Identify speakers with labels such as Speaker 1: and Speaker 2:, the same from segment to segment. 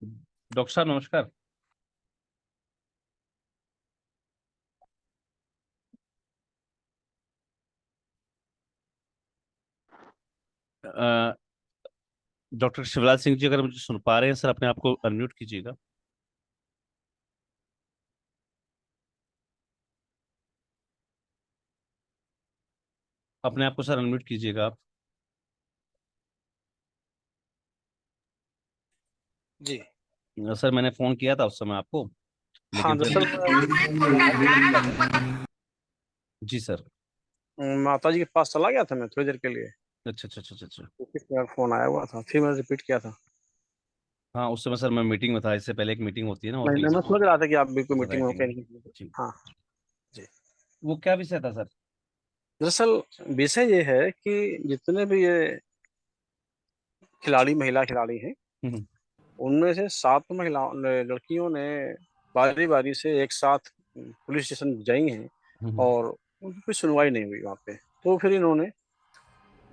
Speaker 1: Doctor साहब नमस्कार। अ, doctor Shivraj Singh ji, अगर मुझे सुन पा रहे हैं सर, अपने आप को अनम्यूट कीजिएगा। अपने आप को सर अनम्यूट कीजिएगा आप।
Speaker 2: जी।
Speaker 1: सर मैंने फोन किया था उस समय आपको,
Speaker 2: हाँ,
Speaker 1: लेकिन फिर
Speaker 2: दरअसल
Speaker 1: जी सर।
Speaker 2: माता जी के पास चला गया था मैं थोड़ी देर के लिए।
Speaker 1: अच्छा अच्छा अच्छा अच्छा अच्छा।
Speaker 2: तो फिर मेरा फोन आया हुआ था, फिर मैंने रिपीट किया था।
Speaker 1: हाँ, उस समय सर मैं मीटिंग में था। इससे पहले एक मीटिंग होती है ना, और
Speaker 2: नहीं,
Speaker 1: भी
Speaker 2: मैं समझ रहा था कि आप भी कोई मीटिंग में हो
Speaker 1: राइटिंग
Speaker 2: क्या
Speaker 1: में।
Speaker 2: नहीं।
Speaker 1: जी।
Speaker 2: हाँ। जी।
Speaker 1: वो क्या विषय था सर?
Speaker 2: दरअसल विषय ये है कि जितने भी ये खिलाड़ी, महिला खिलाड़ी हैं,
Speaker 1: हम्म
Speaker 2: उनमें से 7 महिला लड़कियों ने बारी बारी से एक साथ पुलिस स्टेशन गई हैं
Speaker 1: हम्म
Speaker 2: और उनकी कोई सुनवाई नहीं हुई वहाँ पे। तो फिर इन्होंने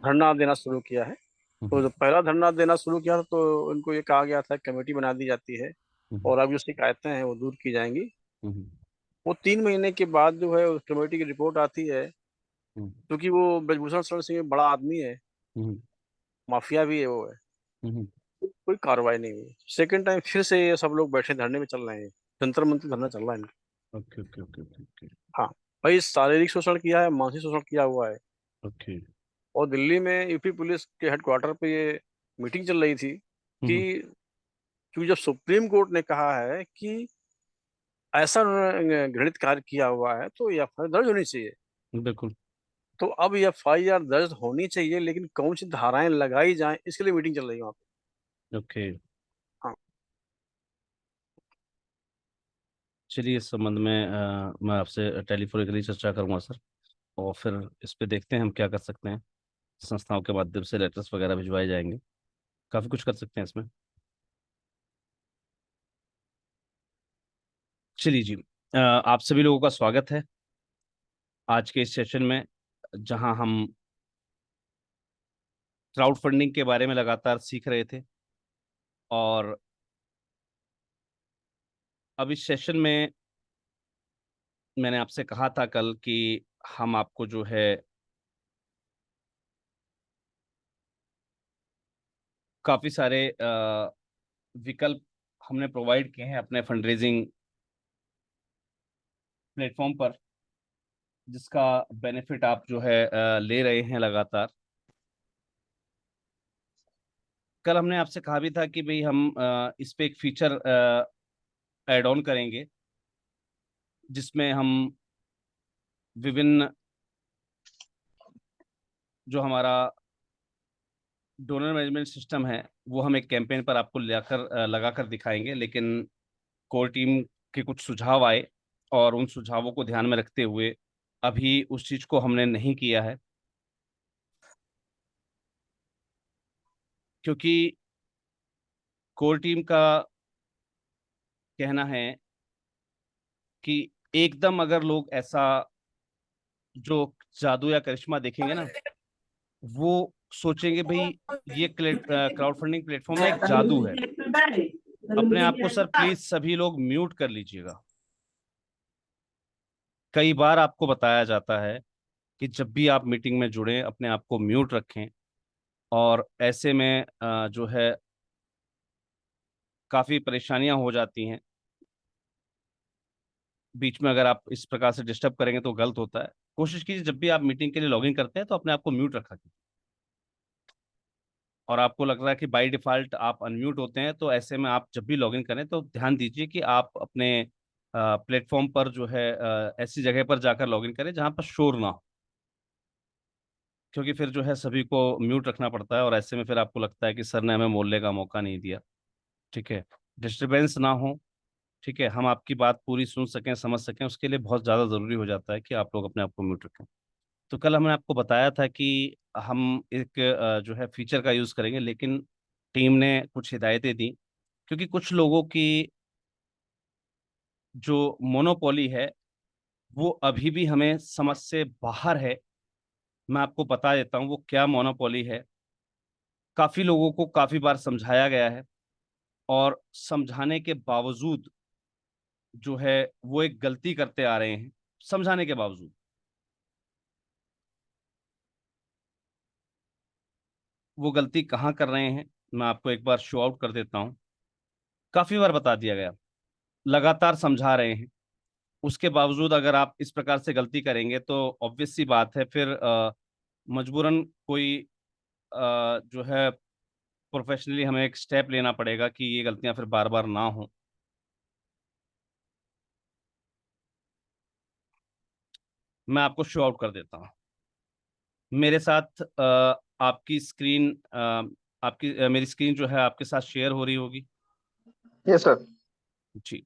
Speaker 2: धरना देना शुरू किया है। तो
Speaker 1: हम्म
Speaker 2: जब पहला धरना देना शुरू किया था तो इनको ये कहा गया था कमेटी बना दी जाती है
Speaker 1: हम्म
Speaker 2: और अब जो शिकायतें हैं वो दूर की जाएंगी।
Speaker 1: हम्म
Speaker 2: वो 3 महीने के बाद जो है उस कमेटी की रिपोर्ट आती है।
Speaker 1: हम्म
Speaker 2: क्योंकि वो ब्रजभूषण शरण सिंह एक बड़ा आदमी है,
Speaker 1: हम्म
Speaker 2: माफिया भी है वो है।
Speaker 1: हम्म
Speaker 2: कोई कार्रवाई नहीं हुई। सेकेंड टाइम फिर से ये सब लोग बैठे धरने में चल रहे हैं। जंतर मंतर धरना चल रहा है इनका।
Speaker 1: Okay okay okay okay okay
Speaker 2: हाँ। भाई, शारीरिक शोषण किया है, मानसिक शोषण किया हुआ है।
Speaker 1: ओके।
Speaker 2: और दिल्ली में यूपी पुलिस के हेडक्वार्टर पे ये मीटिंग चल रही थी कि
Speaker 1: हम्म
Speaker 2: क्योंकि जब सुप्रीम कोर्ट ने कहा है कि ऐसा उन्होंने घृणित कार्य किया हुआ है तो एफआईआर दर्ज होनी चाहिए।
Speaker 1: बिल्कुल।
Speaker 2: तो अब एफआईआर दर्ज होनी चाहिए, लेकिन कौन सी धाराएं लगाई जाएं, इसके लिए मीटिंग चल रही है वहाँ पे।
Speaker 1: ओके।
Speaker 2: हाँ।
Speaker 1: चलिए, इस संबंध में मैं आपसे टेलीफोनिकली चर्चा करूंगा सर, और फिर इस पे देखते हैं हम क्या कर सकते हैं। संस्थाओं के माध्यम से लेटर्स वगैरह भिजवाए जाएंगे। काफ़ी कुछ कर सकते हैं इसमें। चलिए जी। आप सभी लोगों का स्वागत है आज के इस सेशन में, जहां हम क्राउड फंडिंग के बारे में लगातार सीख रहे थे। और अब इस सेशन में मैंने आपसे कहा था कल कि हम आपको जो है काफ़ी सारे विकल्प हमने प्रोवाइड किए हैं अपने फंड रेजिंग प्लेटफॉर्म पर, जिसका बेनिफिट आप जो है ले रहे हैं लगातार। कल हमने आपसे कहा भी था कि भाई हम इस पे एक फीचर ऐड ऑन करेंगे, जिसमें हम विभिन्न जो हमारा डोनर मैनेजमेंट सिस्टम है वो हम एक कैंपेन पर आपको लगाकर दिखाएंगे। लेकिन कोर टीम के कुछ सुझाव आए, और उन सुझावों को ध्यान में रखते हुए अभी उस चीज को हमने नहीं किया है, क्योंकि कोर टीम का कहना है कि एकदम अगर लोग ऐसा जो जादू या करिश्मा देखेंगे ना, वो सोचेंगे भाई ये क्राउड फंडिंग प्लेटफॉर्म में एक जादू है। अपने आप को सर प्लीज सभी लोग म्यूट कर लीजिएगा। कई बार आपको बताया जाता है कि जब भी आप मीटिंग में जुड़े अपने आप को म्यूट रखें, और ऐसे में जो है काफी परेशानियां हो जाती हैं। बीच में अगर आप इस प्रकार से डिस्टर्ब करेंगे तो गलत होता है। कोशिश कीजिए जब भी आप मीटिंग के लिए लॉगिन करते हैं तो अपने आप को म्यूट रखा कीजिए। और आपको लग रहा है कि बाय डिफॉल्ट आप अनम्यूट होते हैं, तो ऐसे में आप जब भी लॉगिन करें तो ध्यान दीजिए कि आप अपने प्लेटफॉर्म पर जो है ऐसी जगह पर जाकर लॉगिन करें जहां पर शोर ना हो। क्योंकि फिर जो है सभी को म्यूट रखना पड़ता है, और ऐसे में फिर आपको लगता है कि सर ने हमें बोलने का मौका नहीं दिया। ठीक है। डिस्टरबेंस ना हो। ठीक है, हम आपकी बात पूरी सुन सकें, समझ सकें, उसके लिए बहुत ज़्यादा ज़रूरी हो जाता है कि आप लोग अपने आप को म्यूट रखें। तो कल हमने आपको बताया था कि हम एक जो है फीचर का यूज़ करेंगे, लेकिन टीम ने कुछ हिदायतें दी। क्योंकि कुछ लोगों की जो मोनोपोली है वो अभी भी हमें समझ से बाहर है। मैं आपको बता देता हूँ वो क्या मोनोपोली है। काफ़ी लोगों को काफ़ी बार समझाया गया है, और समझाने के बावजूद जो है वो एक गलती करते आ रहे हैं, समझाने के बावजूद। वो गलती कहाँ कर रहे हैं, मैं आपको एक बार शो आउट कर देता हूँ। काफी बार बता दिया गया, लगातार समझा रहे हैं, उसके बावजूद अगर आप इस प्रकार से गलती करेंगे तो ऑब्वियस सी बात है, फिर मजबूरन कोई जो है प्रोफेशनली हमें एक स्टेप लेना पड़ेगा कि ये गलतियां फिर बार बार ना हो। मैं आपको शो आउट कर देता हूँ। मेरे साथ आपकी स्क्रीन आपकी मेरी स्क्रीन जो है आपके साथ शेयर हो रही होगी।
Speaker 3: Yes sir.
Speaker 1: जी।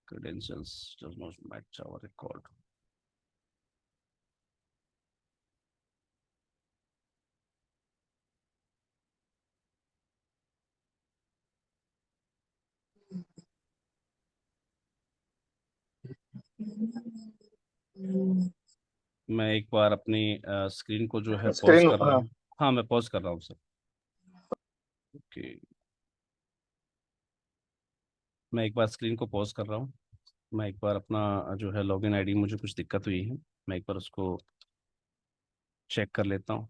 Speaker 1: credentials does not match our record. मैं एक बार अपनी स्क्रीन को जो है पॉज
Speaker 3: स्क्रीन,
Speaker 1: कर रहा
Speaker 3: हाँ।
Speaker 1: हूँ। हाँ, मैं पॉज कर रहा हूँ सर। ओके, मैं एक बार स्क्रीन को पॉज कर रहा हूँ। मैं एक बार अपना जो है लॉगिन आईडी, मुझे कुछ दिक्कत हुई है, मैं एक बार उसको चेक कर लेता हूँ।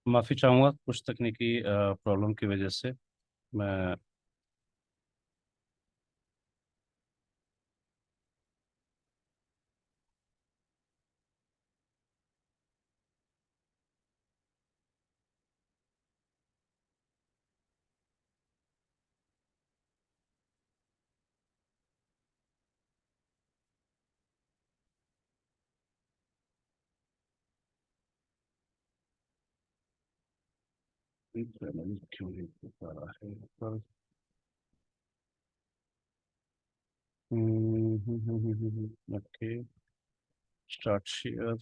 Speaker 1: माफ़ी चाहूँगा, कुछ तकनीकी प्रॉब्लम की वजह से मैं क्यों नहीं हो पा रहा है पर? Okay, start share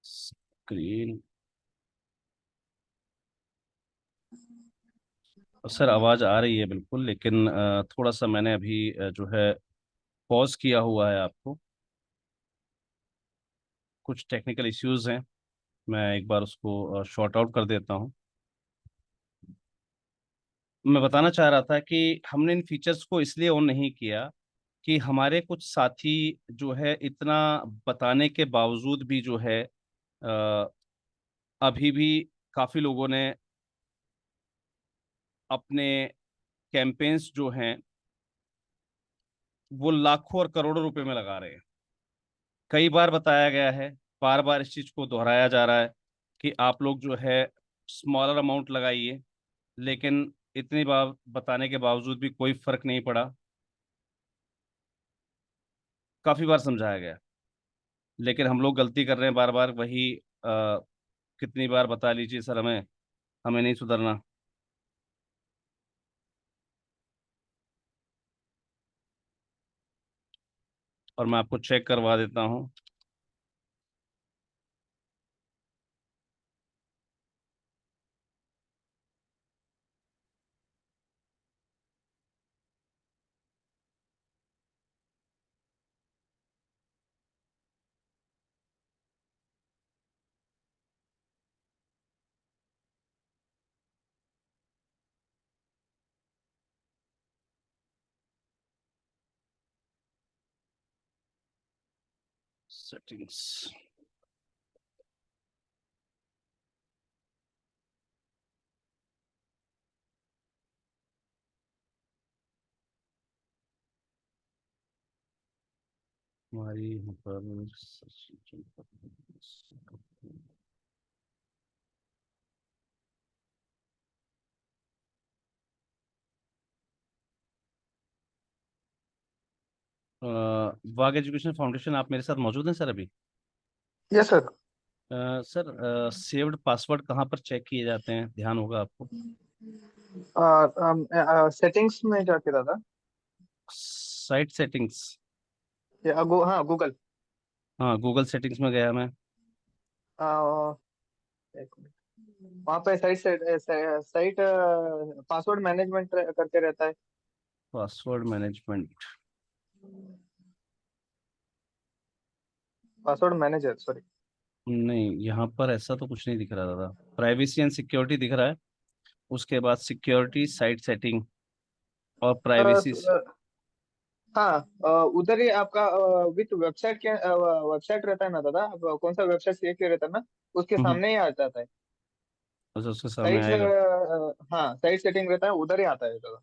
Speaker 1: screen. Sir आवाज़ आ रही है बिल्कुल, लेकिन थोड़ा सा मैंने अभी जो है पॉज किया हुआ है आपको। कुछ टेक्निकल इश्यूज हैं, मैं एक बार उसको शॉर्ट आउट कर देता हूँ। मैं बताना चाह रहा था कि हमने इन फीचर्स को इसलिए ऑन नहीं किया कि हमारे कुछ साथी जो है इतना बताने के बावजूद भी जो है अभी भी काफ़ी लोगों ने अपने कैंपेन्स जो हैं वो लाखों और करोड़ों रुपए में लगा रहे हैं। कई बार बताया गया है, बार बार इस चीज को दोहराया जा रहा है कि आप लोग जो है स्मॉलर अमाउंट लगाइए, लेकिन इतनी बार बताने के बावजूद भी कोई फर्क नहीं पड़ा। काफी बार समझाया गया, लेकिन हम लोग गलती कर रहे हैं बार बार वही। कितनी बार बता लीजिए सर, हमें हमें नहीं सुधरना। और मैं आपको चेक करवा देता हूँ। सेटिंग्स। हमारी यहाँ पर वाग एजुकेशन फाउंडेशन, आप मेरे साथ मौजूद हैं सर अभी?
Speaker 3: Yes sir.
Speaker 1: Sir, saved password कहाँ पर चेक किए जाते हैं, ध्यान होगा आपको?
Speaker 3: सेटिंग्स में जाके दादा।
Speaker 1: Site settings.
Speaker 3: हाँ गूगल।
Speaker 1: हाँ, गूगल सेटिंग्स में गया मैं।
Speaker 3: एक मिनट। वहाँ पे साइट पासवर्ड मैनेजमेंट करके रहता है।
Speaker 1: Password management.
Speaker 3: Password manager, sorry.
Speaker 1: नहीं, यहाँ पर ऐसा तो कुछ नहीं दिख रहा दादा। प्राइवेसी एंड सिक्योरिटी दिख रहा है, उसके बाद सिक्योरिटी, साइट सेटिंग और प्राइवेसी।
Speaker 3: हाँ, उधर ही आपका विथ वेबसाइट के वेबसाइट रहता है ना दादा, आप कौन सा वेबसाइट सिलेक्ट किया रहता है ना, उसके सामने ही आ जाता है।
Speaker 1: अच्छा, उसके सामने
Speaker 3: साइट
Speaker 1: आएगा।
Speaker 3: हाँ, साइट सेटिंग रहता है, उधर ही आता है दादा।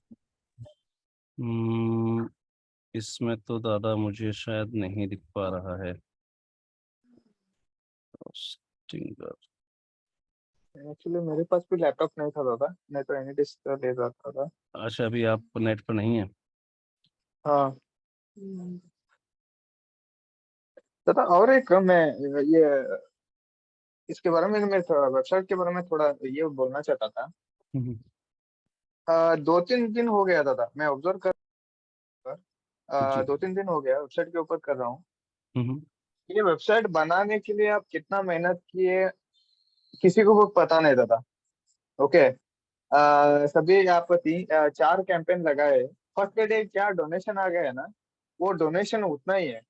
Speaker 1: हम्म, इसमें तो दादा मुझे शायद नहीं दिख पा रहा है। Stinger।
Speaker 3: एक्चुअली मेरे पास भी लैपटॉप नहीं था दादा, नहीं तो एनी डिस्क ले जाता था।
Speaker 1: अच्छा, अभी आप नेट पर नहीं है?
Speaker 3: हाँ दादा, और एक मैं ये इसके बारे में, मैं वेबसाइट के बारे में थोड़ा ये बोलना चाहता था।
Speaker 1: हम्म।
Speaker 3: 2-3 दिन हो गया दादा, मैं ऑब्जर्व कर।
Speaker 1: जी।
Speaker 3: 2-3 दिन हो गया वेबसाइट के ऊपर कर रहा हूँ।
Speaker 1: हम्म।
Speaker 3: ये वेबसाइट बनाने के लिए आप कितना मेहनत किए, किसी को वो पता नहीं दादा। ओके। सभी आप 4 कैंपेन लगाए। फर्स्ट डे क्या डोनेशन आ गया है ना, वो डोनेशन उतना ही है।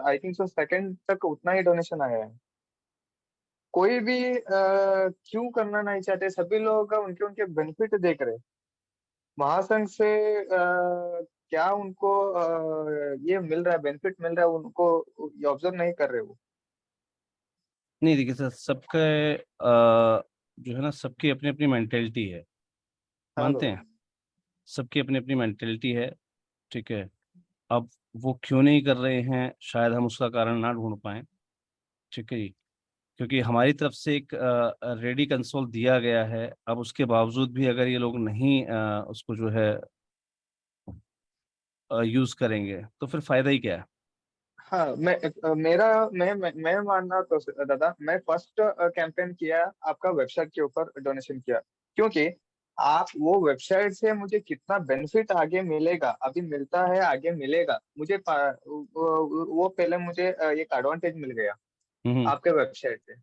Speaker 3: आई थिंक सो सेकंड तक उतना ही डोनेशन आया है। कोई भी क्यों करना नहीं चाहते, सभी लोग उनके उनके बेनिफिट देख रहे। महासंघ से क्या उनको ये मिल रहा है, बेनिफिट मिल रहा है उनको, ये ऑब्जर्व नहीं कर रहे वो।
Speaker 1: नहीं, देखिए सर, सबके जो है ना, सबकी अपनी अपनी मेंटेलिटी है,
Speaker 3: हाँ
Speaker 1: मानते
Speaker 3: दादा।
Speaker 1: हैं? सबकी अपनी अपनी मेंटेलिटी है, ठीक है। अब वो क्यों नहीं कर रहे हैं, शायद हम उसका कारण ना ढूंढ पाए, ठीक है जी। क्योंकि हमारी तरफ से एक रेडी कंसोल दिया गया है, अब उसके बावजूद भी अगर ये लोग नहीं उसको जो है यूज करेंगे तो फिर फायदा ही क्या है?
Speaker 3: हाँ, मैं मानना तो दादा, मैं फर्स्ट कैंपेन किया आपका वेबसाइट के ऊपर डोनेशन किया, क्योंकि आप वो वेबसाइट से मुझे कितना बेनिफिट आगे मिलेगा, अभी मिलता है, आगे मिलेगा, वो पहले मुझे एक एडवांटेज मिल गया
Speaker 1: हम्म।
Speaker 3: आपके वेबसाइट से।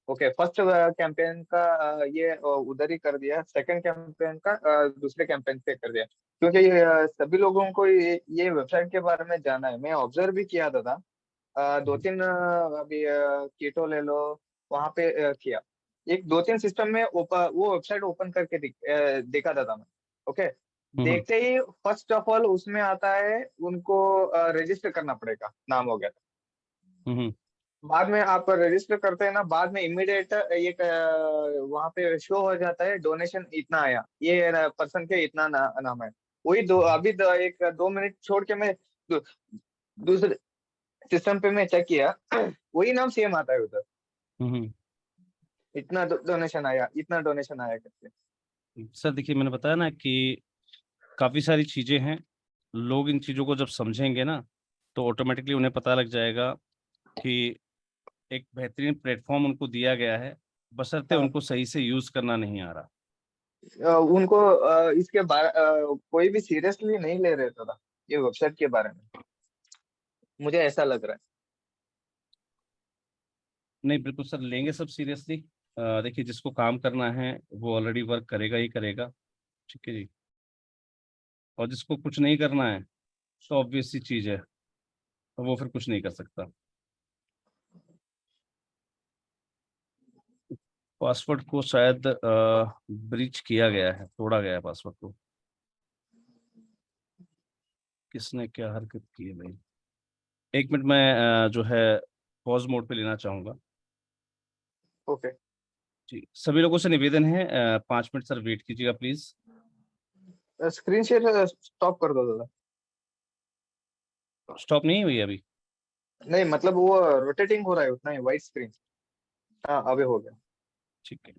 Speaker 3: ओके, फर्स्ट कैंपेन का ये उधर ही कर दिया, सेकंड कैंपेन का दूसरे कैंपेन पे कर दिया, क्योंकि सभी लोगों को ये वेबसाइट के बारे में जाना है। मैं ऑब्जर्व भी किया था, दो तीन अभी कीटो ले लो, वहां पे किया, एक दो तीन सिस्टम में वो वेबसाइट ओपन करके देखा था मैं। ओके,
Speaker 1: हम्म।
Speaker 3: देखते ही फर्स्ट ऑफ ऑल उसमें आता है उनको रजिस्टर करना पड़ेगा, नाम हो गया।
Speaker 1: हम्म।
Speaker 3: बाद में आप रजिस्टर करते हैं ना, बाद में इमीडिएट एक वहां पे शो हो जाता है, डोनेशन इतना आया, ये पर्सन के इतना नाम है। वही एक 2 मिनट छोड़ के मैं दू, दूसरे सिस्टम पे मैं चेक किया, वही नाम सेम आता है उधर,
Speaker 1: हम्म।
Speaker 3: इतना डोनेशन आया, इतना डोनेशन आया करके।
Speaker 1: सर देखिए, मैंने बताया ना कि काफ़ी सारी चीज़ें हैं। लोग इन चीज़ों को जब समझेंगे ना, तो ऑटोमेटिकली उन्हें पता लग जाएगा कि एक बेहतरीन प्लेटफॉर्म उनको दिया गया है, बशर्ते
Speaker 3: हाँ,
Speaker 1: उनको सही से यूज़ करना नहीं आ रहा।
Speaker 3: उनको इसके बारे कोई भी सीरियसली नहीं ले रहे था ये वेबसाइट के बारे में, मुझे ऐसा लग रहा
Speaker 1: नहीं, बिल्कुल सर, लेंगे सब सीरियसली। देखिए, जिसको काम करना है वो ऑलरेडी वर्क करेगा ही करेगा। ठीक है जी। और जिसको कुछ नहीं करना है, तो ऑब्वियस सी चीज़ है, तो वो फिर कुछ नहीं कर सकता। पासवर्ड को शायद ब्रीच किया गया है, तोड़ा गया है पासवर्ड को। किसने क्या हरकत की है भाई? एक मिनट, मैं जो है पॉज मोड पे लेना चाहूंगा।
Speaker 3: है। ओके,
Speaker 1: जी, सभी लोगों से निवेदन है, 5 मिनट सर वेट कीजिएगा प्लीज।
Speaker 3: स्क्रीन शेयर स्टॉप कर दो दादा।
Speaker 1: स्टॉप नहीं हुई अभी?
Speaker 3: नहीं मतलब वो रोटेटिंग हो रहा है उतना ही, व्हाइट स्क्रीन। हाँ, अभी हो गया।
Speaker 1: ठीक है।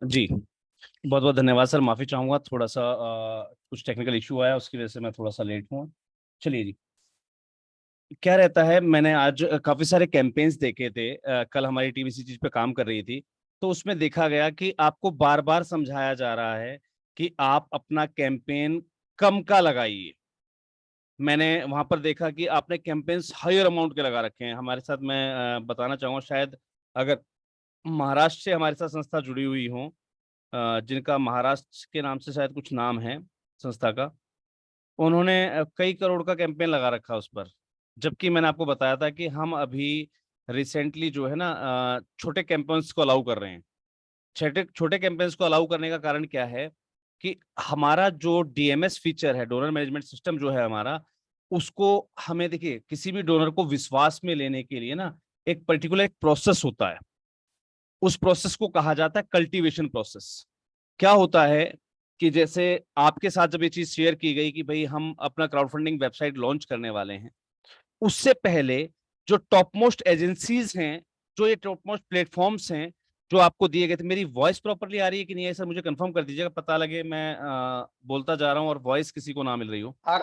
Speaker 1: जी, बहुत बहुत धन्यवाद सर। माफी चाहूंगा, थोड़ा सा कुछ टेक्निकल इशू आया, उसकी वजह से मैं थोड़ा सा लेट हूँ। चलिए जी, क्या रहता है, मैंने आज काफी सारे कैंपेन्स देखे थे। कल हमारी टीम इसी चीज पे काम कर रही थी, तो उसमें देखा गया कि आपको बार बार समझाया जा रहा है कि आप अपना कैंपेन कम का लगाइए। मैंने वहां पर देखा कि आपने कैंपेन्स हायर अमाउंट के लगा रखे हैं। हमारे साथ मैं बताना चाहूंगा, शायद अगर महाराष्ट्र से हमारे साथ संस्था जुड़ी हुई हो, जिनका महाराष्ट्र के नाम से शायद कुछ नाम है संस्था का, उन्होंने कई करोड़ का कैंपेन लगा रखा उस पर। जबकि मैंने आपको बताया था कि हम अभी रिसेंटली जो है ना छोटे कैंपेन्स को अलाउ कर रहे हैं। छोटे छोटे कैंपेन्स को अलाउ करने का कारण क्या है कि हमारा जो डीएमएस फीचर है, डोनर मैनेजमेंट सिस्टम जो है हमारा, उसको हमें, देखिए, किसी भी डोनर को विश्वास में लेने के लिए ना एक पर्टिकुलर एक प्रोसेस होता है। उस प्रोसेस को कहा जाता है कल्टीवेशन प्रोसेस। क्या होता है कि जैसे आपके साथ जब ये चीज शेयर की गई कि भाई हम अपना क्राउड फंडिंग वेबसाइट लॉन्च करने वाले हैं, उससे पहले जो टॉप मोस्ट एजेंसीज हैं, जो ये टॉप मोस्ट प्लेटफॉर्म्स हैं जो आपको दिए गए थे। मेरी वॉइस प्रॉपरली आ रही है कि नहीं है सर? मुझे कंफर्म कर दीजिएगा, पता लगे मैं बोलता जा रहा हूँ और वॉइस किसी को ना मिल रही हो।
Speaker 3: आ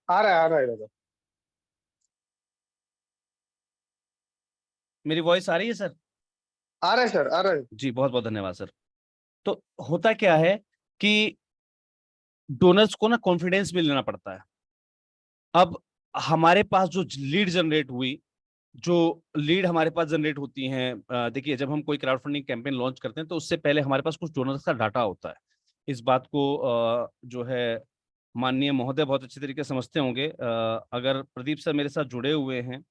Speaker 3: रहा है दादा।
Speaker 1: मेरी वॉइस आ रही है सर?
Speaker 3: आ रहा है सर, आ रहा है।
Speaker 1: जी, बहुत बहुत धन्यवाद सर। तो होता क्या है कि डोनर्स को ना कॉन्फिडेंस में लेना पड़ता है। अब हमारे पास जो लीड जनरेट हुई, जो लीड हमारे पास जनरेट होती हैं, देखिए, जब हम कोई क्राउड फंडिंग कैंपेन लॉन्च करते हैं तो उससे पहले हमारे पास कुछ डोनर्स का डाटा होता है। इस बात को जो है माननीय महोदय बहुत अच्छे तरीके से समझते होंगे। अगर प्रदीप सर मेरे साथ जुड़े हुए हैं,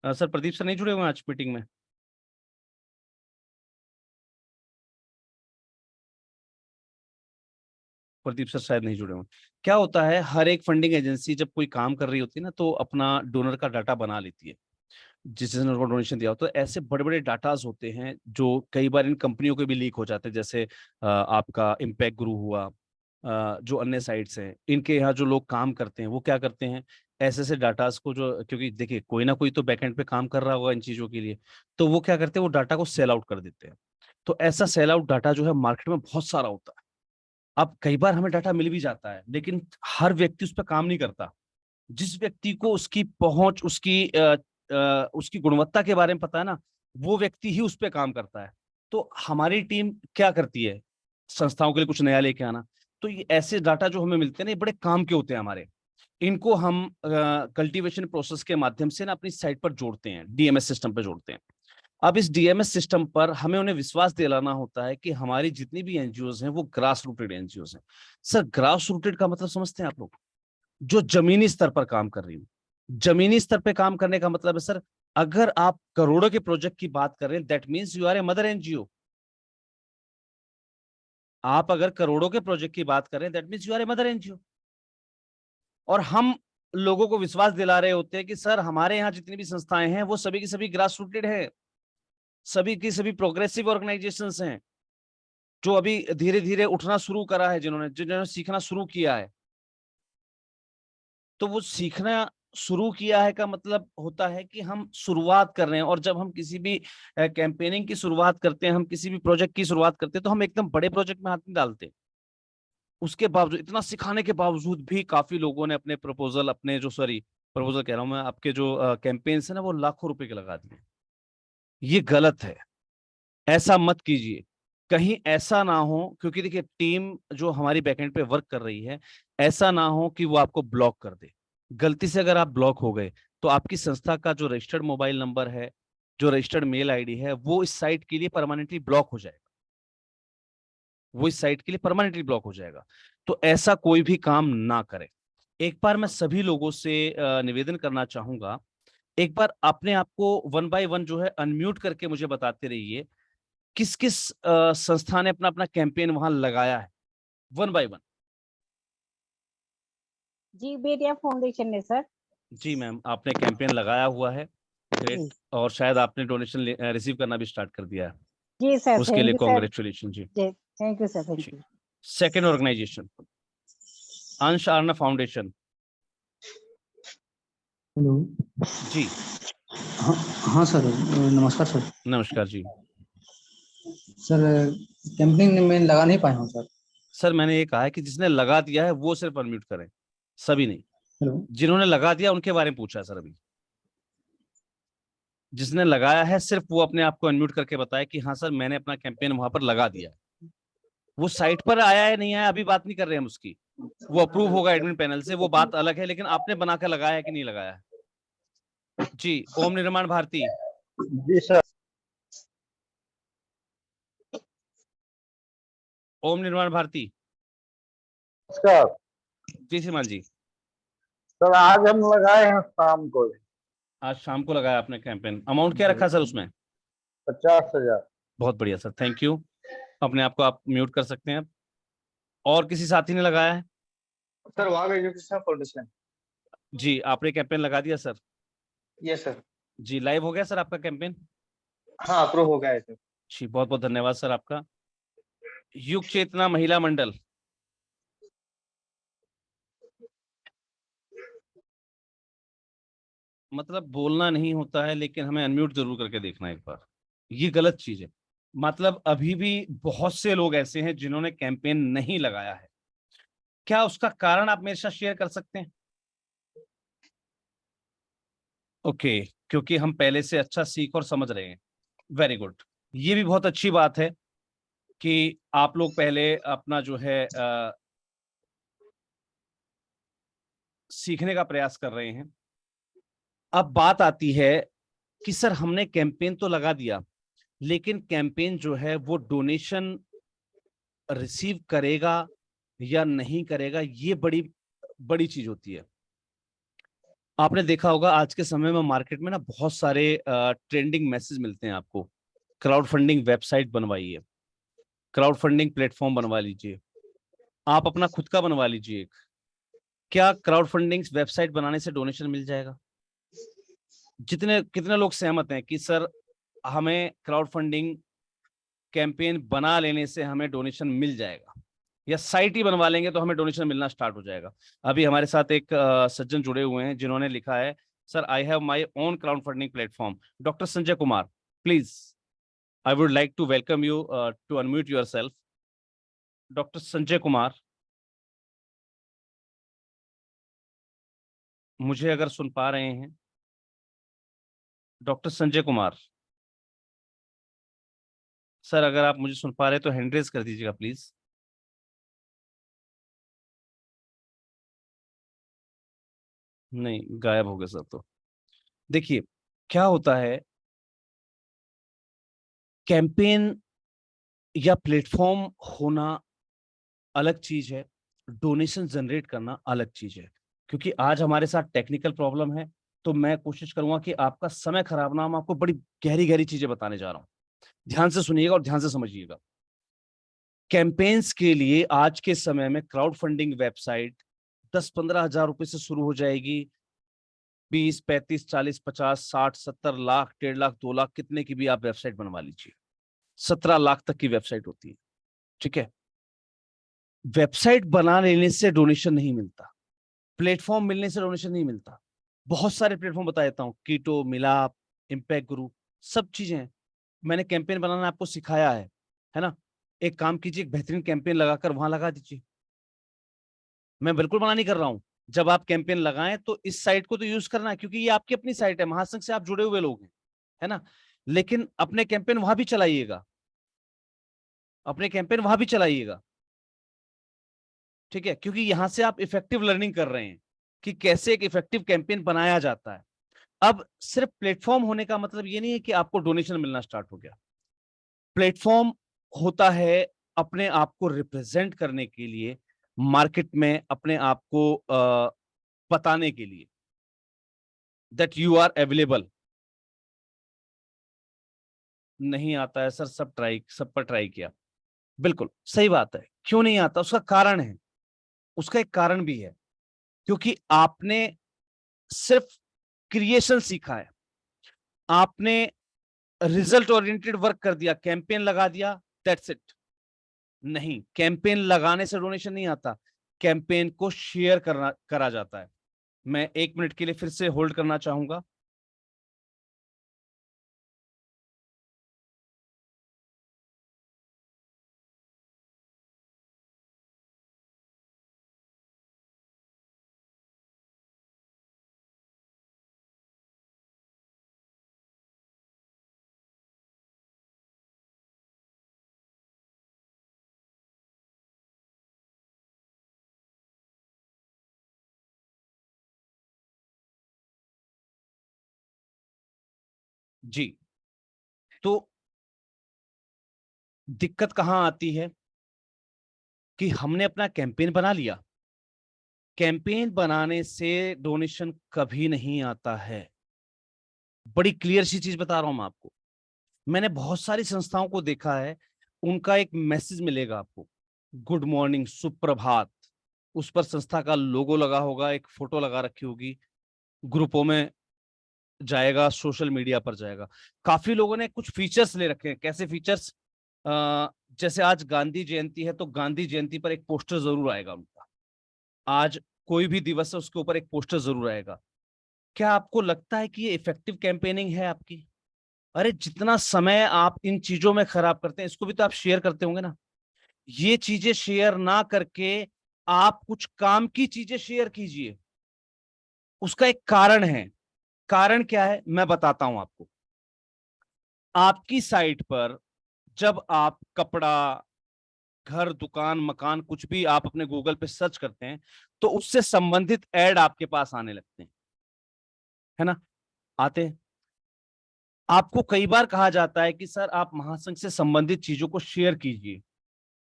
Speaker 1: सर प्रदीप सर नहीं जुड़े हुए हैं आज मीटिंग में? प्रदीप सर शायद नहीं जुड़े हुए। क्या होता है, हर एक फंडिंग एजेंसी जब कोई काम कर रही होती है ना, तो अपना डोनर का डाटा बना लेती है, जिसने उनको डोनेशन दिया हो। तो ऐसे बड़े बड़े डाटाज होते हैं जो कई बार इन कंपनियों के भी लीक हो जाते हैं। जैसे आपका इम्पैक्ट गुरु हुआ, जो अन्य साइट्स हैं, इनके यहाँ जो लोग काम करते हैं वो क्या करते हैं, ऐसे ऐसे डाटाज को, जो, क्योंकि देखिए कोई ना कोई तो बैकएंड पे काम कर रहा होगा इन चीजों के लिए, तो वो क्या करते हैं, वो डाटा को सेल आउट कर देते हैं। तो ऐसा सेल आउट डाटा जो है मार्केट में बहुत सारा होता है। अब कई बार हमें डाटा मिल भी जाता है, लेकिन हर व्यक्ति उस पर काम नहीं करता। जिस व्यक्ति को उसकी पहुंच, उसकी गुणवत्ता के बारे में पता है ना, वो व्यक्ति ही उस पर काम करता है। तो हमारी टीम क्या करती है, संस्थाओं के लिए कुछ नया लेके आना। तो ये ऐसे डाटा जो हमें मिलते हैं ना, ये बड़े काम के होते हैं हमारे। इनको हम कल्टीवेशन प्रोसेस के माध्यम से ना अपनी साइट पर जोड़ते हैं, डीएमएस सिस्टम पर जोड़ते हैं। अब इस डीएमएस सिस्टम पर हमें उन्हें विश्वास दिलाना होता है कि हमारी जितनी भी एनजीओज हैं वो ग्रास रूटेड एनजीओज हैं। सर, ग्रास रूटेड का मतलब समझते हैं आप लोग? जो जमीनी स्तर पर काम कर रही हूँ। जमीनी स्तर पर काम करने का मतलब है सर, अगर आप करोड़ों के प्रोजेक्ट की बात कर रहे हैं, that means you are a mother NGO. आप अगर करोड़ों के प्रोजेक्ट की बात कर रहे हैं, that means you are a mother NGO. और हम लोगों को विश्वास दिला रहे होते हैं कि सर हमारे यहाँ जितनी भी संस्थाएं हैं वो सभी की सभी ग्रास रूटेड है, सभी की सभी प्रोग्रेसिव ऑर्गेनाइजेशंस हैं, जो अभी धीरे धीरे उठना शुरू करा है, जिन्होंने सीखना शुरू किया है। तो वो सीखना शुरू किया है का मतलब होता है कि हम शुरुआत कर रहे हैं। और जब हम किसी भी कैंपेनिंग की शुरुआत करते हैं, हम किसी भी प्रोजेक्ट की शुरुआत करते हैं, तो हम एकदम बड़े प्रोजेक्ट में हाथ नहीं डालते। उसके बावजूद, इतना सिखाने के बावजूद भी काफी लोगों ने अपने प्रपोजल, अपने जो, सॉरी, प्रपोजल कह रहा हूं मैं, आपके जो कैंपेन्स है ना, वो लाखों रुपए के लगा दिए। ये गलत है, ऐसा मत कीजिए। कहीं ऐसा ना हो, क्योंकि देखिए टीम जो हमारी बैकएंड पे वर्क कर रही है, ऐसा ना हो कि वो आपको ब्लॉक कर दे। गलती से अगर आप ब्लॉक हो गए, तो आपकी संस्था का जो रजिस्टर्ड मोबाइल नंबर है, जो रजिस्टर्ड मेल आईडी है, वो इस साइट के लिए परमानेंटली ब्लॉक हो जाएगा। वो इस साइट के लिए परमानेंटली ब्लॉक हो जाएगा। तो ऐसा कोई भी काम ना करे। एक बार मैं सभी लोगों से निवेदन करना चाहूंगा, एक बार अपने आप को वन बाय वन जो है अनम्यूट करके मुझे बताते रहिए, किस किस संस्था ने अपना अपना कैंपेन वहां लगाया है, वन बाय वन।
Speaker 4: जी, बेटिया फाउंडेशन ने सर।
Speaker 1: जी मैम, आपने कैंपेन लगाया हुआ है, ग्रेट। और शायद आपने डोनेशन रिसीव करना भी स्टार्ट कर दिया है,
Speaker 4: जी सर,
Speaker 1: उसके
Speaker 4: थैंक
Speaker 1: लिए
Speaker 4: यू सर।
Speaker 1: कॉन्ग्रेचुलेशन जी।
Speaker 4: Thank you sir, thank you.
Speaker 1: Second organization, Ansh Arna foundation.
Speaker 5: Hello
Speaker 1: जी
Speaker 5: हाँ हाँ सर, नमस्कार सर।
Speaker 1: नमस्कार जी।
Speaker 5: सर कैंपिंग में लगा नहीं पाया हूँ सर।
Speaker 1: सर मैंने ये कहा है कि जिसने लगा दिया है वो सिर्फ अनम्यूट करें, सभी नहीं।
Speaker 5: हेलो।
Speaker 1: जिन्होंने लगा दिया उनके बारे में पूछा है सर अभी। जिसने लगाया है सिर्फ वो अपने आप को अनम्यूट करके बताए कि हाँ सर मैंने अपना कैंपेन वहां पर लगा दिया है। वो साइट पर आया है नहीं आया अभी बात नहीं कर रहे हैं हम उसकी, वो अप्रूव होगा एडमिन पैनल से, वो बात अलग है। लेकिन आपने बना कर लगाया है कि नहीं लगाया है? जी ओम निर्माण भारती।
Speaker 3: जी सर।
Speaker 1: ओम निर्माण भारती।
Speaker 3: नमस्कार
Speaker 1: जी श्रीमान जी।
Speaker 3: सर, आज हम लगाए हैं शाम को
Speaker 1: आज शाम को लगाया आपने कैंपेन, अमाउंट क्या रखा सर उसमें?
Speaker 3: 50,000।
Speaker 1: बहुत बढ़िया सर, थैंक यू। अपने आप को आप म्यूट कर सकते हैं। और किसी साथी ने लगाया है?
Speaker 3: Sir Wagh education foundation.
Speaker 1: जी आपने कैंपेन लगा दिया सर?
Speaker 3: Yes sir.
Speaker 1: जी लाइव हो गया सर आपका कैंपेन?
Speaker 3: हाँ, अप्रूव हो गया है सर।
Speaker 1: जी बहुत बहुत धन्यवाद सर आपका। युग चेतना महिला मंडल। मतलब बोलना नहीं होता है लेकिन हमें अनम्यूट जरूर करके देखना एक बार, ये गलत चीज है। मतलब अभी भी बहुत से लोग ऐसे हैं जिन्होंने कैंपेन नहीं लगाया है। क्या उसका कारण आप मेरे साथ शेयर कर सकते हैं? ओके, क्योंकि हम पहले से अच्छा सीख और समझ रहे हैं। वेरी गुड, ये भी बहुत अच्छी बात है कि आप लोग पहले अपना जो है सीखने का प्रयास कर रहे हैं। अब बात आती है कि सर हमने कैंपेन तो लगा दिया, लेकिन कैंपेन जो है वो डोनेशन रिसीव करेगा या नहीं करेगा, ये बड़ी बड़ी चीज होती है। आपने देखा होगा आज के समय में मार्केट में ना बहुत सारे ट्रेंडिंग मैसेज मिलते हैं आपको। क्राउड फंडिंग वेबसाइट बनवाइए, क्राउड फंडिंग प्लेटफॉर्म बनवा लीजिए, आप अपना खुद का बनवा लीजिए एक। क्या क्राउड फंडिंग वेबसाइट बनाने से डोनेशन मिल जाएगा? कितने लोग सहमत हैं कि सर हमें क्राउड फंडिंग कैंपेन बना लेने से हमें डोनेशन मिल जाएगा, या साइट ही बनवा लेंगे तो हमें डोनेशन मिलना स्टार्ट हो जाएगा? अभी हमारे साथ एक सज्जन जुड़े हुए हैं जिन्होंने लिखा है, sir I have my own crowd funding platform. Doctor Sanjay Kumar, please I would like to welcome you to unmute yourself. Doctor Sanjay Kumar, मुझे अगर सुन पा रहे हैं डॉक्टर संजय कुमार सर, अगर आप मुझे सुन पा रहे हैं तो हैंड रेज कर दीजिएगा प्लीज। नहीं, गायब हो गए सर। तो देखिए क्या होता है, कैंपेन या प्लेटफॉर्म होना अलग चीज है, डोनेशन जनरेट करना अलग चीज है। क्योंकि आज हमारे साथ टेक्निकल प्रॉब्लम है, तो मैं कोशिश करूंगा कि आपका समय खराब ना हो। मैं आपको बड़ी गहरी गहरी चीजें बताने जा रहा हूं, ध्यान से सुनिएगा और ध्यान से समझिएगा। कैंपेन्स के लिए आज के समय में क्राउड फंडिंग वेबसाइट 10-15 हजार रुपए से शुरू हो जाएगी। 20, 35, 40, 50, 60, 70 लाख, 1.5 लाख, 2 लाख, कितने की भी आप वेबसाइट बनवा लीजिए। 17 लाख तक की वेबसाइट होती है। ठीक है, वेबसाइट बना लेने से डोनेशन नहीं मिलता, प्लेटफॉर्म मिलने से डोनेशन नहीं मिलता। बहुत सारे प्लेटफॉर्म बता देता हूँ, कीटो, मिलाप, इम्पैक्ट ग्रुप, सब चीजें हैं। मैंने कैंपेन बनाना आपको सिखाया है ना? एक काम कीजिए, एक बेहतरीन कैंपेन लगाकर वहां लगा दीजिए। मैं बिल्कुल मना नहीं कर रहा हूं, जब आप कैंपेन लगाएं तो इस साइट को तो यूज करना है, क्योंकि ये आपकी अपनी साइट है, महासंघ से आप जुड़े हुए लोग हैं, है ना? लेकिन अपने कैंपेन वहां भी चलाइएगा, अपने कैंपेन वहां भी चलाइएगा। ठीक है, क्योंकि यहां से आप इफेक्टिव लर्निंग कर रहे हैं कि कैसे एक इफेक्टिव कैंपेन बनाया जाता है। अब सिर्फ प्लेटफॉर्म होने का मतलब ये नहीं है कि आपको डोनेशन मिलना स्टार्ट हो गया। प्लेटफॉर्म होता है अपने आप को रिप्रेजेंट करने के लिए, मार्केट में अपने आप को बताने के लिए दैट यू आर अवेलेबल। नहीं आता है सर, सब पर ट्राई किया। बिल्कुल सही बात है, क्यों नहीं आता? उसका कारण है, उसका एक कारण भी है, क्योंकि आपने सिर्फ क्रिएशन सीखा है, आपने रिजल्ट ओरिएंटेड वर्क कर दिया, कैंपेन लगा दिया, दैट्स इट। नहीं, कैंपेन लगाने से डोनेशन नहीं आता, कैंपेन को शेयर करा जाता है। मैं 1 मिनट के लिए फिर से होल्ड करना चाहूंगा। जी, तो दिक्कत कहां आती है कि हमने अपना कैंपेन बना लिया, कैंपेन बनाने से डोनेशन कभी नहीं आता है। बड़ी क्लियर सी चीज बता रहा हूं मैं आपको। मैंने बहुत सारी संस्थाओं को देखा है, उनका एक मैसेज मिलेगा आपको, गुड मॉर्निंग, सुप्रभात, उस पर संस्था का लोगो लगा होगा, एक फोटो लगा रखी होगी, ग्रुपों में जाएगा, सोशल मीडिया पर जाएगा। काफी लोगों ने कुछ फीचर्स ले रखे हैं। कैसे फीचर्स? जैसे आज गांधी जयंती है तो गांधी जयंती पर एक पोस्टर जरूर आएगा उनका। आज कोई भी दिवस है उसके ऊपर एक पोस्टर जरूर आएगा। क्या आपको लगता है कि ये इफेक्टिव कैंपेनिंग है आपकी? अरे जितना समय आप इन चीजों में खराब करते हैं, इसको भी तो आप शेयर करते होंगे ना। ये चीजें शेयर ना करके आप कुछ काम की चीजें शेयर कीजिए। उसका एक कारण है। कारण क्या है मैं बताता हूं आपको। आपकी साइट पर जब आप कपड़ा, घर, दुकान, मकान, कुछ भी आप अपने गूगल पे सर्च करते हैं तो उससे संबंधित ऐड आपके पास आने लगते हैं, है ना? आते हैं। आपको कई बार कहा जाता है कि सर आप महासंघ से संबंधित चीजों को शेयर कीजिए,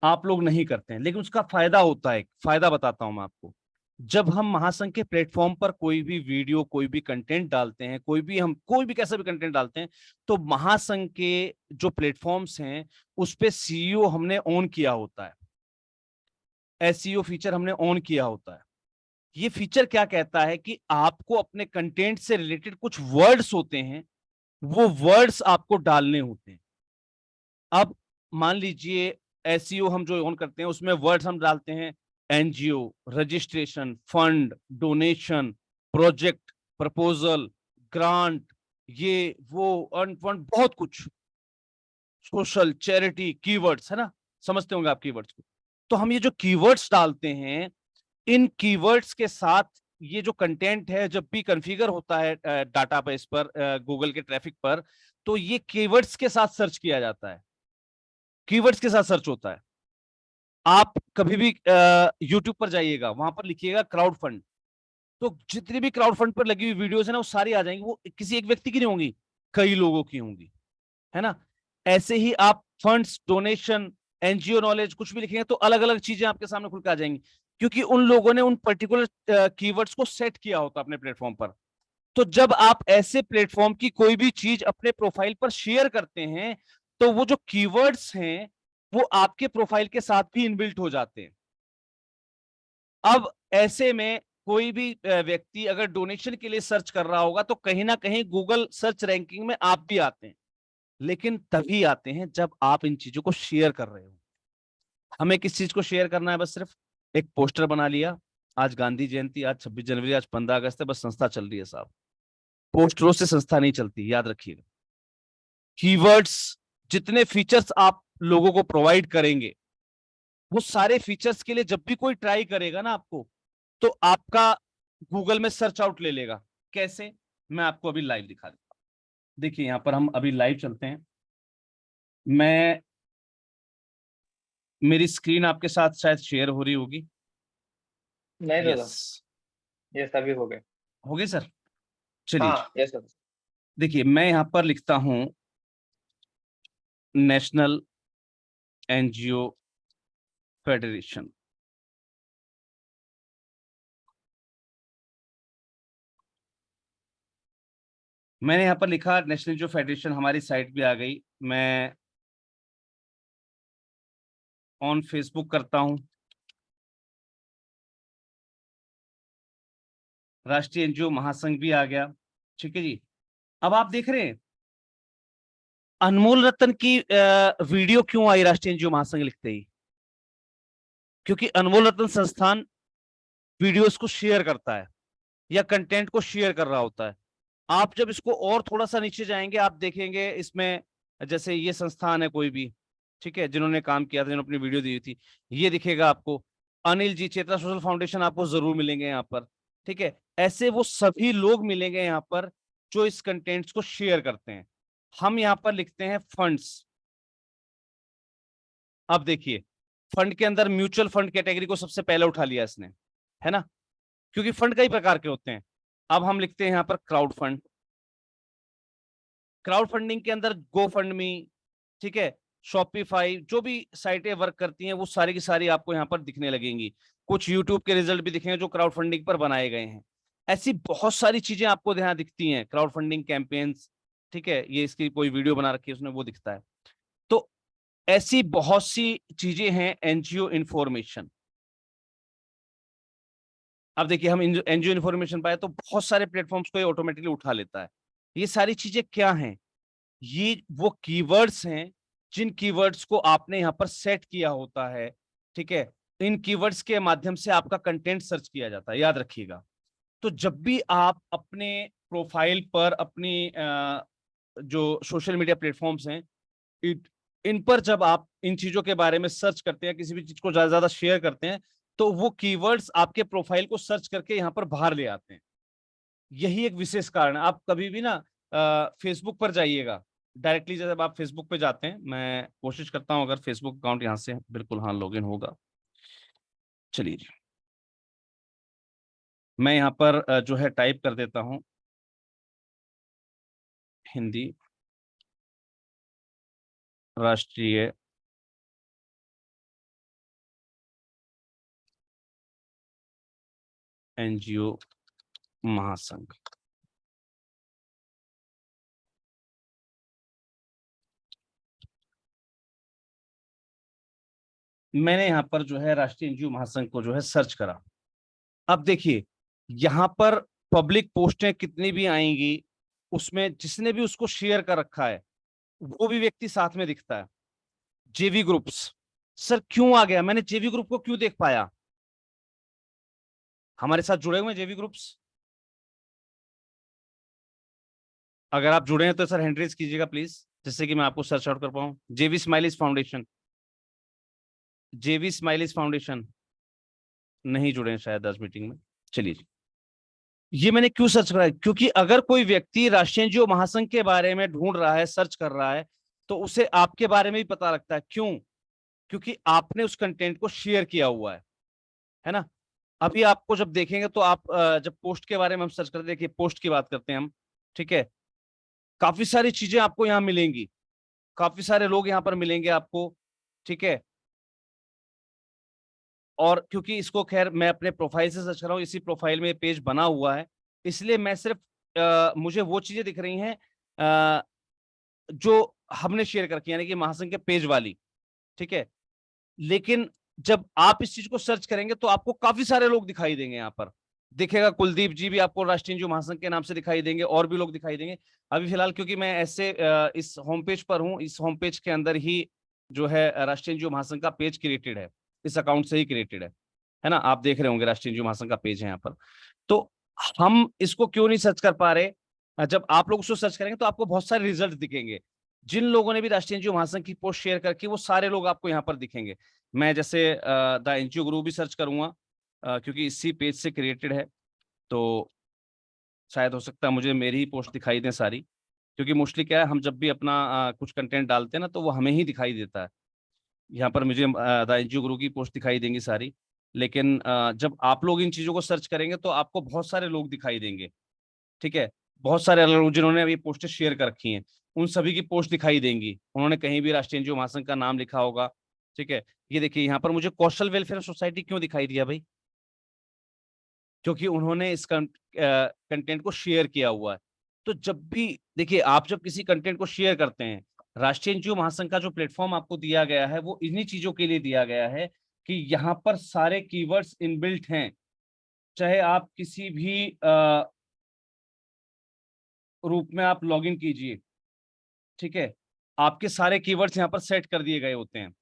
Speaker 1: आप लोग नहीं करते हैं। लेकिन उसका फायदा होता है, फायदा बताता हूं मैं आपको। जब हम महासंघ के प्लेटफॉर्म पर कोई भी वीडियो, कोई भी कंटेंट डालते हैं, कोई भी कैसा भी कंटेंट डालते हैं, तो महासंघ के जो प्लेटफॉर्म्स हैं उस पे सीईओ हमने ऑन किया होता है, एसईओ फीचर हमने ऑन किया होता है। ये फीचर क्या कहता है कि आपको अपने कंटेंट से रिलेटेड कुछ वर्ड्स होते हैं, वो वर्ड्स आपको डालने होते हैं। अब मान लीजिए एसईओ हम जो ऑन करते हैं उसमें वर्ड्स हम डालते हैं, NGO, registration, fund, donation, project, proposal, grant, ये वो अर्न फंड, बहुत कुछ, सोशल, चैरिटी, कीवर्ड्स, है ना? समझते होंगे आप कीवर्ड्स को। तो हम ये जो कीवर्ड्स डालते हैं, इन कीवर्ड्स के साथ ये जो कंटेंट है जब भी कॉन्फ़िगर होता है डाटा बेस पर, गूगल के ट्रैफिक पर, तो ये कीवर्ड्स के साथ सर्च किया जाता है, कीवर्ड्स के साथ सर्च होता है। आप कभी भी यूट्यूब पर जाइएगा, वहां पर लिखिएगा क्राउड फंड, तो जितनी भी क्राउड फंड पर लगी हुई वीडियोस है ना वो सारी आ जाएंगी। वो किसी एक व्यक्ति की नहीं होंगी, कई लोगों की होंगी, है ना? ऐसे ही आप फंड्स, डोनेशन, एनजीओ नॉलेज, कुछ भी लिखेंगे तो अलग अलग चीजें आपके सामने खुल के आ जाएंगी, क्योंकि उन लोगों ने उन पर्टिकुलर कीवर्ड्स को सेट किया होता अपने प्लेटफॉर्म पर। तो जब आप ऐसे प्लेटफॉर्म की कोई भी चीज अपने प्रोफाइल पर शेयर करते हैं तो वो जो कीवर्ड्स हैं वो आपके प्रोफाइल के साथ भी इनबिल्ट हो जाते हैं। अब ऐसे में कोई भी व्यक्ति अगर डोनेशन के लिए सर्च कर रहा होगा तो कहीं ना कहीं गूगल सर्च रैंकिंग में आप भी आते हैं, लेकिन तभी आते हैं जब आप इन चीजों को शेयर कर रहे हो। हमें किस चीज को शेयर करना है? बस सिर्फ एक पोस्टर बना लिया, आज गांधी जयंती, आज 26 जनवरी, आज 15 अगस्त है, बस संस्था चल रही है साहब। पोस्टरों से संस्था नहीं चलती, याद रखिएगा। कीवर्ड्स, जितने फीचर्स आप लोगों को प्रोवाइड करेंगे, वो सारे फीचर्स के लिए जब भी कोई ट्राई करेगा ना आपको, तो आपका गूगल में सर्च आउट ले लेगा। कैसे? मैं आपको अभी लाइव दिखा देता हूं। देखिए यहां पर हम अभी लाइव चलते हैं। मैं, मेरी स्क्रीन आपके साथ शायद शेयर हो रही होगी।
Speaker 3: नहीं दादा,
Speaker 1: यस,
Speaker 3: ये सभी हो गए।
Speaker 1: हो गई सर। चलिए जी।
Speaker 3: हाँ यस दादा।
Speaker 1: देखिए मैं यहां पर लिखता हूं नेशनल एनजीओ फेडरेशन। मैंने यहां पर लिखा नेशनल एनजीओ फेडरेशन, हमारी साइट भी आ गई। मैं ऑन फेसबुक करता हूं, राष्ट्रीय एनजीओ महासंघ भी आ गया। ठीक है जी। अब आप देख रहे हैं अनमोल रतन की वीडियो क्यों आई राष्ट्रीय एनजीओ महासंघ लिखते ही? क्योंकि अनमोल रतन संस्थान वीडियोस को शेयर करता है या कंटेंट को शेयर कर रहा होता है। आप जब इसको और थोड़ा सा नीचे जाएंगे आप देखेंगे इसमें, जैसे ये संस्थान है कोई भी, ठीक है, जिन्होंने काम किया था, जिन्होंने अपनी वीडियो दी थी, ये दिखेगा आपको। अनिल जी, चेतना सोशल फाउंडेशन आपको जरूर मिलेंगे यहाँ पर। ठीक है, ऐसे वो सभी लोग मिलेंगे यहाँ पर जो इस कंटेंट्स को शेयर करते हैं। हम यहाँ पर लिखते हैं फंड्स। अब देखिए फंड के अंदर म्यूचुअल फंड कैटेगरी को सबसे पहले उठा लिया इसने, है ना? क्योंकि फंड कई प्रकार के होते हैं। अब हम लिखते हैं यहाँ पर क्राउड फंड। क्राउड फंडिंग के अंदर गो फंड मी, ठीक है, शॉपिफाई, जो भी साइटें वर्क करती हैं वो सारी की सारी आपको यहाँ पर दिखने लगेंगी। कुछ यूट्यूब के रिजल्ट भी दिखेंगे जो क्राउड फंडिंग पर बनाए गए हैं। ऐसी बहुत सारी चीजें आपको यहाँ दिखती हैं, क्राउड फंडिंग कैंपेन्स, ठीक है, ये इसकी कोई वीडियो बना रखी है उसमें वो दिखता है। तो ऐसी बहुत सी चीजें हैं। एनजीओ इन्फॉर्मेशन, अब देखिए हम एनजीओ इन्फॉर्मेशन पाए तो बहुत सारे प्लेटफॉर्म्स को ये ऑटोमेटिकली उठा लेता है। ये सारी चीजें क्या हैं? ये वो कीवर्ड्स हैं जिन कीवर्ड्स को आपने यहाँ पर सेट किया होता है, ठीक है। इन कीवर्ड्स के माध्यम से आपका कंटेंट सर्च किया जाता है, याद रखिएगा। तो जब भी आप अपने प्रोफाइल पर अपनी जो सोशल मीडिया प्लेटफॉर्म्स हैं इन पर जब आप इन चीजों के बारे में सर्च करते हैं, किसी भी चीज को ज्यादा शेयर करते हैं, तो वो कीवर्ड्स आपके प्रोफाइल को सर्च करके यहाँ पर बाहर ले आते हैं। यही एक विशेष कारण है। आप कभी भी ना फेसबुक पर जाइएगा, डायरेक्टली जब आप फेसबुक पे जाते हैं, मैं कोशिश करता हूं अगर फेसबुक अकाउंट यहाँ से बिल्कुल हाँ लॉगिन होगा। चलिए जी, मैं यहाँ पर जो है टाइप कर देता हूं हिंदी राष्ट्रीय एनजीओ महासंघ। मैंने यहाँ पर जो है राष्ट्रीय एनजीओ महासंघ को जो है सर्च करा। अब देखिए यहाँ पर पब्लिक पोस्टें कितनी भी आएंगी, उसमें जिसने भी उसको शेयर कर रखा है वो भी व्यक्ति साथ में दिखता है। जेवी ग्रुप्स, सर क्यों आ गया? मैंने जेवी ग्रुप को क्यों देख पाया? हमारे साथ जुड़े हुए जेवी ग्रुप्स, अगर आप जुड़े हैं तो सर हैंड रेज कीजिएगा प्लीज, जिससे कि मैं आपको सर्च आउट कर पाऊं। जेवी स्माइलीज फाउंडेशन, जेवी स्माइलीज फाउंडेशन नहीं जुड़े हैं शायद आज मीटिंग में। चलिए, ये मैंने क्यों सर्च करा है? क्योंकि अगर कोई व्यक्ति राष्ट्रीय एनजीओ महासंघ के बारे में ढूंढ रहा है, सर्च कर रहा है, तो उसे आपके बारे में भी पता लगता है। क्यों? क्योंकि आपने उस कंटेंट को शेयर किया हुआ है ना। अभी आपको जब देखेंगे तो आप जब पोस्ट के बारे में हम सर्च करते, देखिए पोस्ट की बात करते हैं हम, ठीक है, काफी सारी चीजें आपको यहाँ मिलेंगी, काफी सारे लोग यहाँ पर मिलेंगे आपको, ठीक है। और क्योंकि इसको खैर मैं अपने प्रोफाइल से सर्च कर रहा हूँ, इसी प्रोफाइल में पेज बना हुआ है, इसलिए मैं सिर्फ मुझे वो चीजें दिख रही हैं जो हमने शेयर कर रखी है, यानी कि महासंघ के पेज वाली, ठीक है। लेकिन जब आप इस चीज को सर्च करेंगे तो आपको काफी सारे लोग दिखाई देंगे। यहाँ पर दिखेगा कुलदीप जी भी आपको राष्ट्रीय एनजीओ महासंघ के नाम से दिखाई देंगे, और भी लोग दिखाई देंगे। अभी फिलहाल क्योंकि मैं ऐसे इस होम पेज पर हूँ, इस होम पेज के अंदर ही जो है राष्ट्रीय एनजीओ महासंघ का पेज क्रिएटेड है, इस अकाउंट से ही क्रिएटेड है ना। आप देख रहे होंगे राष्ट्रीय एनजीओ महासंघ का पेज है यहाँ पर। तो हम इसको क्यों नहीं सर्च कर पा रहे? जब आप लोग उसको सर्च करेंगे तो आपको बहुत सारे रिजल्ट दिखेंगे। जिन लोगों ने भी राष्ट्रीय एनजीओ महासंघ की पोस्ट शेयर करके, वो सारे लोग आपको यहाँ पर दिखेंगे। मैं जैसे द एनजीओ ग्रुप भी सर्च करूंगा क्योंकि इसी पेज से क्रिएटेड है, तो शायद हो सकता है मुझे मेरी ही पोस्ट दिखाई दें सारी, क्योंकि मोस्टली क्या है, हम जब भी अपना कुछ कंटेंट डालते हैं ना तो वो हमें ही दिखाई देता है। यहाँ पर मुझे द एनजीओ ग्रुप की पोस्ट दिखाई देंगी सारी, लेकिन जब आप लोग इन चीजों को सर्च करेंगे तो आपको बहुत सारे लोग दिखाई देंगे, ठीक है। बहुत सारे अलग लोग जिन्होंने अभी पोस्टें शेयर कर रखी हैं, उन सभी की पोस्ट दिखाई देंगी, उन्होंने कहीं भी राष्ट्रीय एनजीओ महासंघ का नाम लिखा होगा, ठीक है। ये देखिए यहाँ पर मुझे कौशल वेलफेयर सोसाइटी क्यों दिखाई दिया भाई? क्योंकि उन्होंने इस कंटेंट को शेयर किया हुआ है। तो जब भी देखिए, आप जब किसी कंटेंट को शेयर करते हैं, राष्ट्रीय एनजीओ महासंघ का जो प्लेटफॉर्म आपको दिया गया है वो इन्हीं चीजों के लिए दिया गया है कि यहाँ पर सारे कीवर्ड्स इनबिल्ट हैं। चाहे आप किसी भी रूप में आप लॉगिन कीजिए, ठीक है, आपके सारे कीवर्ड्स यहाँ पर सेट कर दिए गए होते हैं।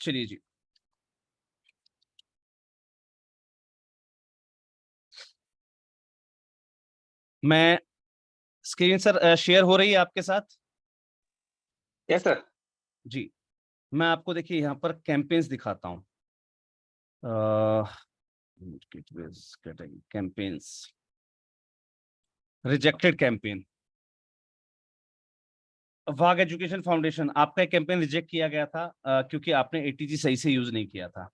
Speaker 1: चलिए जी, मैं स्क्रीन सर शेयर हो रही है आपके साथ?
Speaker 3: Yes sir.
Speaker 1: जी, मैं आपको देखिए यहाँ पर कैंपेन्स दिखाता हूँ। कैंपेन्स, रिजेक्टेड कैंपेन, वाग एजुकेशन फाउंडेशन, आपका एक कैंपेन रिजेक्ट किया गया था क्योंकि आपने एटीजी सही से यूज नहीं किया था,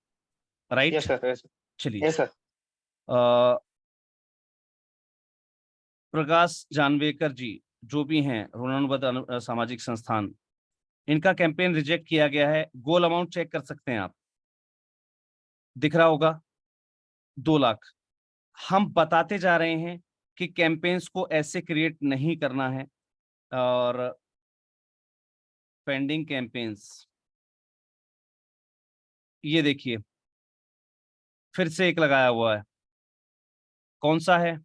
Speaker 1: राइट?
Speaker 3: Yes sir.
Speaker 1: चलिए,
Speaker 3: यस सर।
Speaker 1: प्रकाश जानवेकर जी जो भी हैं, ऋणानुबंध सामाजिक संस्थान, इनका कैंपेन रिजेक्ट किया गया है। गोल अमाउंट चेक कर सकते हैं आप, दिख रहा होगा 2 लाख। हम बताते जा रहे हैं कि कैंपेन्स को ऐसे क्रिएट नहीं करना है। और पेंडिंग कैंपेन्स, ये देखिए फिर से एक लगाया हुआ है, कौन सा है,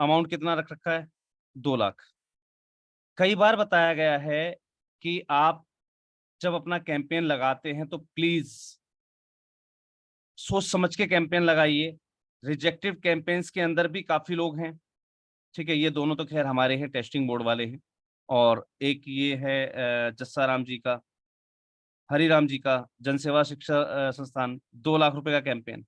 Speaker 1: अमाउंट कितना रख रखा है, 2 लाख। कई बार बताया गया है कि आप जब अपना कैंपेन लगाते हैं तो प्लीज सोच समझ के कैंपेन लगाइए। रिजेक्टिव कैंपेन्स के अंदर भी काफी लोग हैं, ठीक है, ये दोनों तो खैर हमारे हैं, टेस्टिंग बोर्ड वाले हैं। और एक ये है जस्सा राम जी का, हरिराम जी का, जनसेवा शिक्षा संस्थान, 2 लाख रुपए का कैंपेन।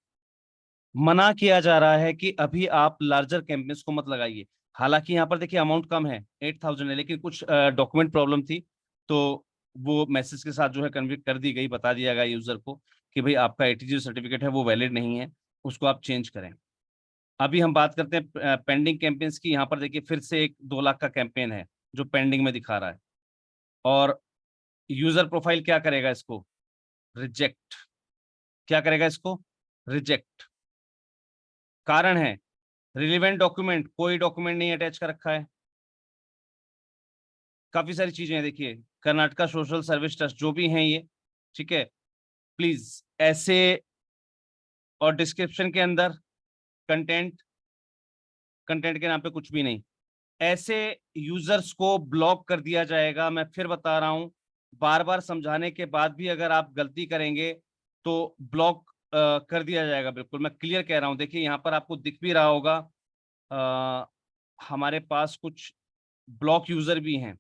Speaker 1: मना किया जा रहा है कि अभी आप लार्जर कैंपेन्स को मत लगाइए। हालांकि यहाँ पर देखिए अमाउंट कम है, 8,000 है, लेकिन कुछ डॉक्यूमेंट प्रॉब्लम थी, तो वो मैसेज के साथ जो है कन्विक्ट कर दी गई, बता दिया गया यूजर को कि भाई आपका एटीजी सर्टिफिकेट है वो वैलिड नहीं है, उसको आप चेंज करें। अभी हम बात करते हैं पेंडिंग कैंपेन्स की। यहाँ पर देखिए फिर से एक 2 लाख का कैंपेन है जो पेंडिंग में दिखा रहा है, और यूजर प्रोफाइल क्या करेगा, इसको रिजेक्ट। क्या करेगा, इसको रिजेक्ट। कारण है रिलीवेंट डॉक्यूमेंट, कोई डॉक्यूमेंट नहीं अटैच कर रखा है। काफी सारी चीजें हैं, देखिए कर्नाटका सोशल सर्विस ट्रस्ट जो भी हैं ये, ठीक है। प्लीज ऐसे, और डिस्क्रिप्शन के अंदर कंटेंट के नाम पे कुछ भी नहीं, ऐसे यूजर्स को ब्लॉक कर दिया जाएगा। मैं फिर बता रहा हूं, बार बार समझाने के बाद भी अगर आप गलती करेंगे तो ब्लॉक कर दिया जाएगा। बिल्कुल मैं क्लियर कह रहा हूं। देखिए यहाँ पर आपको दिख भी रहा होगा, हमारे पास कुछ ब्लॉक यूजर भी हैं,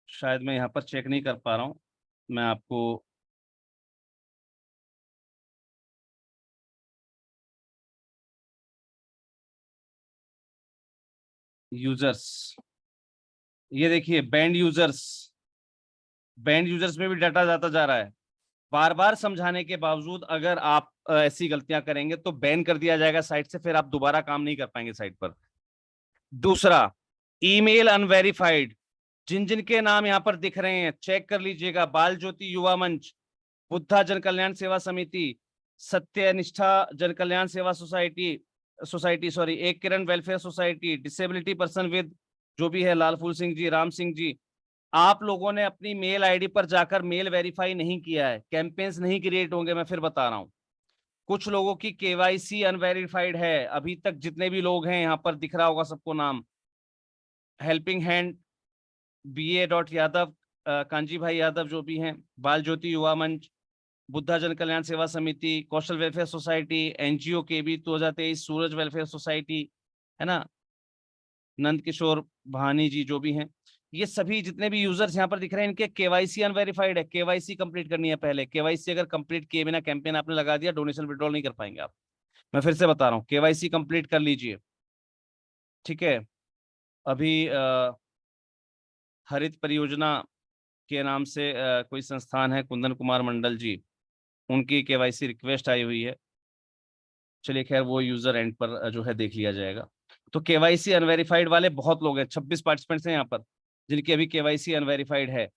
Speaker 1: शायद मैं यहाँ पर चेक नहीं कर पा रहा हूँ, मैं आपको यूजर्स, ये देखिए बैंड यूजर्स में भी डाटा जाता जा रहा है। बार बार समझाने के बावजूद अगर आप ऐसी गलतियां करेंगे तो बैन कर दिया जाएगा साइट से, फिर आप दोबारा काम नहीं कर पाएंगे साइट पर। दूसरा, ईमेल अनवेरिफाइड, जिन जिन के नाम यहाँ पर दिख रहे हैं चेक कर लीजिएगा। बाल ज्योति युवा मंच, बुद्धा जन कल्याण सेवा समिति, सत्यनिष्ठा जन कल्याण सेवा सोसाइटी सॉरी, एक Kiran welfare society, disability person with जो भी है, लाल फूल सिंह जी, राम सिंह जी, आप लोगों ने अपनी मेल आईडी पर जाकर मेल वेरीफाई नहीं किया है, कैंपेन्स नहीं क्रिएट होंगे। मैं फिर बता रहा हूं, कुछ लोगों की केवाईसी अनवेरिफाइड है अभी तक। जितने भी लोग हैं यहाँ पर दिख रहा होगा सबको नाम, हेल्पिंग हैंड BA.यादव, कांजी भाई यादव जो भी हैं, बाल ज्योति युवा मंच, बुद्धा जन कल्याण सेवा समिति, कौशल वेलफेयर सोसाइटी, NGO KB 2023, सूरज वेलफेयर सोसाइटी, है ना, नंद किशोर भानी जी जो भी हैं, ये सभी जितने भी यूजर्स यहाँ पर दिख रहे हैं इनके केवाईसी अनवेरिफाइड है। केवाईसी कंप्लीट करनी है पहले। केवाईसी अगर कंप्लीट किए बिना कैंपेन आपने लगा दिया, डोनेशन विड्रॉल नहीं कर पाएंगे आप। मैं फिर से बता रहा हूँ, केवाईसी कंप्लीट कर लीजिए, ठीक है। अभी हरित परियोजना के नाम से कोई संस्थान है, कुंदन कुमार मंडल जी, उनकी केवाईसी रिक्वेस्ट आई हुई है। चलिए खैर वो यूजर एंड पर जो है देख लिया जाएगा। तो केवाईसी अनवेरिफाइड वाले बहुत लोग हैं, 26 पार्टिसिपेंट्स हैं यहाँ पर जिनकी अभी केवाईसी अनवेरिफाइड है।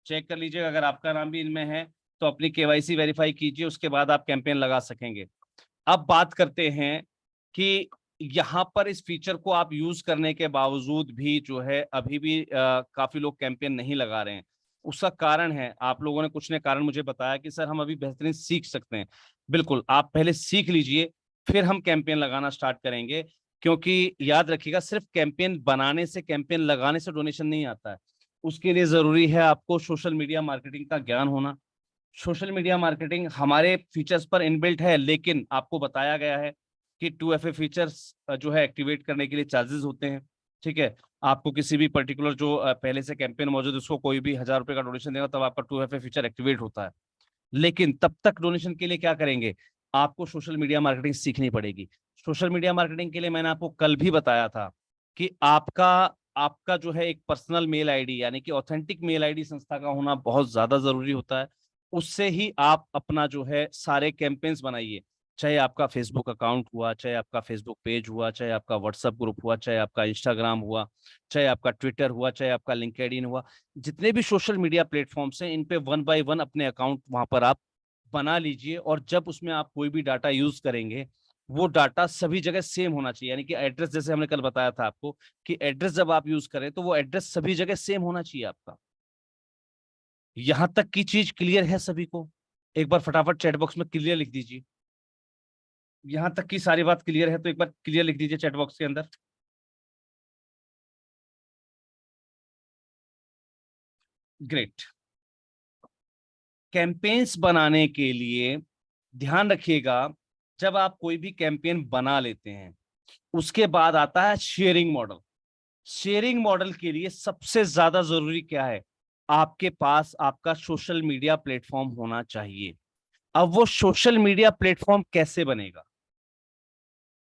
Speaker 1: चेक कर लीजिएगा, अगर आपका नाम भी इनमें है तो अपनी केवाईसी वेरीफाई कीजिए, उसके बाद आप कैंपेन लगा सकेंगे। अब बात करते हैं कि यहाँ पर इस फीचर को आप यूज करने के बावजूद भी जो है अभी भी काफी लोग कैंपेन नहीं लगा रहे हैं। उसका कारण है, आप लोगों ने कुछ ने कारण मुझे बताया कि सर हम अभी बेहतरीन सीख सकते हैं। बिल्कुल, आप पहले सीख लीजिए, फिर हम कैंपेन लगाना स्टार्ट करेंगे। क्योंकि याद रखिएगा, सिर्फ कैंपेन बनाने से, कैंपेन लगाने से डोनेशन नहीं आता है। उसके लिए जरूरी है आपको सोशल मीडिया मार्केटिंग का ज्ञान होना। सोशल मीडिया मार्केटिंग हमारे फीचर्स पर इनबिल्ट है, लेकिन आपको बताया गया है कि 2FA फीचर्स जो है एक्टिवेट करने के लिए चार्जेस होते हैं, ठीक है। आपको किसी भी पर्टिकुलर जो पहले से कैंपेन मौजूद है उसको कोई भी 1000 रुपए का डोनेशन देगा तब आपका 2FA फीचर एक्टिवेट होता है। लेकिन तब तक डोनेशन के लिए क्या करेंगे, आपको सोशल मीडिया मार्केटिंग सीखनी पड़ेगी। सोशल मीडिया मार्केटिंग के लिए मैंने आपको कल भी बताया था कि आपका जो है एक पर्सनल मेल आईडी यानी कि ऑथेंटिक मेल आईडी संस्था का होना बहुत ज्यादा जरूरी होता है। उससे ही आप अपना जो है सारे कैंपेन्स बनाइए, चाहे आपका फेसबुक अकाउंट हुआ, चाहे आपका फेसबुक पेज हुआ, चाहे आपका व्हाट्सएप ग्रुप हुआ, चाहे आपका इंस्टाग्राम हुआ, चाहे आपका ट्विटर हुआ, चाहे आपका लिंक्डइन हुआ, जितने भी सोशल मीडिया प्लेटफॉर्म्स हैं इन पे 1 बाय 1 अपने अकाउंट वहां पर आप बना लीजिए। और जब उसमें आप कोई भी डाटा यूज करेंगे वो डाटा सभी जगह सेम होना चाहिए, यानी कि एड्रेस, जैसे हमने कल बताया था आपको कि एड्रेस जब आप यूज करें तो वो एड्रेस सभी जगह सेम होना चाहिए आपका। यहां तक की चीज क्लियर है सभी को? एक बार फटाफट चैट बॉक्स में क्लियर लिख दीजिए। यहां तक की सारी बात क्लियर है तो एक बार क्लियर लिख दीजिए चैट बॉक्स के अंदर। ग्रेट। कैंपेन्स बनाने के लिए ध्यान रखिएगा, जब आप कोई भी कैंपेन बना लेते हैं उसके बाद आता है शेयरिंग मॉडल। शेयरिंग मॉडल के लिए सबसे ज्यादा जरूरी क्या है? आपके पास आपका सोशल मीडिया प्लेटफॉर्म होना चाहिए। अब वो सोशल मीडिया प्लेटफॉर्म कैसे बनेगा?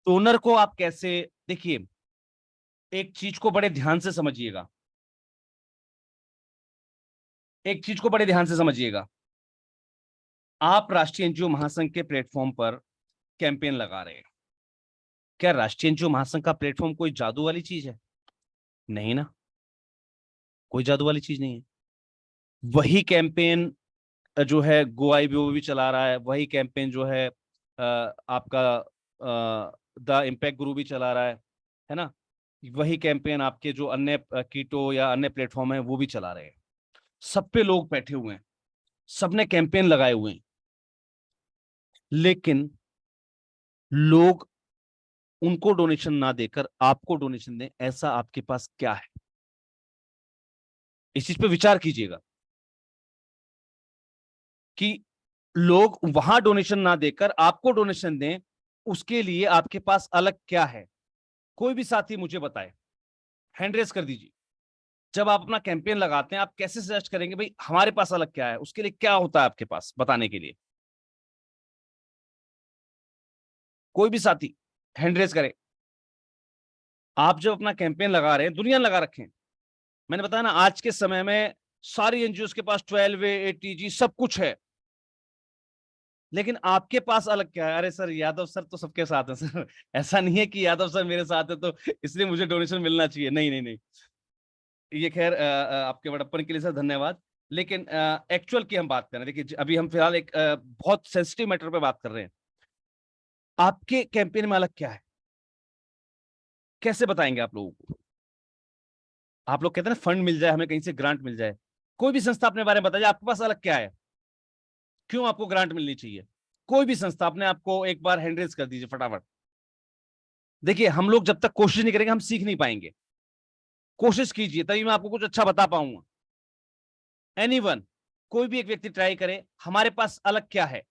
Speaker 1: डोनर को आप कैसे, देखिए एक चीज को बड़े ध्यान से समझिएगा, एक चीज को बड़े ध्यान से समझिएगा। आप राष्ट्रीय एनजीओ महासंघ के प्लेटफॉर्म पर कैंपेन लगा रहे हैं, क्या राष्ट्रीय एनजीओ महासंघ का प्लेटफॉर्म कोई जादू वाली चीज है? नहीं ना, कोई जादू वाली चीज नहीं है। वही कैंपेन जो है GoIBO भी चला रहा है, वही कैंपेन जो है आपका द इम्पैक्ट ग्रुप भी चला रहा है ना? वही कैंपेन आपके जो अन्य कीटो या अन्य प्लेटफॉर्म है वो भी चला रहे हैं। सब पे लोग बैठे हुए हैं, सबने कैंपेन लगाए हुए हैं, लेकिन लोग उनको डोनेशन ना देकर आपको डोनेशन दें, ऐसा आपके पास क्या है? इस चीज पे विचार कीजिएगा कि लोग वहां डोनेशन ना देकर आपको डोनेशन दें, उसके लिए आपके पास अलग क्या है? कोई भी साथी मुझे बताए, हैंड रेस कर दीजिए। जब आप अपना कैंपेन लगाते हैं आप कैसे सजेस्ट करेंगे भाई हमारे पास अलग क्या है? उसके लिए क्या होता है आपके पास बताने के लिए? कोई भी साथी हैंड रेस करे। आप जब अपना कैंपेन लगा रहे हैं, दुनिया ने लगा रखे हैं, मैंने बताया ना आज के समय में सारी एनजीओ के पास 12A 8TG सब कुछ है, लेकिन आपके पास अलग क्या है? अरे सर यादव सर तो सबके साथ है सर, ऐसा नहीं है कि यादव सर मेरे साथ है तो इसलिए मुझे डोनेशन मिलना चाहिए। नहीं नहीं नहीं, ये खैर आपके बड़प्पन के लिए सर धन्यवाद, लेकिन एक्चुअल की हम बात कर रहे हैं। देखिए अभी हम फिलहाल एक बहुत सेंसिटिव मैटर पे बात कर रहे हैं। आपके कैंपेन में अलग क्या है? कैसे बताएंगे आप लोगों को? आप लोग कहते हैं ना फंड मिल जाए हमें, कहीं से ग्रांट मिल जाए, कोई भी संस्था अपने बारे में बताइए आपके पास अलग क्या है? क्यों आपको ग्रांट मिलनी चाहिए? कोई भी संस्था अपने आपको एक बार हैंड रेज कर दीजिए फटाफट। देखिए हम लोग जब तक कोशिश नहीं करेंगे हम सीख नहीं पाएंगे। कोशिश कीजिए तभी मैं आपको कुछ अच्छा बता पाऊंगा। एनीवन, कोई भी एक व्यक्ति ट्राई करे, हमारे पास अलग क्या है?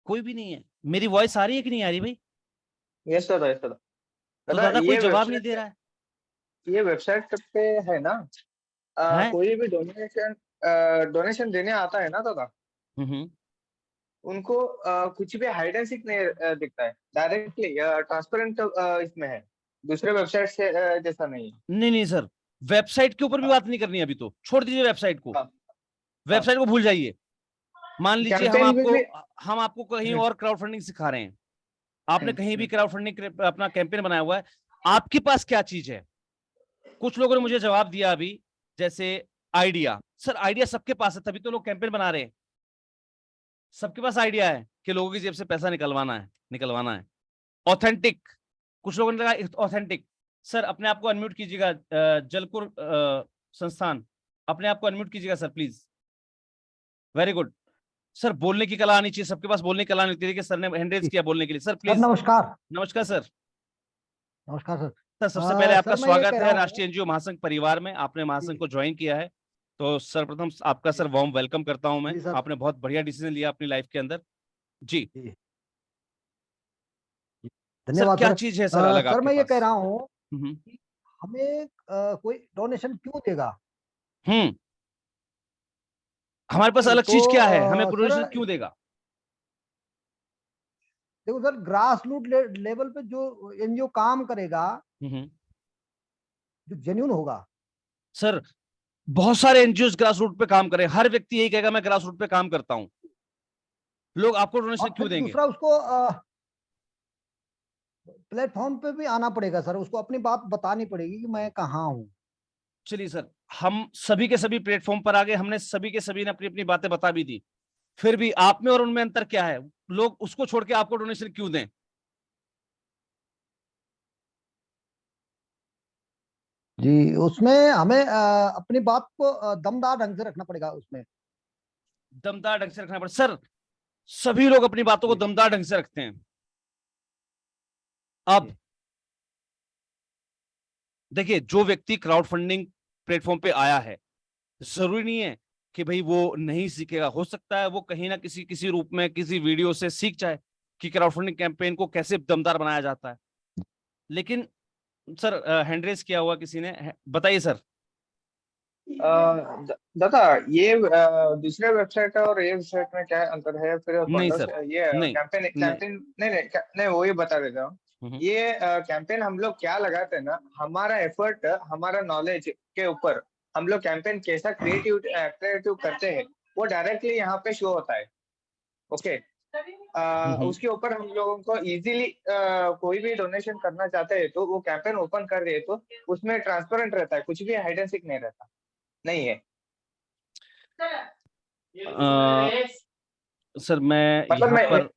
Speaker 1: कोई भी नहीं है। मेरी वॉइस आ रही है कि नहीं आ रही भाई?
Speaker 3: यस दादा, यस दादा।
Speaker 1: तो
Speaker 3: दादा
Speaker 1: दादा कोई
Speaker 3: ये
Speaker 1: जवाब नहीं
Speaker 3: वेबसाइट
Speaker 1: दे रहा है।
Speaker 3: ये वेबसाइट पे है ना,
Speaker 1: है?
Speaker 3: कोई भी डोनेशन डोनेशन देने आता है ना दादा,
Speaker 1: हम्म।
Speaker 3: उनको कुछ भी हाइड एंड सीक नहीं दिखता है, डायरेक्टली ट्रांसपेरेंट इसमें है, दूसरे वेबसाइट से जैसा नहीं है।
Speaker 1: नहीं नहीं सर, वेबसाइट के ऊपर भी
Speaker 3: हाँ,
Speaker 1: बात नहीं करनी है अभी, तो छोड़ दीजिए वेबसाइट को।
Speaker 3: हाँ, हाँ।
Speaker 1: वेबसाइट को भूल जाइए। मान लीजिए
Speaker 3: कैंपेन में भी
Speaker 1: हम आपको कहीं और क्राउड फंडिंग सिखा रहे हैं, आपने कहीं भी
Speaker 3: हम्म,
Speaker 1: क्राउड फंडिंग अपना कैंपेन बनाया हुआ है, आपके पास क्या चीज है? कुछ लोगों ने मुझे जवाब दिया अभी, जैसे आइडिया। सर आइडिया सबके पास है तभी तो लोग कैंपेन बना रहे हैं। सबके पास आइडिया है कि लोगों की जेब से पैसा निकलवाना है। ऑथेंटिक, कुछ लोगों ने लगा ऑथेंटिक। सर अपने आप को अनम्यूट कीजिएगा, जलकुर संस्थान, अपने आप को अनम्यूट कीजिएगा sir please. Very good. Sir बोलने की कला आनी चाहिए, सबके पास बोलने की कला आनी चाहिए। सर ने हैंड रेज किया बोलने के लिए, सर
Speaker 5: सर
Speaker 1: प्लीज।
Speaker 5: नमस्कार।
Speaker 1: नमस्कार सर।
Speaker 5: नमस्कार सर।
Speaker 1: सर सबसे पहले आपका
Speaker 5: सर मैं ये
Speaker 1: स्वागत
Speaker 5: कह
Speaker 1: है
Speaker 5: रहा हूँ
Speaker 1: राष्ट्रीय एनजीओ महासंघ परिवार में, आपने महासंघ
Speaker 5: जी
Speaker 1: को ज्वाइन किया है, तो सर्वप्रथम आपका सर वार्म वेलकम करता हूं मैं।
Speaker 5: जी सर
Speaker 1: आपने बहुत बढ़िया डिसीजन लिया अपनी लाइफ के अंदर। जी
Speaker 5: जी
Speaker 1: सर,
Speaker 5: धन्यवाद
Speaker 1: क्या
Speaker 5: सर।
Speaker 1: चीज है सर अलग
Speaker 5: सर
Speaker 1: आपके
Speaker 5: मैं ये कह
Speaker 1: पास?
Speaker 5: रहा हूँ
Speaker 1: हम्म।
Speaker 5: कि हमें कोई डोनेशन क्यों देगा?
Speaker 1: हम्म। हमारे पास
Speaker 5: नहीं
Speaker 1: अलग
Speaker 5: तो
Speaker 1: चीज क्या है, हमें
Speaker 5: सर
Speaker 1: डोनेशन क्यों देगा?
Speaker 5: देखो सर, ग्रास रूट लेवल पे जो एनजीओ काम करेगा,
Speaker 1: हम्म।
Speaker 5: जो जेन्यून होगा।
Speaker 1: सर बहुत सारे एनजीओ ग्रास रूट पे काम करें, हर व्यक्ति यही कहेगा मैं ग्रास रूट पे काम करता हूं, लोग आपको डोनेशन
Speaker 5: और
Speaker 1: क्यों
Speaker 5: फिर
Speaker 1: देंगे?
Speaker 5: दूसरा उसको प्लेटफॉर्म पे भी आना पड़ेगा सर, उसको अपनी बात बतानी पड़ेगी कि मैं कहाँ हूँ।
Speaker 1: चलिए सर, हम सभी के सभी प्लेटफॉर्म पर आ गए, हमने सभी के सभी ने अपनी अपनी बातें बता भी दी, फिर भी आप में और उनमें अंतर क्या है? लोग उसको छोड़ के आपको डोनेशन क्यों दें?
Speaker 5: जी, उसमें हमें अपनी बात को दमदार ढंग से रखना पड़ेगा उसमें।
Speaker 1: दमदार ढंग से रखना पड़े सर, सभी लोग अपनी बातों को
Speaker 5: जी
Speaker 1: दमदार ढंग से रखते हैं। अब
Speaker 5: जी
Speaker 1: देखिए, जो व्यक्ति क्राउड फंडिंग प्लेटफॉर्म पे आया है, जरूरी नहीं है कि भाई वो नहीं सीखेगा, हो सकता है वो कहीं ना किसी किसी रूप में किसी वीडियो से सीख जाए कि क्राउड फंडिंग कैंपेन को कैसे दमदार बनाया जाता है। लेकिन सर, हैंड रेज किया हुआ किसी ने, बताइए सर।
Speaker 3: दादा, ये दूसरे वेबसाइट और ये वेबसाइट में क्या अंतर है? फिर
Speaker 1: नहीं
Speaker 3: कॉन्डोस
Speaker 1: सर,
Speaker 3: ये
Speaker 1: नहीं
Speaker 3: कैंपेन
Speaker 1: नहीं।
Speaker 3: कैंपेन नहीं नहीं नहीं, वही बता देता हूँ।
Speaker 1: हम्म,
Speaker 3: ये कैंपेन हम लोग क्या लगाते हैं ना, हमारा एफर्ट, हमारा नॉलेज के ऊपर हम लोग कैंपेन कैसा क्रिएटिव करते हैं, वो डायरेक्टली यहाँ पे शो होता है। ओके, उसके ऊपर हम लोगों को इजीली कोई भी डोनेशन करना चाहते हैं तो वो कैंपेन ओपन कर रहे तो उसमें ट्रांसपेरेंट रहता है, कुछ भी हाइड एंड सीक नहीं रहता, नहीं है।
Speaker 1: सर मैं
Speaker 3: मतलब
Speaker 1: यहाँ पर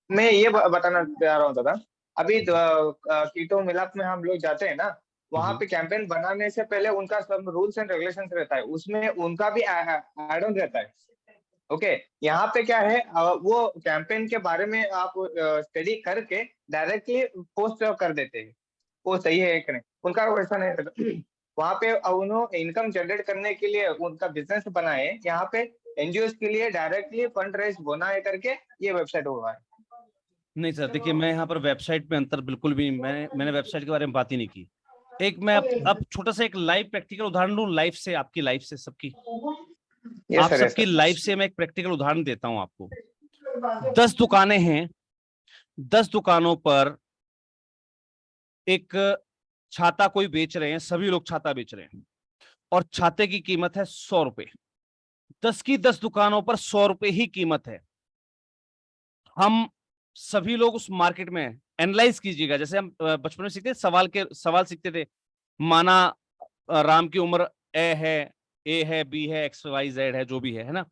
Speaker 3: मैं ये बताना चाह रहा हूँ दादा। अभी कीटो मिलाप में हम लोग जाते हैं ना, वहां पे कैंपेन बनाने से पहले उनका सब रूल्स एंड रेगुलेशंस रहता है, उसमें उनका भी एड ऑन रहता है। ओके, यहाँ पे क्या है, वो कैंपेन के बारे में आप स्टडी करके डायरेक्टली पोस्ट कर देते हैं, वो सही है कि नहीं, उनका वैसा नहीं रहता। वहाँ पे उन्होंने इनकम जनरेट करने के लिए उनका बिजनेस बनाए, यहाँ पे एनजीओ के लिए डायरेक्टली फंड रेज बनाए करके ये वेबसाइट हुआ है।
Speaker 1: नहीं सर, देखिए मैं यहाँ पर वेबसाइट में अंतर बिल्कुल भी नहीं, मैंने वेबसाइट के बारे में बात ही नहीं की। एक मैं अब छोटा सा एक लाइव प्रैक्टिकल उदाहरण दूं, लाइफ से, आपकी लाइफ से, सबकी
Speaker 3: ये
Speaker 1: आप
Speaker 3: सर है
Speaker 1: सबकी
Speaker 3: सर।
Speaker 1: लाइफ से मैं एक प्रैक्टिकल उदाहरण देता हूं आपको। 10 दुकानें हैं, 10 दुकानों पर एक छाता कोई बेच रहे हैं, सभी लोग छाता बेच रहे हैं और छाते की कीमत है 100 रुपए। 10 की 10 दुकानों पर 100 रुपए ही कीमत है। हम सभी लोग उस मार्केट में, एनालाइज कीजिएगा, जैसे हम बचपन में सीखते सवाल सीखते थे, माना राम की उम्र ए है, बी है, एक्स वाई जेड है, जो भी है ना।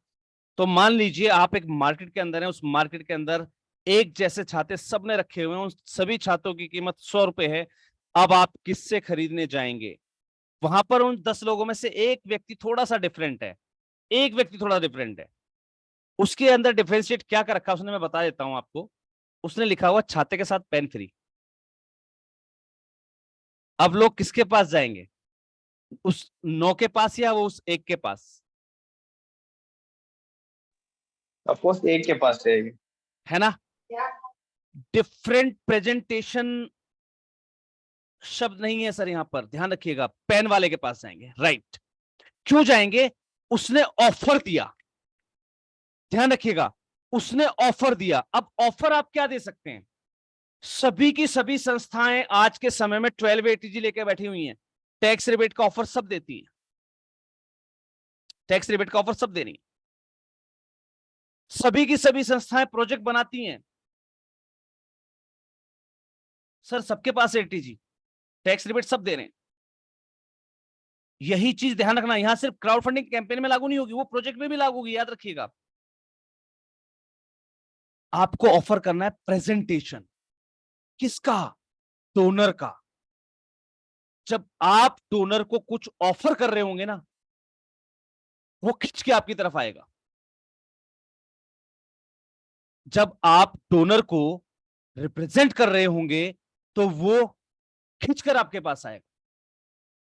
Speaker 1: तो मान लीजिए आप एक मार्केट के अंदर है, उस मार्केट के अंदर एक जैसे छाते सबने रखे हुए हैं, उन सभी छातों की कीमत 100 रुपए है। अब आप किससे खरीदने जाएंगे? वहां पर उन 10 लोगों में से एक व्यक्ति थोड़ा सा डिफरेंट है, एक व्यक्ति थोड़ा डिफरेंट है। उसके अंदर डिफरेंशिएट क्या कर रखा उसने, मैं बता देता हूं आपको। उसने लिखा हुआ छाते के साथ पेन फ्री। अब लोग किसके पास जाएंगे, उस 9 के पास या वो उस एक के पास?
Speaker 3: ऑफकोर्स एक के पास रहेगी,
Speaker 1: है ना। डिफरेंट प्रेजेंटेशन शब्द नहीं है सर यहां पर, ध्यान रखिएगा, पेन वाले के पास जाएंगे, राइट। क्यों जाएंगे? उसने ऑफर दिया, ध्यान रखिएगा, उसने ऑफर दिया। अब ऑफर आप क्या दे सकते हैं? सभी की सभी संस्थाएं आज के समय में 12 ATG लेके बैठी हुई हैं, टैक्स रिबेट का ऑफर सब देती हैं, टैक्स रिबेट का ऑफर सब दे रही हैं। सभी की सभी संस्थाएं प्रोजेक्ट बनाती हैं, सर सबके पास एटीजी, टैक्स रिबेट सब दे रहे हैं। यही चीज ध्यान रखना, यहां सिर्फ क्राउड फंडिंग कैंपेन में लागू नहीं होगी, वो प्रोजेक्ट में भी लागू होगी, याद रखिएगा। आपको ऑफर करना है प्रेजेंटेशन, किसका? डोनर का। जब आप डोनर को कुछ ऑफर कर रहे होंगे ना, वो खिंच के आपकी तरफ आएगा। जब आप डोनर को रिप्रेजेंट कर रहे होंगे तो वो खिंचकर आपके पास आएगा।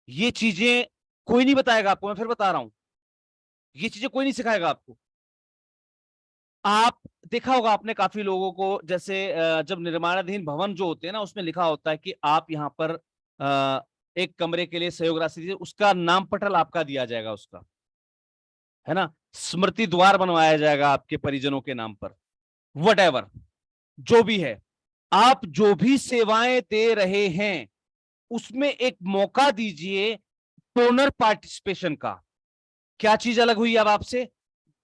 Speaker 1: ये चीजें कोई नहीं बताएगा आपको, मैं फिर बता रहा हूं, ये चीजें कोई नहीं सिखाएगा आपको। आप देखा होगा आपने काफी लोगों को, जैसे जब निर्माणाधीन भवन जो होते हैं ना, उसमें लिखा होता है कि आप यहां पर एक कमरे के लिए सहयोग राशि दीजिए, उसका नाम पटल आपका दिया जाएगा, उसका, है ना, स्मृति द्वार बनवाया जाएगा आपके परिजनों के नाम पर, वटएवर जो भी है। आप जो भी सेवाएं दे रहे हैं उसमें एक मौका दीजिए डोनर पार्टिसिपेशन का। क्या चीज अलग हुई अब आपसे?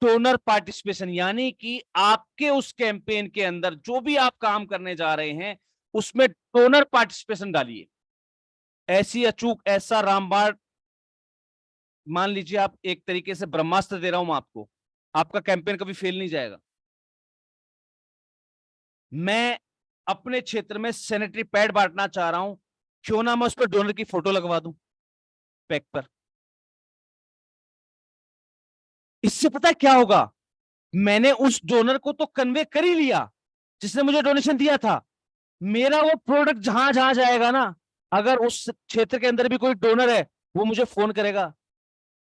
Speaker 1: डोनर पार्टिसिपेशन, यानी कि आपके उस कैंपेन के अंदर जो भी आप काम करने जा रहे हैं उसमें डोनर पार्टिसिपेशन डालिए। ऐसी अचूक, ऐसा रामबाण, मान लीजिए आप एक तरीके से ब्रह्मास्त्र दे रहा हूं मैं आपको, आपका कैंपेन कभी फेल नहीं जाएगा। मैं अपने क्षेत्र में सैनिटरी पैड बांटना चाह रहा हूं, क्यों ना मैं उस पर डोनर की फोटो लगवा दूं पैक पर। इससे पता है क्या होगा? मैंने उस डोनर को तो कन्वे कर ही लिया जिसने मुझे डोनेशन दिया था। मेरा वो प्रोडक्ट जहां जहां जाएगा ना, अगर उस क्षेत्र के अंदर भी कोई डोनर है वो मुझे फोन करेगा,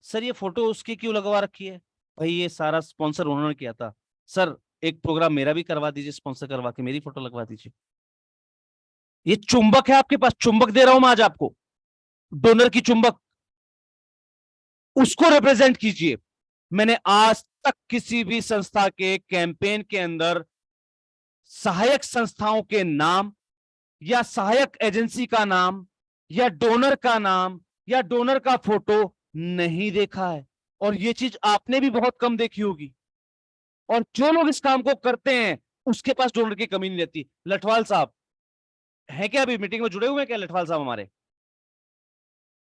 Speaker 1: सर ये फोटो उसकी क्यों लगवा रखी है? भाई ये सारा स्पॉन्सर उन्होंने किया था, सर एक प्रोग्राम मेरा भी करवा दीजिए, स्पॉन्सर करवा के मेरी फोटो लगवा दीजिए। ये चुंबक है आपके पास, चुंबक दे रहा हूं मैं आज आपको, डोनर की चुंबक, उसको रिप्रेजेंट कीजिए। मैंने आज तक किसी भी संस्था के कैंपेन के अंदर सहायक संस्थाओं के नाम या सहायक एजेंसी का नाम या डोनर का नाम या डोनर का फोटो नहीं देखा है, और ये चीज आपने भी बहुत कम देखी होगी। और जो लोग इस काम को करते हैं उसके पास डोनर की कमी नहीं रहती। लठवाल साहब है क्या, अभी मीटिंग में जुड़े हुए हैं क्या लठवाल साहब हमारे?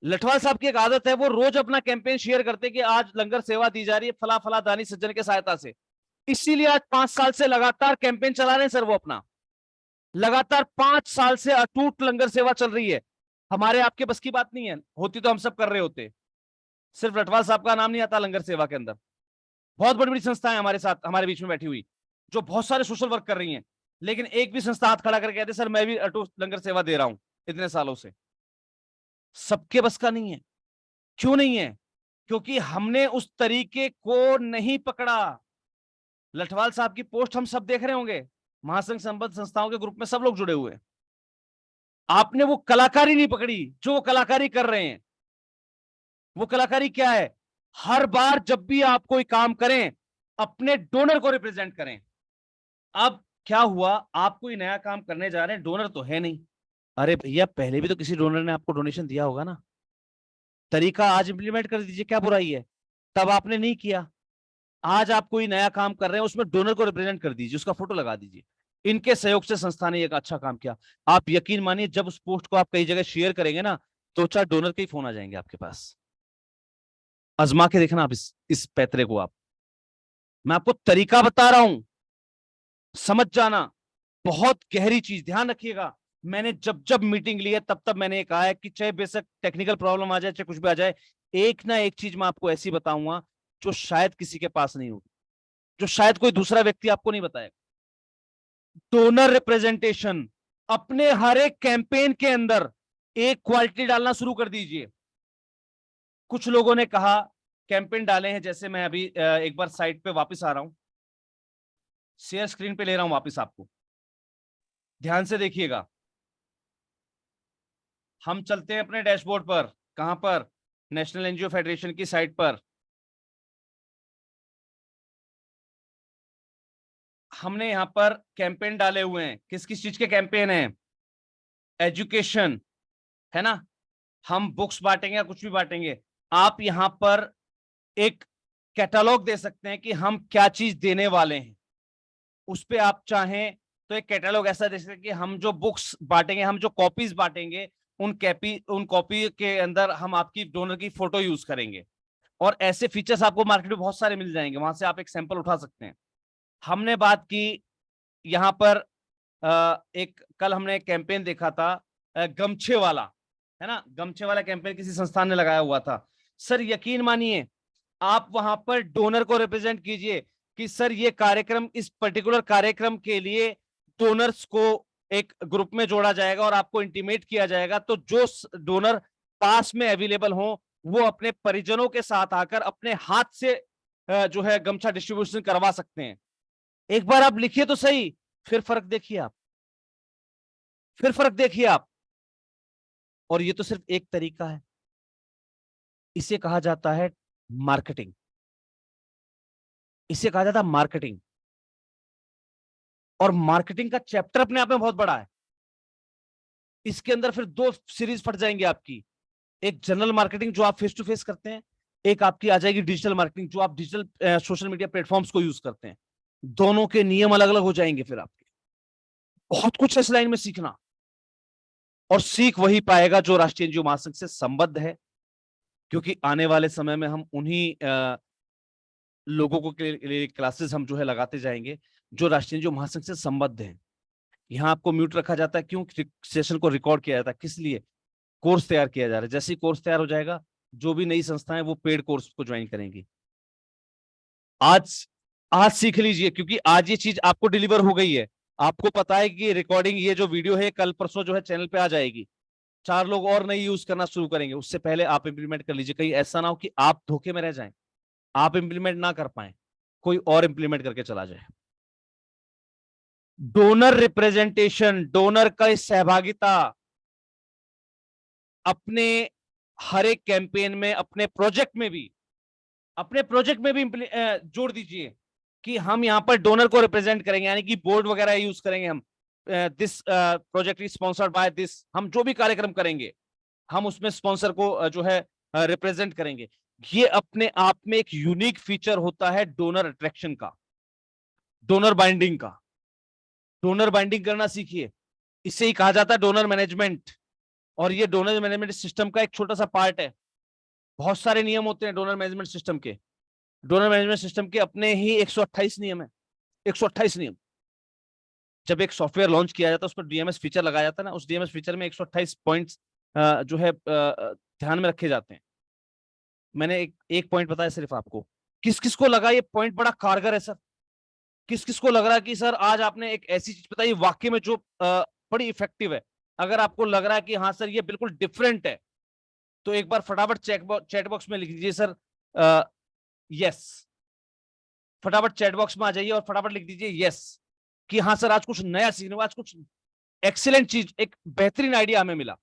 Speaker 1: लठवाल साहब की एक आदत है, वो रोज अपना कैंपेन शेयर करते हैं कि आज लंगर सेवा दी जा रही है फला फला दानी सज्जन के सहायता से। इसीलिए आज 5 साल से लगातार कैंपेन चला रहे हैं सर वो अपना, लगातार 5 साल से अटूट लंगर सेवा चल रही है। हमारे आपके बस की बात नहीं है, होती तो हम सब कर रहे होते। सिर्फ लठवाल साहब का नाम नहीं आता लंगर सेवा के अंदर। बहुत बड़ी बड़ी संस्थाएं हमारे साथ, हमारे बीच में बैठी हुई, जो बहुत सारे सोशल वर्क कर रही हैं, लेकिन एक भी संस्था हाथ खड़ा करके कहते सर मैं भी अटूट लंगर सेवा दे रहा हूं इतने सालों से। सबके बस का नहीं है। क्यों नहीं है? क्योंकि हमने उस तरीके को नहीं पकड़ा। लठवाल साहब की पोस्ट हम सब देख रहे होंगे, महासंघ संबद्ध संस्थाओं के ग्रुप में सब लोग जुड़े हुए हैं। आपने वो कलाकारी नहीं पकड़ी जो वो कलाकारी कर रहे हैं। वो कलाकारी क्या है? हर बार जब भी आप कोई काम करें अपने डोनर को रिप्रेजेंट करें। अब क्या हुआ, आप कोई नया काम करने जा रहे हैं, डोनर तो है नहीं। अरे भैया पहले भी तो किसी डोनर ने आपको डोनेशन दिया होगा ना, तरीका आज इंप्लीमेंट कर दीजिए, क्या बुराई है? तब आपने नहीं किया, आज आप कोई नया काम कर रहे हैं उसमें डोनर को रिप्रेजेंट कर दीजिए, उसका फोटो लगा दीजिए। इनके सहयोग से संस्था ने एक अच्छा काम किया। आप यकीन मानिए जब उस पोस्ट को आप कई जगह शेयर करेंगे ना, 2-4 डोनर के ही फोन आ जाएंगे आपके पास। आजमा के देखना आप इस पैतरे को। आप, मैं आपको तरीका बता रहा हूं, समझ जाना, बहुत गहरी चीज, ध्यान रखिएगा। मैंने जब जब मीटिंग ली है तब तब मैंने कहा है कि चाहे बेशक टेक्निकल प्रॉब्लम आ जाए, चाहे कुछ भी आ जाए, एक ना एक चीज मैं आपको ऐसी बताऊंगा जो शायद किसी के पास नहीं होगी, जो शायद कोई दूसरा व्यक्ति आपको नहीं बताएगा। डोनर रिप्रेजेंटेशन अपने हर एक कैंपेन के अंदर एक क्वालिटी डालना शुरू कर दीजिए। कुछ लोगों ने कहा कैंपेन डाले हैं, जैसे मैं अभी एक बार साइट पे वापस आ रहा हूं, शेयर स्क्रीन पे ले रहा हूं वापस आपको, ध्यान से देखिएगा। हम चलते हैं अपने डैशबोर्ड पर, कहां पर? नेशनल एनजीओ फेडरेशन की साइट पर। हमने यहां पर कैंपेन डाले हुए हैं, किस किस चीज के कैंपेन हैं? एजुकेशन है ना, हम बुक्स बांटेंगे या कुछ भी बांटेंगे, आप यहां पर एक कैटलॉग दे सकते हैं कि हम क्या चीज देने वाले हैं। उस पे आप चाहें तो एक कैटलॉग ऐसा दे सकते हैं कि हम जो बुक्स बांटेंगे, हम जो कॉपीज बांटेंगे, उन कॉपी के अंदर हम आपकी डोनर की फोटो यूज करेंगे। और ऐसे फीचर्स आपको मार्केट में बहुत सारे मिल जाएंगे, वहां से आप एक सैंपल उठा सकते हैं। हमने बात की यहां पर एक, कल हमने एक कैंपेन देखा था गमछे वाला, है ना, गमछे वाला कैंपेन किसी संस्थान ने लगाया हुआ था। सर यकीन मानिए, आप वहां पर डोनर को रिप्रेजेंट कीजिए कि सर ये कार्यक्रम, इस पर्टिकुलर कार्यक्रम के लिए डोनर्स को एक ग्रुप में जोड़ा जाएगा और आपको इंटीमेट किया जाएगा। तो जो डोनर पास में अवेलेबल हो वो अपने परिजनों के साथ आकर अपने हाथ से जो है गमछा डिस्ट्रीब्यूशन करवा सकते हैं। एक बार आप लिखिए तो सही, फिर फर्क देखिए आप, फिर फर्क देखिए आप। और ये तो सिर्फ एक तरीका है, इसे कहा जाता है मार्केटिंग, इसे कहा जाता है मार्केटिंग। और मार्केटिंग का चैप्टर अपने आप में बहुत बड़ा है, इसके अंदर फिर 2 सीरीज फट जाएंगे आपकी। एक जनरल मार्केटिंग जो आप फेस टू फेस करते हैं, एक आपकी आ जाएगी डिजिटल मार्केटिंग जो आप डिजिटल सोशल मीडिया प्लेटफॉर्म्स को यूज करते हैं। दोनों के नियम अलग अलग हो जाएंगे। फिर आपके बहुत कुछ इस लाइन में सीखना, और सीख वही पाएगा जो राष्ट्रीय एनजीओ महासंघ से संबद्ध है, क्योंकि आने वाले समय में हम उन्हीं लोगों को के लिए क्लासेस हम जो है लगाते जाएंगे जो राष्ट्रीय एनजीओ महासंघ से संबद्ध हैं। यहाँ आपको म्यूट रखा जाता है, क्यों? सेशन को रिकॉर्ड किया जाता है। किस लिए? कोर्स तैयार किया जा रहा है। जैसे ही कोर्स तैयार हो जाएगा, जो भी नई संस्थाएं वो पेड कोर्स को ज्वाइन करेंगी। आज सीख लीजिए, क्योंकि आज ये चीज आपको डिलीवर हो गई है। आपको पता है कि रिकॉर्डिंग, ये जो वीडियो है कल परसों जो है चैनल पे आ जाएगी, 4 लोग और नई यूज करना शुरू करेंगे। उससे पहले आप इंप्लीमेंट कर लीजिए। कहीं ऐसा ना हो कि आप धोखे में रह जाएं, आप इंप्लीमेंट ना कर पाए, कोई और इंप्लीमेंट करके चला जाए। डोनर रिप्रेजेंटेशन, डोनर का सहभागिता अपने हर एक कैंपेन में, अपने प्रोजेक्ट में भी जोड़ दीजिए कि हम यहां पर डोनर को रिप्रेजेंट करेंगे, यानी कि बोर्ड वगैरह यूज करेंगे हम। This project is sponsored by this. हम जो भी कार्यक्रम करेंगे हम उसमें स्पॉन्सर को जो है रिप्रेजेंट करेंगे। ये अपने आप में एक यूनिक फीचर होता है डोनर अट्रैक्शन का, डोनर बाइंडिंग का। डोनर बाइंडिंग करना सीखिए। इसे ही कहा जाता है डोनर मैनेजमेंट, और ये डोनर मैनेजमेंट सिस्टम का एक छोटा सा पार्ट है। बहुत सारे नियम होते हैं डोनर मैनेजमेंट सिस्टम के। डोनर मैनेजमेंट सिस्टम के अपने ही 128 नियम है। 128 नियम। जब एक सॉफ्टवेयर लॉन्च किया जाता है, उस पर डीएमएस फीचर लगाया जाता है ना, उस डीएमएस फीचर में 128 पॉइंट्स जो है ध्यान में रखे जाते हैं। मैंने एक पॉइंट बताया सिर्फ आपको। किस किस को लगा ये पॉइंट बड़ा कारगर है सर? किस किस को लग रहा है कि सर आज आपने एक ऐसी चीज बताई वाकई में जो बड़ी इफेक्टिव है? अगर आपको लग रहा है कि हाँ सर ये बिल्कुल डिफरेंट है, तो एक बार फटाफट चैट बॉक्स में लिख दीजिए सर यस। फटाफट चैट बॉक्स में आ जाइए और फटाफट लिख दीजिए यस कि हाँ सर आज कुछ नया सीखने को, आज कुछ एक्सीलेंट चीज, एक बेहतरीन आइडिया हमें मिला।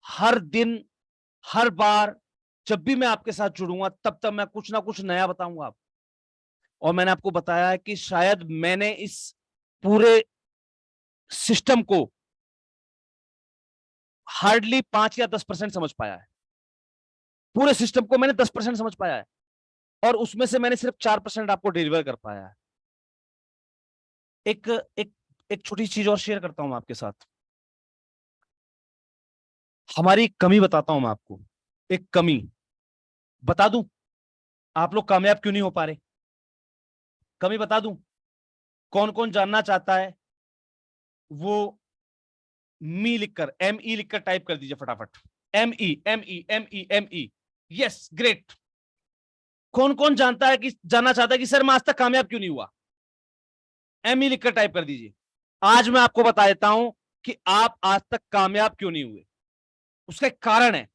Speaker 1: हर दिन, हर बार जब भी मैं आपके साथ जुड़ूंगा, तब तक मैं कुछ ना कुछ नया बताऊंगा आपको। और मैंने आपको बताया है कि शायद मैंने इस पूरे सिस्टम को हार्डली 5 या 10% समझ पाया है। पूरे सिस्टम को मैंने 10% समझ पाया है, और उसमें से मैंने सिर्फ 4% आपको डिलीवर कर पाया है। एक एक एक छोटी चीज और शेयर करता हूं मैं आपके साथ। हमारी कमी बताता हूं मैं आपको, एक कमी बता दूं। आप लोग कामयाब क्यों नहीं हो पा रहे? कमी बता दूं। कौन कौन जानना चाहता है वो ME लिखकर टाइप कर दीजिए फटाफट। ME। Yes, great. कौन कौन जानना चाहता है कि सर मैं आज तक कामयाब क्यों नहीं हुआ? ME लिखकर टाइप कर दीजिए। आज मैं आपको बता देता हूं कि आप आज तक कामयाब क्यों नहीं हुए। उसका एक कारण है,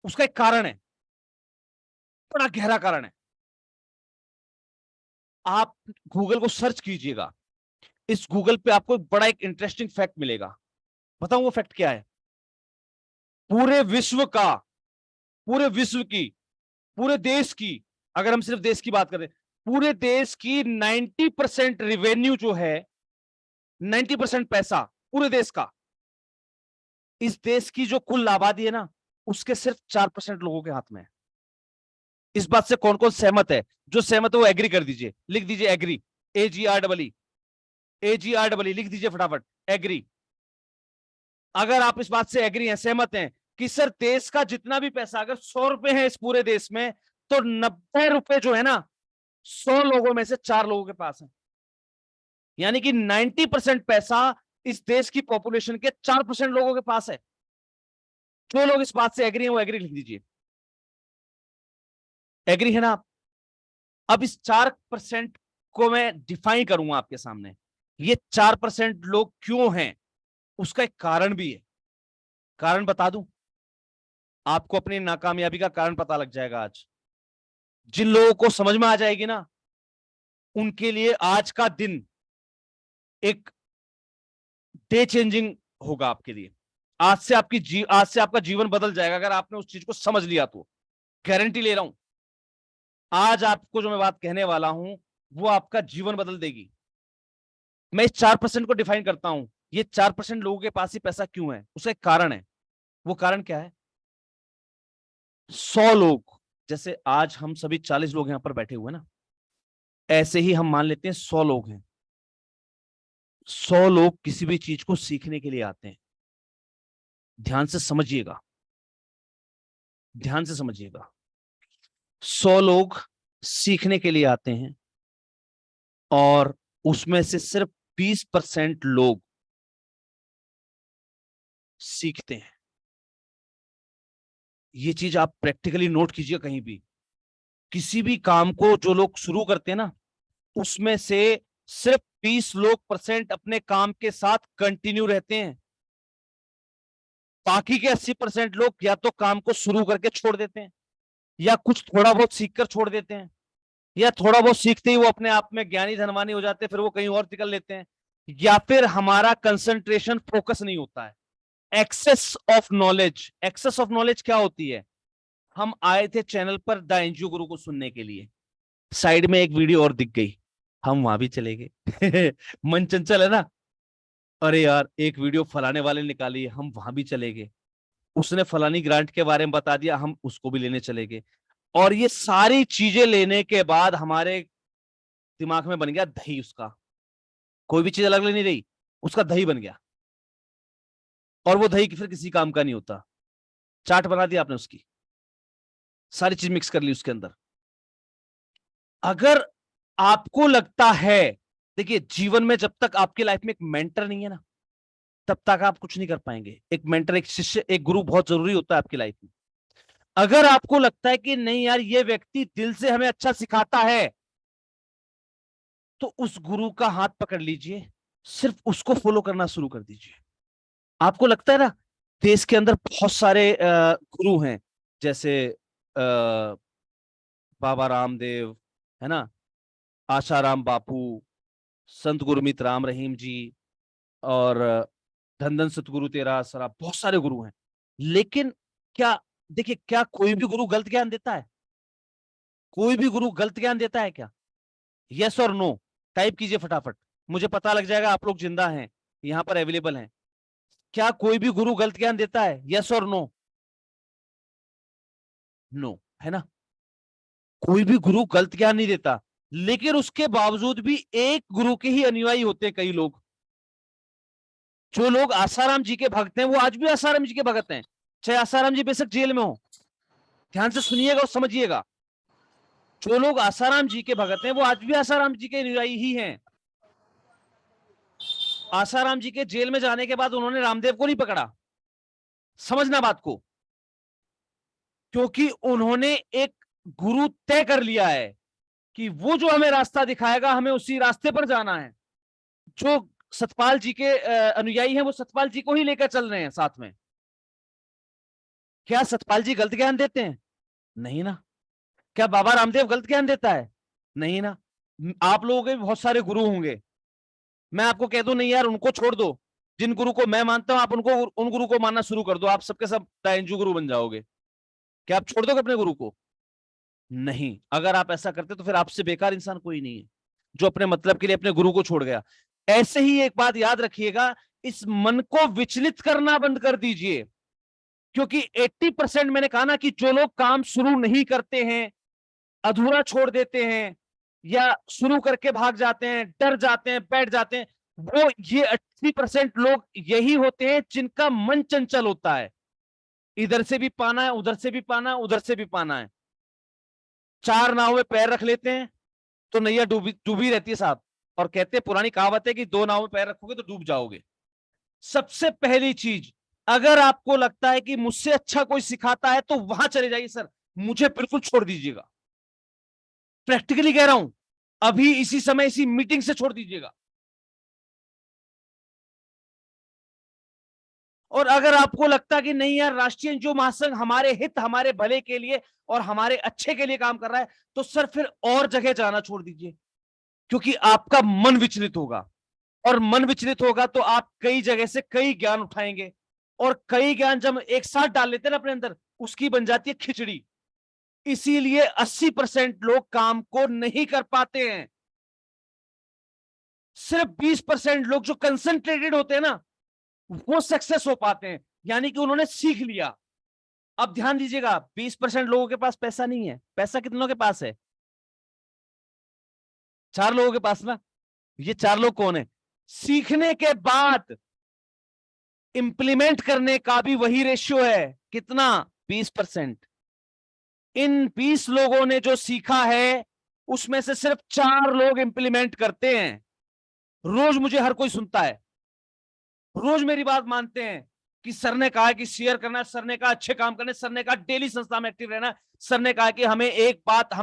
Speaker 1: उसका एक कारण है, बड़ा गहरा कारण है। आप गूगल को सर्च कीजिएगा, इस गूगल पे आपको बड़ा एक इंटरेस्टिंग फैक्ट मिलेगा। बताऊं वो फैक्ट क्या है? पूरे विश्व का, पूरे विश्व की, पूरे देश की, अगर हम सिर्फ देश की बात करें, पूरे देश की 90% रिवेन्यू जो है, 90% पैसा पूरे देश का, इस देश की जो कुल आबादी है ना, उसके सिर्फ 4% लोगों के हाथ में है। इस बात से कौन कौन सहमत है? जो सहमत है वो एग्री कर दीजिए, लिख दीजिए एग्री। AGREE लिख दीजिए फटाफट, एग्री। अगर आप इस बात से एग्री हैं, सहमत हैं कि सर देश का जितना भी पैसा, अगर 100 रुपए है इस पूरे देश में, तो 90 रुपए जो है ना 100 लोगों में से 4 लोगों के पास है। यानी कि 90% पैसा इस देश की पॉपुलेशन के 4% लोगों के पास है। जो लोग इस बात से एग्री हैं वो एग्री लिख दीजिए। एग्री है ना आप? अब इस 4% को मैं डिफाइन करूंगा आपके सामने। ये 4% लोग क्यों हैं, उसका एक कारण भी है। कारण बता दूं, आपको अपनी नाकामयाबी का कारण पता लग जाएगा आज। जिन लोगों को समझ में आ जाएगी ना, उनके लिए आज का दिन एक डे चेंजिंग होगा आपके लिए। आज से आपका जीवन बदल जाएगा अगर आपने उस चीज को समझ लिया तो। गारंटी ले रहा हूं, आज आपको जो मैं बात कहने वाला हूं वो आपका जीवन बदल देगी। मैं इस 4% को डिफाइन करता हूं। ये 4% लोगों के पास ही पैसा क्यों है? उसका एक कारण है। वो कारण क्या है? 100 लोग, जैसे आज हम सभी 40 लोग यहां पर बैठे हुए ना, ऐसे ही हम मान लेते हैं 100 लोग हैं। 100 लोग किसी भी चीज को सीखने के लिए आते हैं। ध्यान से समझिएगा, ध्यान से समझिएगा। 100 लोग सीखने के लिए आते हैं और उसमें से सिर्फ 20% लोग सीखते हैं। ये चीज आप प्रैक्टिकली नोट कीजिए। कहीं भी किसी भी काम को जो लोग शुरू करते हैं ना, उसमें से सिर्फ 20% अपने काम के साथ कंटिन्यू रहते हैं। बाकी के 80% लोग या तो काम को शुरू करके छोड़ देते हैं, या कुछ थोड़ा बहुत सीखकर छोड़ देते हैं, या थोड़ा बहुत सीखते ही वो अपने आप में ज्ञानी धनवानी हो जाते हैं, फिर वो कहीं और निकल लेते हैं, या फिर हमारा कंसंट्रेशन फोकस नहीं होता है। Access of knowledge, access of knowledge क्या होती है? हम आए थे चैनल पर द एनजीओ गुरु को सुनने के लिए, साइड में एक वीडियो और दिख गई, हम वहां भी चले गए। मन चंचल है ना, अरे यार एक वीडियो फलाने वाले निकाली है, हम वहां भी चले गए। उसने फलानी ग्रांट के बारे में बता दिया, हम उसको भी लेने चले गए। और ये सारी चीजें लेने के बाद हमारे दिमाग में बन गया दही उसका। कोई भी चीज अलग नहीं रही, उसका दही बन गया। और वो दही फिर किसी काम का नहीं होता। चाट बना दिया आपने उसकी, सारी चीज मिक्स कर ली उसके अंदर। अगर आपको लगता है, देखिए जीवन में जब तक आपकी लाइफ में एक मेंटर नहीं है ना, तब तक आप कुछ नहीं कर पाएंगे। एक मेंटर, एक शिष्य, एक गुरु बहुत जरूरी होता है आपकी लाइफ में। अगर आपको लगता है कि नहीं यार ये व्यक्ति दिल से हमें अच्छा सिखाता है, तो उस गुरु का हाथ पकड़ लीजिए, सिर्फ उसको फॉलो करना शुरू कर दीजिए। आपको लगता है ना, देश के अंदर बहुत सारे गुरु हैं, जैसे बाबा रामदेव है ना, आशाराम बापू, संत गुरमीत राम रहीम जी, और धन धन सतगुरु तेरा सरा, बहुत सारे गुरु हैं। लेकिन क्या, देखिए, क्या कोई भी गुरु गलत ज्ञान देता है? कोई भी गुरु गलत ज्ञान देता है क्या? यस और नो टाइप कीजिए फटाफट, मुझे पता लग जाएगा आप लोग जिंदा हैं, यहां पर अवेलेबल हैं। क्या कोई भी गुरु गलत ज्ञान देता है? यस और नो? नो, है ना? कोई भी गुरु गलत ज्ञान नहीं देता, लेकिन उसके बावजूद भी एक गुरु के ही अनुयायी होते हैं कई लोग। जो लोग आसाराम जी के भक्त हैं वो आज भी आसाराम जी के भक्त हैं, चाहे आसाराम जी बेशक जेल में हो। ध्यान से सुनिएगा और समझिएगा, जो लोग आसाराम जी के भक्त हैं वो आज भी आसाराम जी के अनुयायी ही हैं। आसाराम जी के जेल में जाने के बाद उन्होंने रामदेव को नहीं पकड़ा, समझना बात को, क्योंकि उन्होंने एक गुरु तय कर लिया है कि वो जो हमें रास्ता दिखाएगा हमें उसी रास्ते पर जाना है। जो सतपाल जी के अनुयायी हैं वो सतपाल जी को ही लेकर चल रहे हैं साथ में। क्या सतपाल जी गलत ज्ञान देते हैं? नहीं ना। क्या बाबा रामदेव गलत ज्ञान देता है? नहीं ना। आप लोगों के भी बहुत सारे गुरु होंगे, मैं आपको कह दूं नहीं यार उनको छोड़ दो, जिन गुरु को मैं मानता हूं आप उनको, उन गुरु को मानना शुरू कर दो, आप सबके सब एनजीओ गुरु बन जाओगे। क्या आप छोड़ दोगे अपने गुरु को? नहीं। अगर आप ऐसा करते तो फिर आपसे बेकार इंसान कोई नहीं है जो अपने मतलब के लिए अपने गुरु को छोड़ गया। ऐसे ही एक बात याद रखिएगा, इस मन को विचलित करना बंद कर दीजिए, क्योंकि 80% मैंने कहा ना कि जो लोग काम शुरू नहीं करते हैं, अधूरा छोड़ देते हैं, या शुरू करके भाग जाते हैं, डर जाते हैं, बैठ जाते हैं, वो ये 80% लोग यही होते हैं जिनका मन चंचल होता है। इधर से भी पाना है, उधर से भी पाना है, उधर से भी पाना है। 4 नाव में पैर रख लेते हैं तो नैया डूबी रहती है साहब। और कहते हैं, पुरानी कहावत है कि 2 नाव में पैर रखोगे तो डूब जाओगे। सबसे पहली चीज, अगर आपको लगता है कि मुझसे अच्छा कोई सिखाता है तो वहां चले जाइए सर, मुझे बिल्कुल छोड़ दीजिएगा। प्रैक्टिकली कह रहा हूं, अभी इसी समय इसी मीटिंग से छोड़ दीजिएगा। और अगर आपको लगता है कि नहीं यार राष्ट्रीय एनजीओ महासंघ हमारे हित, हमारे भले के लिए और हमारे अच्छे के लिए काम कर रहा है, तो सर फिर और जगह जाना छोड़ दीजिए, क्योंकि आपका मन विचलित होगा। और मन विचलित होगा तो आप कई जगह से कई ज्ञान उठाएंगे, और कई ज्ञान जब एक साथ डाल लेते हैं ना अपने अंदर, उसकी बन जाती है खिचड़ी। इसीलिए 80% लोग काम को नहीं कर पाते हैं। सिर्फ 20% लोग जो कंसंट्रेटेड होते हैं ना, वो सक्सेस हो पाते हैं, यानी कि उन्होंने सीख लिया। अब ध्यान दीजिएगा, 20% लोगों के पास पैसा नहीं है। पैसा कितनों के पास है? 4 लोगों के पास ना। ये 4 लोग कौन है? सीखने के बाद इंप्लीमेंट करने का भी वही रेशियो है। कितना? 20%। इन 20 लोगों ने जो सीखा है उसमें से सिर्फ 4 लोग इंप्लीमेंट करते हैं। रोज मुझे हर कोई सुनता है, रोज मेरी बात मानते हैं कि सर ने कहा कि शेयर करना, सर ने कहा अच्छे काम करने, सर ने कहा डेली संस्था में एक्टिव रहना, सर ने कहा कि हमें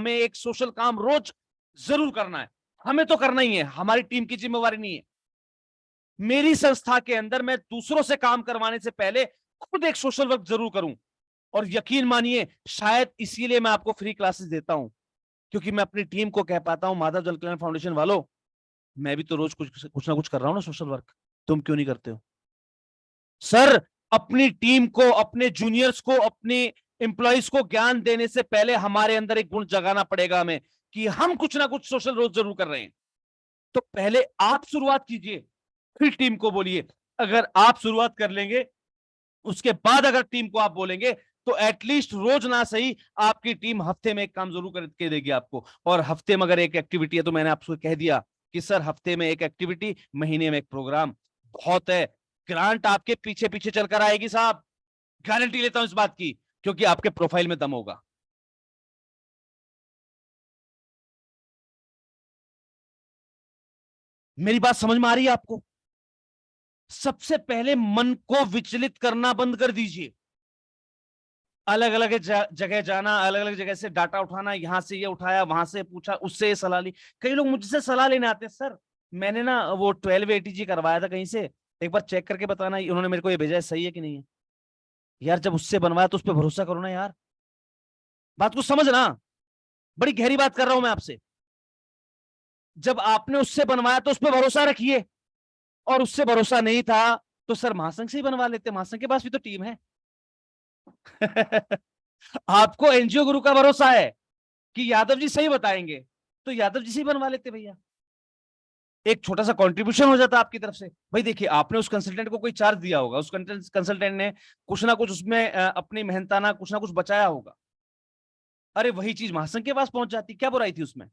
Speaker 1: एक सोशल काम रोज जरूर करना है। हमें तो करना ही है, हमारी टीम की जिम्मेवारी नहीं है। मेरी संस्था के अंदर मैं दूसरों से काम करवाने से पहले खुद एक सोशल वर्क जरूर करूं। और यकीन मानिए, शायद इसीलिए मैं आपको फ्री क्लासेस देता हूं, क्योंकि मैं अपनी टीम को कह पाता हूं, माधव जन कल्याण फाउंडेशन वालों, मैं भी तो रोज कुछ ना कुछ कर रहा हूं ना सोशल वर्क, तुम क्यों नहीं करते हो? सर, अपनी टीम को, अपने जूनियर्स को, अपने एम्प्लॉइज को ज्ञान देने से पहले हमारे अंदर एक गुण जगाना पड़ेगा हमें कि हम कुछ ना कुछ सोशल रोज जरूर कर रहे हैं। तो पहले आप शुरुआत कीजिए, फिर टीम को बोलिए। अगर आप शुरुआत कर लेंगे, उसके बाद अगर टीम को आप बोलेंगे, तो एटलीस्ट रोज ना सही, आपकी टीम हफ्ते में एक काम जरूर करके देगी आपको। और हफ्ते में अगर एक एक्टिविटी है, तो मैंने आपको कह दिया कि सर हफ्ते में एक एक्टिविटी, महीने में एक प्रोग्राम, बहुत है। ग्रांट आपके पीछे पीछे चलकर आएगी साहब, गारंटी लेता हूं इस बात की, क्योंकि आपके प्रोफाइल में दम होगा। मेरी बात समझ में आ रही है आपको? सबसे पहले मन को विचलित करना बंद कर दीजिए। अलग अलग जगह जाना, अलग अलग जगह से डाटा उठाना, यहां से ये उठाया, वहां से पूछा, उससे ये सलाह ली। कई लोग मुझसे सलाह लेने आते हैं, सर मैंने ना वो 12 ATG करवाया था कहीं से, एक बार चेक करके बताना, उन्होंने मेरे को ये भेजा है, सही है कि नहीं है। यार जब उससे बनवाया तो उस पर भरोसा करो ना यार, बात को समझना। बड़ी गहरी बात कर रहा हूं मैं आपसे। जब आपने उससे बनवाया तो उस पर भरोसा रखिए, और उससे भरोसा नहीं था तो सर महासंघ से ही बनवा लेते, महासंघ के पास भी तो टीम है। आपको एनजीओ गुरु का भरोसा है कि यादव जी सही बताएंगे, तो यादव जी से ही बनवा लेते भैया। एक छोटा सा कंट्रीब्यूशन हो जाता आपकी तरफ से। भाई देखिए, आपने उस कंसल्टेंट को कोई चार्ज दिया होगा, उस कंसल्टेंट ने कुछ ना कुछ उसमें अपनी मेहनताना कुछ ना कुछ बचाया होगा। अरे वही चीज महासंघ के पास पहुंच जाती, क्या बुराई थी उसमें?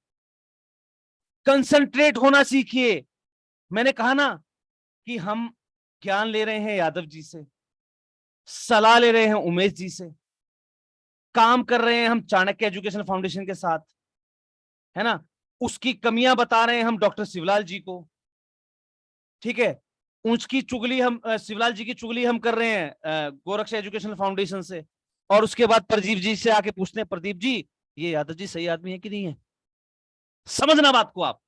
Speaker 1: कंसंट्रेट होना सीखिए। मैंने कहा ना कि हम ज्ञान ले रहे हैं यादव जी से, सलाह ले रहे हैं उमेश जी से, काम कर रहे हैं हम चाणक्य एजुकेशन फाउंडेशन के साथ, है ना। उसकी कमियां बता रहे हैं हम डॉक्टर शिवलाल जी को, ठीक है। उसकी चुगली हम शिवलाल जी की चुगली हम कर रहे हैं गोरक्ष एजुकेशन फाउंडेशन से। और उसके बाद प्रदीप जी से आके पूछते हैं, प्रदीप जी ये यादव जी सही आदमी है कि नहीं है? समझना बात को आप।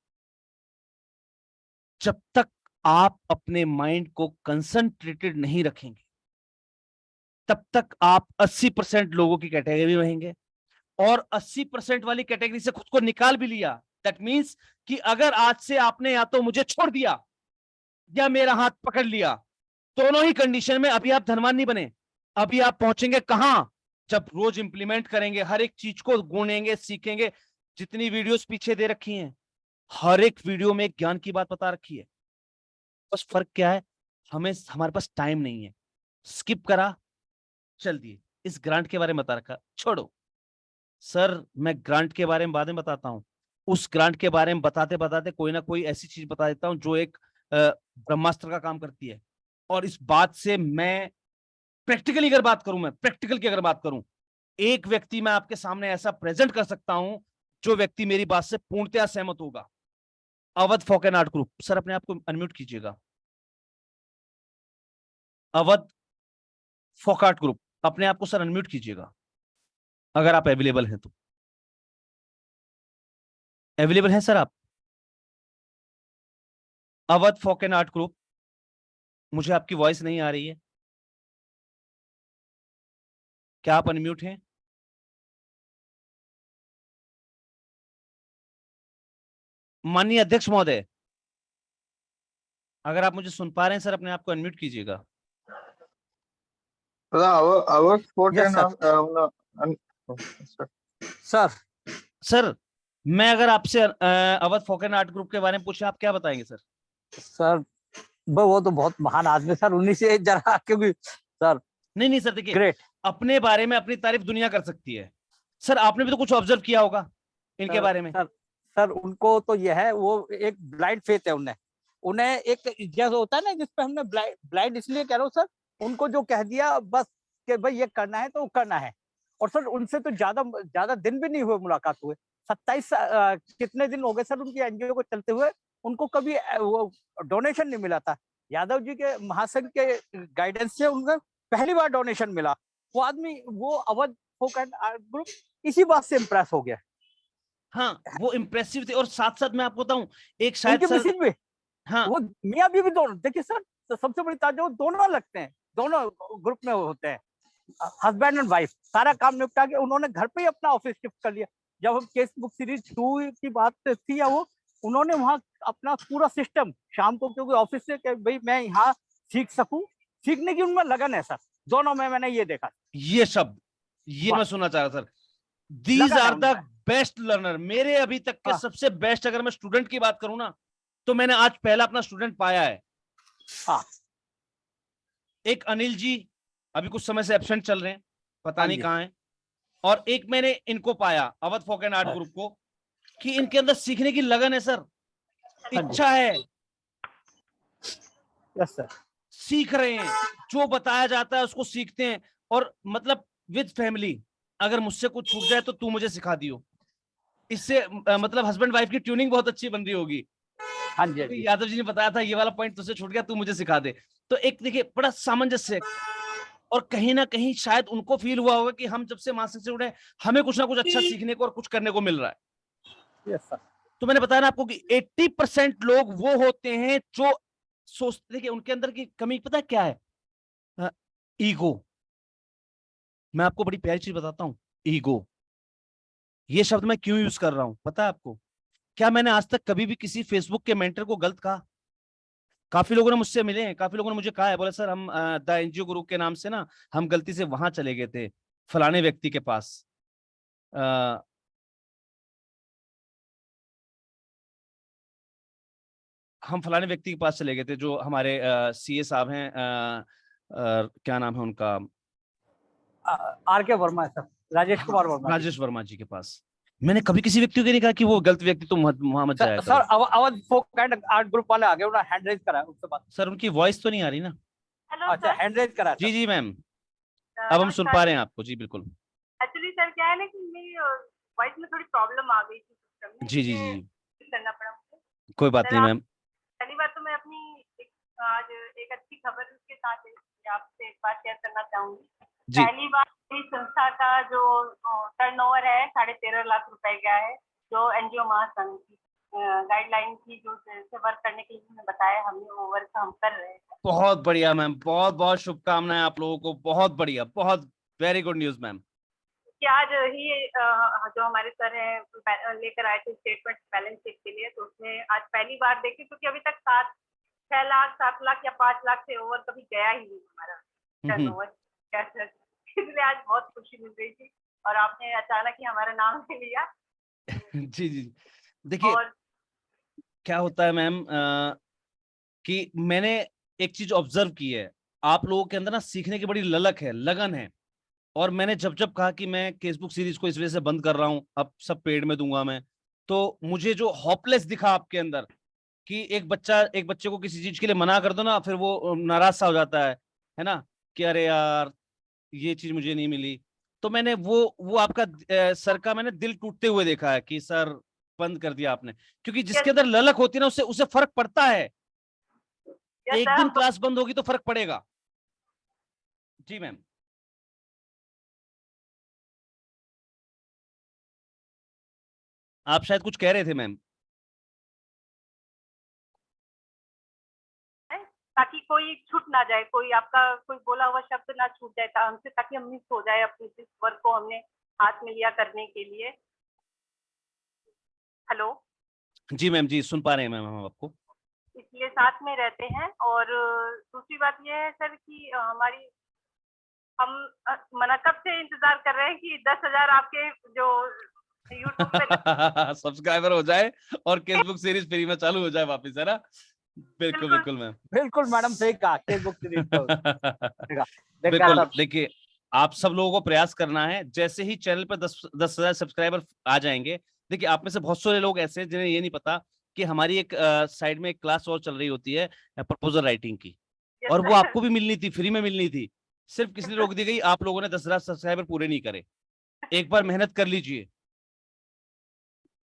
Speaker 1: जब तक आप अपने माइंड को कंसंट्रेटेड नहीं रखेंगे, तब तक आप 80% लोगों की कैटेगरी में रहेंगे। और 80% वाली कैटेगरी से खुद को निकाल भी लिया, दैट मींस कि अगर आज से आपने या तो मुझे छोड़ दिया या मेरा हाथ पकड़ लिया, दोनों ही कंडीशन में अभी आप धनवान नहीं बने। अभी आप पहुंचेंगे कहां? जब रोज इंप्लीमेंट करेंगे, हर एक चीज को गुनेंगे, सीखेंगे। जितनी वीडियोस पीछे दे रखी हैं, हर एक वीडियो में एक ज्ञान की बात बता रखी है। बस फर्क क्या है, हमारे पास टाइम नहीं है, स्किप करा, चल दिए। इस ग्रांट के बारे में बता रखा, छोड़ो। सर मैं ग्रांट के बारे में बाद में बताता हूं। उस ग्रांट के बारे में बताते बताते कोई ना कोई ऐसी चीज बता देता हूं जो एक ब्रह्मास्त्र का काम करती है। और इस बात से मैं प्रैक्टिकली अगर बात करूं, मैं प्रैक्टिकल की अगर बात करूं, एक व्यक्ति मैं आपके सामने ऐसा प्रेजेंट कर सकता हूं जो व्यक्ति मेरी बात से पूर्णतया सहमत होगा। Awadh folk and art group, sir अपने आप को अनम्यूट कीजिएगा। अवध फोक आर्ट ग्रुप, अपने आप को सर अनम्यूट कीजिएगा अगर आप अवेलेबल हैं तो। अवेलेबल हैं सर आप? Awadh folk and art group, मुझे आपकी वॉइस नहीं आ रही है, क्या आप अनम्यूट हैं? माननीय अध्यक्ष महोदय, अगर आप मुझे सुन पा रहे हैं सर, अपने आप को अनम्यूट कीजिएगा।
Speaker 2: सर
Speaker 1: सर मैं अगर आपसे Awadh folk and art group के बारे में पूछे, आप क्या बताएंगे सर?
Speaker 6: सर वो तो बहुत महान आदमी सर, उन्हीं से जरा क्योंकि सर
Speaker 1: नहीं सर, देखिए
Speaker 6: ग्रेट।
Speaker 1: अपने बारे में अपनी तारीफ दुनिया कर सकती है सर, आपने भी तो कुछ ऑब्जर्व किया होगा इनके बारे में।
Speaker 6: सर उनको तो यह है, वो एक ब्लाइंड फेथ है उन्हें एक जैसा होता है ना, जिसपे हमने ब्लाइंड इसलिए कह रहा हूँ सर, उनको जो कह दिया बस कि भाई ये करना है तो करना है। और सर उनसे तो ज्यादा दिन भी नहीं हुए मुलाकात हुए, 27 कितने दिन हो गए सर उनकी एनजीओ को चलते हुए, उनको कभी वो डोनेशन नहीं मिला था। यादव जी के महासंघ के गाइडेंस से उनको पहली बार डोनेशन मिला। वो आदमी, वो Awadh folk and art group इसी बात से इम्प्रेस हो गया।
Speaker 1: हाँ, वो इम्प्रेसिव थे। और साथ साथ मैं आपको बताऊं, एक शायद
Speaker 6: उनके
Speaker 1: सर,
Speaker 6: मिसेज भी,
Speaker 1: हाँ
Speaker 6: वो मियाँ बीवी दोनों, देखिए सर सबसे बड़ी ताजा, वो दोनों लगते हैं, दोनों ग्रुप में होते हैं, हस्बैंड एंड वाइफ। सारा काम निपटा के उन्होंने घर पे ही अपना ऑफिस शिफ्ट कर लिया। जब हम केस बुक सीरीज 2 की बात थी या वो, उन्होंने वहां अपना पूरा सिस्टम शाम को, क्योंकि ऑफिस से कि भाई मैं यहाँ सीख सकूं, सीखने की उनमें लगन है सर, दोनों में मैंने ये देखा।
Speaker 1: ये शब्द ये मैं सुनना चाह रहा sir, these are the best learner. मेरे अभी तक के सबसे बेस्ट, अगर मैं स्टूडेंट की बात करूं ना, तो मैंने आज पहला अपना स्टूडेंट पाया है। एक अनिल जी अभी कुछ समय से एब्सेंट चल रहे हैं, पता नहीं कहाँ हैं। और एक मैंने इनको पाया, Awadh folk and art group को, कि इनके अंदर सीखने की लगन है सर, इच्छा है।
Speaker 6: यस सर,
Speaker 1: सीख रहे हैं, जो बताया जाता है उसको सीखते हैं। और मतलब विद फैमिली, अगर मुझसे कुछ छूट जाए तो तू मुझे सिखा दियो। इससे मतलब हस्बैंड वाइफ की ट्यूनिंग बहुत अच्छी बन रही होगी।
Speaker 6: हाँ जी,
Speaker 1: यादव जी ने बताया था ये वाला पॉइंट तुझसे छूट गया, तू मुझे सिखा दे। तो एक देखिए बड़ा सामंजस्य, और कहीं ना कहीं शायद उनको फील हुआ होगा कि हम जब से मासिक से उठे, हमें कुछ ना कुछ अच्छा सीखने को और कुछ करने को मिल रहा है।
Speaker 6: Yes sir.
Speaker 1: तो मैंने बताया ना आपको कि 80% लोग वो होते हैं जो सोचते, देखिए उनके अंदर की कमी पता है क्या है? ईगो। मैं आपको बड़ी प्यारी चीज बताता हूं, ईगो। ये शब्द मैं क्यों यूज कर रहा हूं पता है आपको? क्या मैंने आज तक कभी भी किसी फेसबुक के मेंटर को गलत कहा? काफी लोगों ने मुझसे मिले हैं, काफी लोगों ने मुझे कहा है, बोले सर हम द एनजीओ गुरु के नाम से ना, हम गलती से वहां चले गए थे फलाने व्यक्ति के पास। हम फलाने व्यक्ति के पास चले गए थे जो हमारे सीए साहब हैं, क्या नाम है उनका,
Speaker 6: आर.के. वर्मा है सर, राजेश कुमार वर्मा।
Speaker 1: राजेश वर्मा जी के पास। मैंने कभी किसी व्यक्ति को नहीं कहा कि वो गलत व्यक्ति, तुम वहां मत जाया करो।
Speaker 6: Sir Awadh folk and art group वाले आ गए, उन्होंने हैंड रेज करा उसके बाद।
Speaker 1: सर उनकी वॉइस तो नहीं आ रही ना?
Speaker 6: अच्छा, हैंड रेज करा।
Speaker 1: जी जी मैम, अब हम सुन पा रहे हैं आपको। जी बिल्कुल।
Speaker 7: एक्चुअली सर क्या है ना कि मेरी वॉइस में थोड़ी प्रॉब्लम आ गई थी सिस्टम में,
Speaker 1: जी जी जी
Speaker 7: करना पड़ा मुझे।
Speaker 1: कोई बात नहीं मैम।
Speaker 7: पहली बात तो मैं अपनी आज एक अच्छी खबर के साथ आपसे एक बात शेयर करना चाहूंगी। पहली बार मेरी संस्था का जो टर्नओवर है 13.5 लाख रुपए का है, जो एनजीओ महासंघ की गाइडलाइन की जो से वर्क करने के लिए बताया, हमने वो वर्क हम कर रहे हैं।
Speaker 1: बहुत बढ़िया मैम, बहुत बहुत शुभकामनाएं आप लोगों को, बहुत बढ़िया, बहुत वेरी गुड न्यूज मैम।
Speaker 7: कि आज ही जो हमारे सर हैं लेकर आए थे स्टेटमेंट बैलेंस शीट के लिए, तो उसमें आज पहली बार देखे, क्योंकि अभी तक 6 लाख 7 लाख या 5 लाख से ओवर कभी गया ही नहीं हमारा टर्नओवर। इसलिए आज बहुत खुशी मिल रही थी, और आपने अचानक ही हमारा नाम ले लिया।
Speaker 1: जी जी, देखिए क्या होता है मैम कि मैंने एक चीज ऑब्जर्व की है, आप लोगों के अंदर ना सीखने की बड़ी ललक है, लगन है। और मैंने जब जब कहा कि मैं केसबुक सीरीज को इस वजह से बंद कर रहा हूं, अब सब पेड में दूंगा मैं, तो मुझे जो होपलेस दिखा आपके अंदर, कि एक बच्चे को किसी चीज के लिए मना कर दो ना, फिर वो नाराज सा हो जाता है ना, कि अरे यार ये चीज मुझे नहीं मिली। तो मैंने वो आपका सर का मैंने दिल टूटते हुए देखा है कि सर बंद कर दिया आपने, क्योंकि जिसके अंदर ललक होती है ना उसे फर्क पड़ता है। एक दिन क्लास बंद होगी तो फर्क पड़ेगा। जी मैम। आप शायद कुछ कह रहे थे मैम।
Speaker 7: ताकि कोई छूट ना जाए, कोई आपका कोई बोला हुआ शब्द ना छूट जाए हमसे, ताकि हम मिस हो जाए अपने जिस वर्क को हमने हाथ में लिया करने के लिए। हेलो
Speaker 1: जी मैम, जी सुन पा रहे हैं मैम हम आपको।
Speaker 7: इसलिए साथ में रहते हैं। और दूसरी बात यह है सर कि हमारी हम मना कब से इंतजार कर रहे हैं कि 10,000 आपके जो यूट्यूब पे
Speaker 1: सब्सक्राइबर हो जाए और केसबुक सीरीज फ्री में चालू हो जाए वापस, है ना? बिल्कुल बिल्कुल मैम।
Speaker 6: बिल्कुल मैडम सही कहा, फेसबुक से देखता हूँ।
Speaker 1: बिल्कुल
Speaker 6: देखा
Speaker 1: देखिए, आप सब लोगों को प्रयास करना है। जैसे ही चैनल पर 10,000 सब्सक्राइबर आ जाएंगे, देखिए आप में से बहुत सारे लोग ऐसे हैं जिन्हें ये नहीं पता कि हमारी एक साइड में एक क्लास और चल रही होती है प्रपोजल राइटिंग की,
Speaker 7: Yes,
Speaker 1: और वो
Speaker 7: sir.
Speaker 1: आपको भी मिलनी थी, फ्री में मिलनी थी, सिर्फ किस लिए रोक दी गई, आप लोगों ने 10,000 सब्सक्राइबर पूरे नहीं करे। एक बार मेहनत कर लीजिए।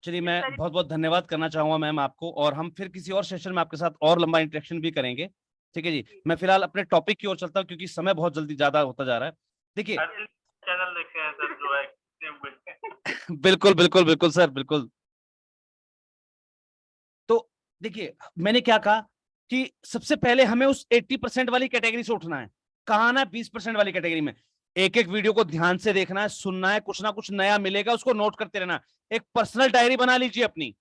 Speaker 1: चलिए, मैं
Speaker 7: sir.
Speaker 1: बहुत बहुत धन्यवाद करना चाहूंगा मैम आपको, और हम फिर किसी और सेशन में आपके साथ और लंबा इंटरेक्शन भी करेंगे। ठीक है जी, मैं फिलहाल अपने टॉपिक की ओर चलता हूँ क्योंकि समय बहुत जल्दी ज्यादा होता जा रहा है। देखिए
Speaker 8: चैनल देखे हैं सर जो है
Speaker 1: बिल्कुल बिल्कुल बिल्कुल सर, बिल्कुल। तो देखिए, मैंने क्या कहा कि सबसे पहले हमें उस 80% वाली कैटेगरी से उठना है। कहा ना 20% वाली कैटेगरी में एक एक वीडियो को ध्यान से देखना है, सुनना है, कुछ ना कुछ नया मिलेगा, उसको नोट करते रहना। एक पर्सनल डायरी बना लीजिए अपनी,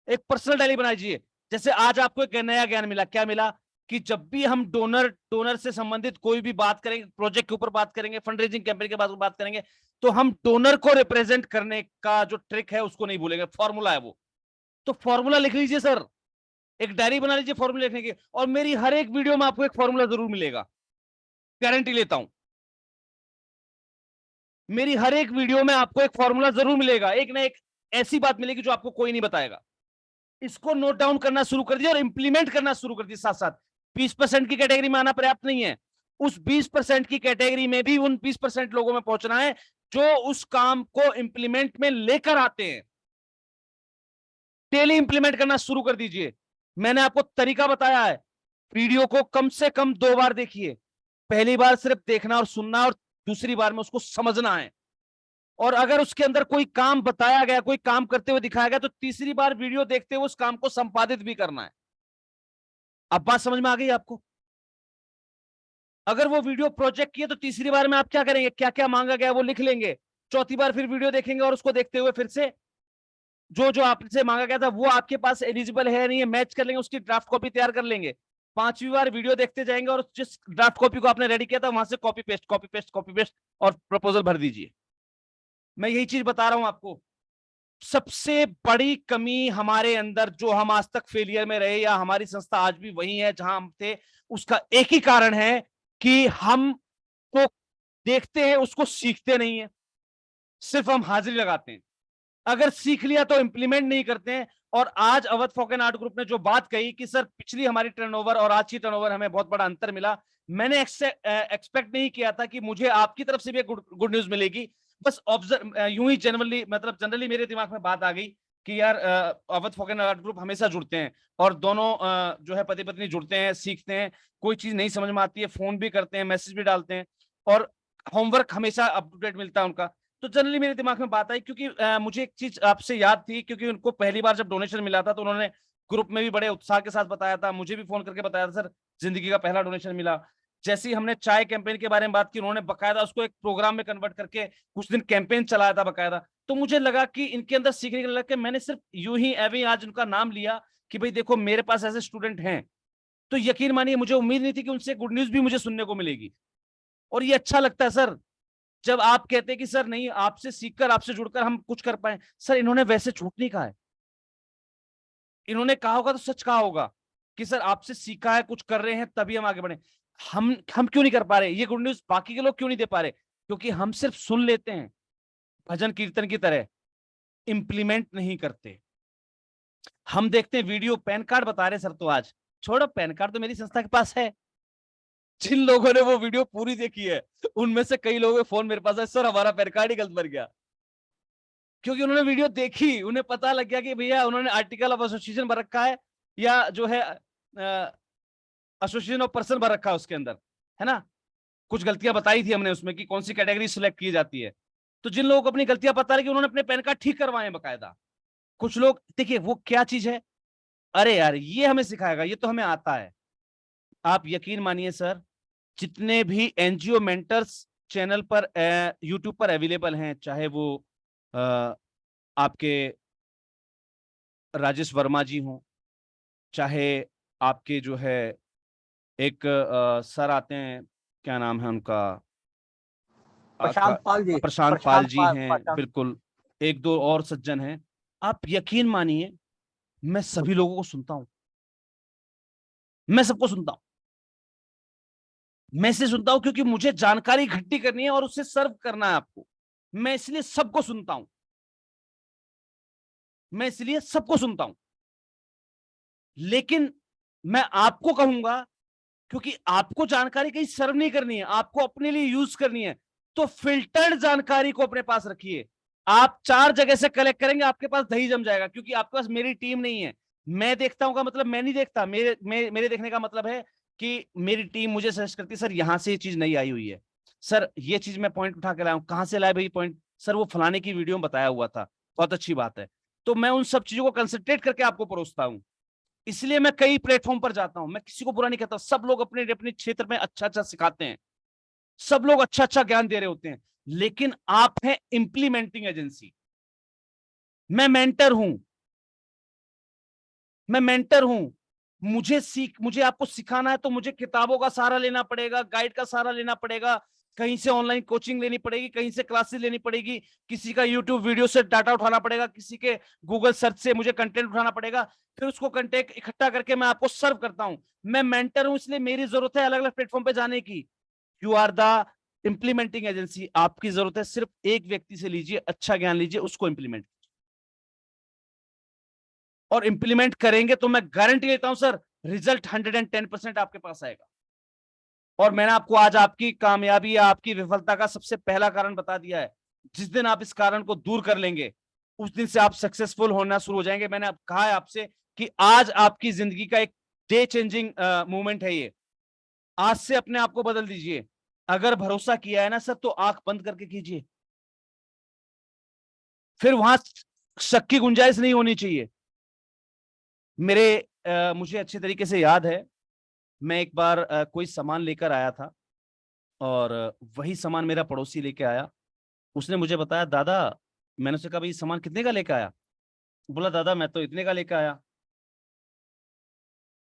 Speaker 1: एक पर्सनल डायरी बना लीजिए। जैसे आज आपको एक नया ज्ञान मिला, क्या मिला कि जब भी हम डोनर से संबंधित कोई भी बात करेंगे, प्रोजेक्ट के ऊपर बात करेंगे, फंड रेजिंग कैंपेन के बात करेंगे, तो हम डोनर को रिप्रेजेंट करने का जो ट्रिक है उसको नहीं भूलेंगे, फॉर्मूला है वो। तो फॉर्मूला लिख लीजिए सर, एक डायरी बना लीजिए फॉर्मूला लिखने की, और मेरी हर एक वीडियो में आपको एक फॉर्मूला जरूर मिलेगा, गारंटी लेता हूं। मेरी हर एक वीडियो में आपको एक फॉर्मूला जरूर मिलेगा, एक ना एक ऐसी बात मिलेगी जो आपको कोई नहीं बताएगा। इसको नोट डाउन करना शुरू कर दिया और इंप्लीमेंट करना शुरू कर दिया। साथ साथ 20% की कैटेगरी में आना पर्याप्त नहीं है, उस 20% की कैटेगरी में भी उन 20% लोगों में पहुंचना है जो उस काम को इंप्लीमेंट में लेकर आते हैं। डेली इंप्लीमेंट करना शुरू कर दीजिए। मैंने आपको तरीका बताया है, वीडियो को कम से कम 2 बार देखिए। पहली बार सिर्फ देखना और सुनना, और दूसरी बार में उसको समझना है। और अगर उसके अंदर कोई काम बताया गया, कोई काम करते हुए दिखाया गया, तो तीसरी बार वीडियो देखते हुए उस काम को संपादित भी करना है। अब बात समझ में आ गई आपको? अगर वो वीडियो प्रोजेक्ट की है तो तीसरी बार में आप क्या करेंगे, क्या क्या मांगा गया वो लिख लेंगे। चौथी बार फिर वीडियो देखेंगे और उसको देखते हुए फिर से जो जो आपसे मांगा गया था वो आपके पास एलिजिबल है नहीं है मैच कर लेंगे, उसकी ड्राफ्ट कॉपी तैयार कर लेंगे। 5वीं बार वीडियो देखते जाएंगे और जिस ड्राफ्ट कॉपी को आपने रेडी किया था वहां से कॉपी पेस्ट और प्रपोजल भर दीजिए। मैं यही चीज बता रहा हूं आपको। सबसे बड़ी कमी हमारे अंदर, जो हम आज तक फेलियर में रहे या हमारी संस्था आज भी वही है जहां हम थे, उसका एक ही कारण है कि हम को देखते हैं, उसको सीखते नहीं है, सिर्फ हम हाजिरी लगाते हैं। अगर सीख लिया तो इंप्लीमेंट नहीं करते हैं। और आज Awadh folk and art group ने जो बात कही कि सर पिछली हमारी टर्नओवर और आज की टर्नओवर हमें बहुत बड़ा अंतर मिला, मैंने एक्सपेक्ट नहीं किया था कि मुझे आपकी तरफ से भी एक गुड न्यूज मिलेगी। बस ऑब्जर्व यूं ही जनरली मेरे दिमाग में बात आ गई कि यार Awadh folk and art group हमेशा जुड़ते हैं, और दोनों जो है पति पत्नी जुड़ते हैं, सीखते हैं, कोई चीज नहीं समझ में आती है फोन भी करते हैं, मैसेज भी डालते हैं, और होमवर्क हमेशा अप टू डेट मिलता है उनका। तो जनरली मेरे दिमाग में बात आई क्योंकि मुझे एक चीज आपसे याद थी, क्योंकि उनको पहली बार जब डोनेशन मिला था तो उन्होंने ग्रुप में भी बड़े उत्साह के साथ बताया था, मुझे भी फोन करके बताया था सर जिंदगी का पहला डोनेशन मिला। जैसे ही हमने चाय कैंपेन के बारे में बात की, उन्होंने बकायदा उसको एक प्रोग्राम में कन्वर्ट करके कुछ दिन कैंपेन चलाया था बकायदा। तो मुझे लगा कि इनके अंदर सीखने के लगा, मैंने सिर्फ यूं ही एवं आज उनका नाम लिया कि भाई देखो मेरे पास ऐसे स्टूडेंट हैं, तो यकीन मानिए मुझे उम्मीद नहीं थी कि उनसे गुड न्यूज भी मुझे सुनने को मिलेगी। और ये अच्छा लगता है सर जब आप कहते हैं कि सर नहीं, आपसे सीखकर, आपसे जुड़कर हम कुछ कर पाए। सर इन्होंने वैसे झूठ नहीं कहा है, इन्होंने कहा होगा तो सच कहा होगा कि सर आपसे सीखा है, कुछ कर रहे हैं, तभी हम आगे बढ़े। हम क्यों नहीं कर पा रहे ये गुड न्यूज, बाकी के लोग क्यों नहीं दे पा रहे? क्योंकि हम सिर्फ सुन लेते हैं भजन कीर्तन की तरह, इंप्लीमेंट नहीं करते। हम देखते हैं वीडियो, पैन कार्ड बता रहे सर, तो आज छोड़ो, पैन कार्ड तो मेरी संस्था के पास है। जिन लोगों ने वो वीडियो पूरी देखी है उनमें से कई लोगों के फोन मेरे पास है, सर हमारा पैन कार्ड ही गलत भर गया। क्योंकि उन्होंने वीडियो देखी, उन्हें पता लग गया कि भैया उन्होंने आर्टिकल ऑफ एसोसिएशन भर रखा है, या जो है एसोसिएशन ऑफ पर्सन भर रखा है उसके अंदर, है ना। कुछ गलतियां बताई थी हमने उसमें कि कौन सी कैटेगरी सिलेक्ट की जाती है। तो जिन लोगों को अपनी गलतियां पता लगी उन्होंने अपने पैन कार्ड ठीक करवाए बकायदा। कुछ लोग देखिए वो क्या चीज है, अरे यार ये हमें सिखाएगा, ये तो हमें आता है। आप यकीन मानिए सर, जितने भी एनजीओ मेंटर्स चैनल पर यूट्यूब पर अवेलेबल हैं, चाहे वो आपके राजेश वर्मा जी हों, चाहे आपके जो है एक सर आते हैं, क्या नाम है उनका,
Speaker 6: प्रशांत पाल जी,
Speaker 1: प्रशांत पाल जी हैं, बिल्कुल, एक दो और सज्जन हैं। आप यकीन मानिए मैं सभी लोगों को सुनता हूं, मैं सबको सुनता हूं, मैं इसलिए सुनता हूं क्योंकि मुझे जानकारी इकट्ठी करनी है और उसे सर्व करना है आपको। मैं इसलिए सबको सुनता हूं, मैं इसलिए सबको सुनता हूं। लेकिन मैं आपको कहूंगा, क्योंकि आपको जानकारी कहीं सर्व नहीं करनी है, आपको अपने लिए यूज करनी है, तो फिल्टर्ड जानकारी को अपने पास रखिए। आप 4 जगह से कलेक्ट करेंगे, आपके पास दही जम जाएगा, क्योंकि आपके पास मेरी टीम नहीं है। मैं देखता हूं का मतलब मैं नहीं देखता, मेरे देखने का मतलब है कि मेरी टीम मुझे सजेस्ट करती है, सर यहां से ये चीज नई आई हुई है, सर ये चीज मैं पॉइंट उठा के लाया हूं, कहां से लाए भाई पॉइंट, सर वो फलाने की वीडियो में बताया हुआ था, बहुत अच्छी बात है। तो मैं उन सब चीजों को कंसंट्रेट करके आपको परोसता हूं। इसलिए मैं कई प्लेटफॉर्म पर जाता हूं, मैं किसी को बुरा नहीं कहता, सब लोग अपने अपने क्षेत्र में अच्छा अच्छा सिखाते हैं, सब लोग अच्छा अच्छा ज्ञान दे रहे होते हैं, लेकिन आप हैं इंप्लीमेंटिंग एजेंसी। मैं मेंटर हूं, मैं मेंटर हूं। मुझे आपको सिखाना है तो मुझे किताबों का सहारा लेना पड़ेगा, गाइड का सहारा लेना पड़ेगा, कहीं से ऑनलाइन कोचिंग लेनी पड़ेगी, कहीं से क्लासेस लेनी पड़ेगी, किसी का यूट्यूब वीडियो से डाटा उठाना पड़ेगा, किसी के गूगल सर्च से मुझे कंटेंट उठाना पड़ेगा, फिर उसको कंटेंट इकट्ठा करके मैं आपको सर्व करता हूं। मैं मेंटर हूं, इसलिए मेरी जरूरत है अलग अलग प्लेटफॉर्म पे जाने की। You are the implementing agency. आपकी जरूरत है सिर्फ एक व्यक्ति से लीजिए, अच्छा ज्ञान लीजिए, उसको इंप्लीमेंट, और इंप्लीमेंट करेंगे तो मैं गारंटी देता हूं सर, रिजल्ट 110% आपके पास आएगा। और मैंने आपको आज आपकी कामयाबी या आपकी विफलता का सबसे पहला कारण बता दिया है। जिस दिन आप इस कारण को दूर कर लेंगे, उस दिन से आप सक्सेसफुल होना शुरू हो जाएंगे। मैंने कहा है आपसे कि आज आपकी जिंदगी का एक डे चेंजिंग मोमेंट है ये। आज से अपने आप को बदल दीजिए। अगर भरोसा किया है ना सर, तो आंख बंद करके कीजिए, फिर वहां शक की गुंजाइश नहीं होनी चाहिए। मुझे अच्छे तरीके से याद है, मैं एक बार कोई सामान लेकर आया था, और वही सामान मेरा पड़ोसी लेके आया। उसने मुझे बताया, दादा, मैंने उससे कहा भाई सामान कितने का लेकर आया? बोला, दादा मैं तो इतने का लेकर आया।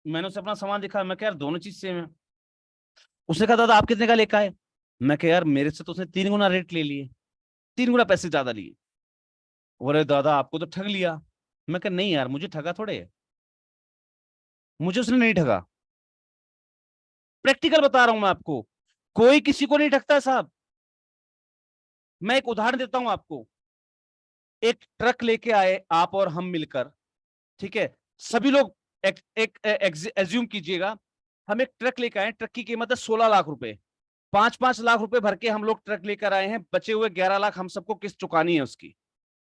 Speaker 1: मैंने उसे अपना सामान दिखाया, मैं कहा यार दोनों चीज सेम है। उसने कहा, दादा आप कितने का लेकर आए? मैं कहा यार मेरे से तो उसने 3 गुना रेट ले लिए, 3 गुना पैसे ज्यादा लिए। बोले, दादा आपको तो ठग लिया। मैं कहा नहीं यार, मुझे ठगा थोड़े है, मुझे उसने नहीं ठगा। प्रैक्टिकल बता रहा हूं मैं आपको, कोई किसी को नहीं ठगता साहब। मैं एक उदाहरण देता हूं आपको। एक ट्रक लेके आए आप और हम मिलकर, ठीक है, सभी लोग एज्यूम कीजिएगा, हम एक ट्रक लेकर आए, ट्रक की कीमत है 16 लाख रुपए, 5-5 लाख रुपए भर के हम लोग ट्रक लेकर आए हैं, बचे हुए 11 लाख हम सबको किस्त चुकानी है उसकी,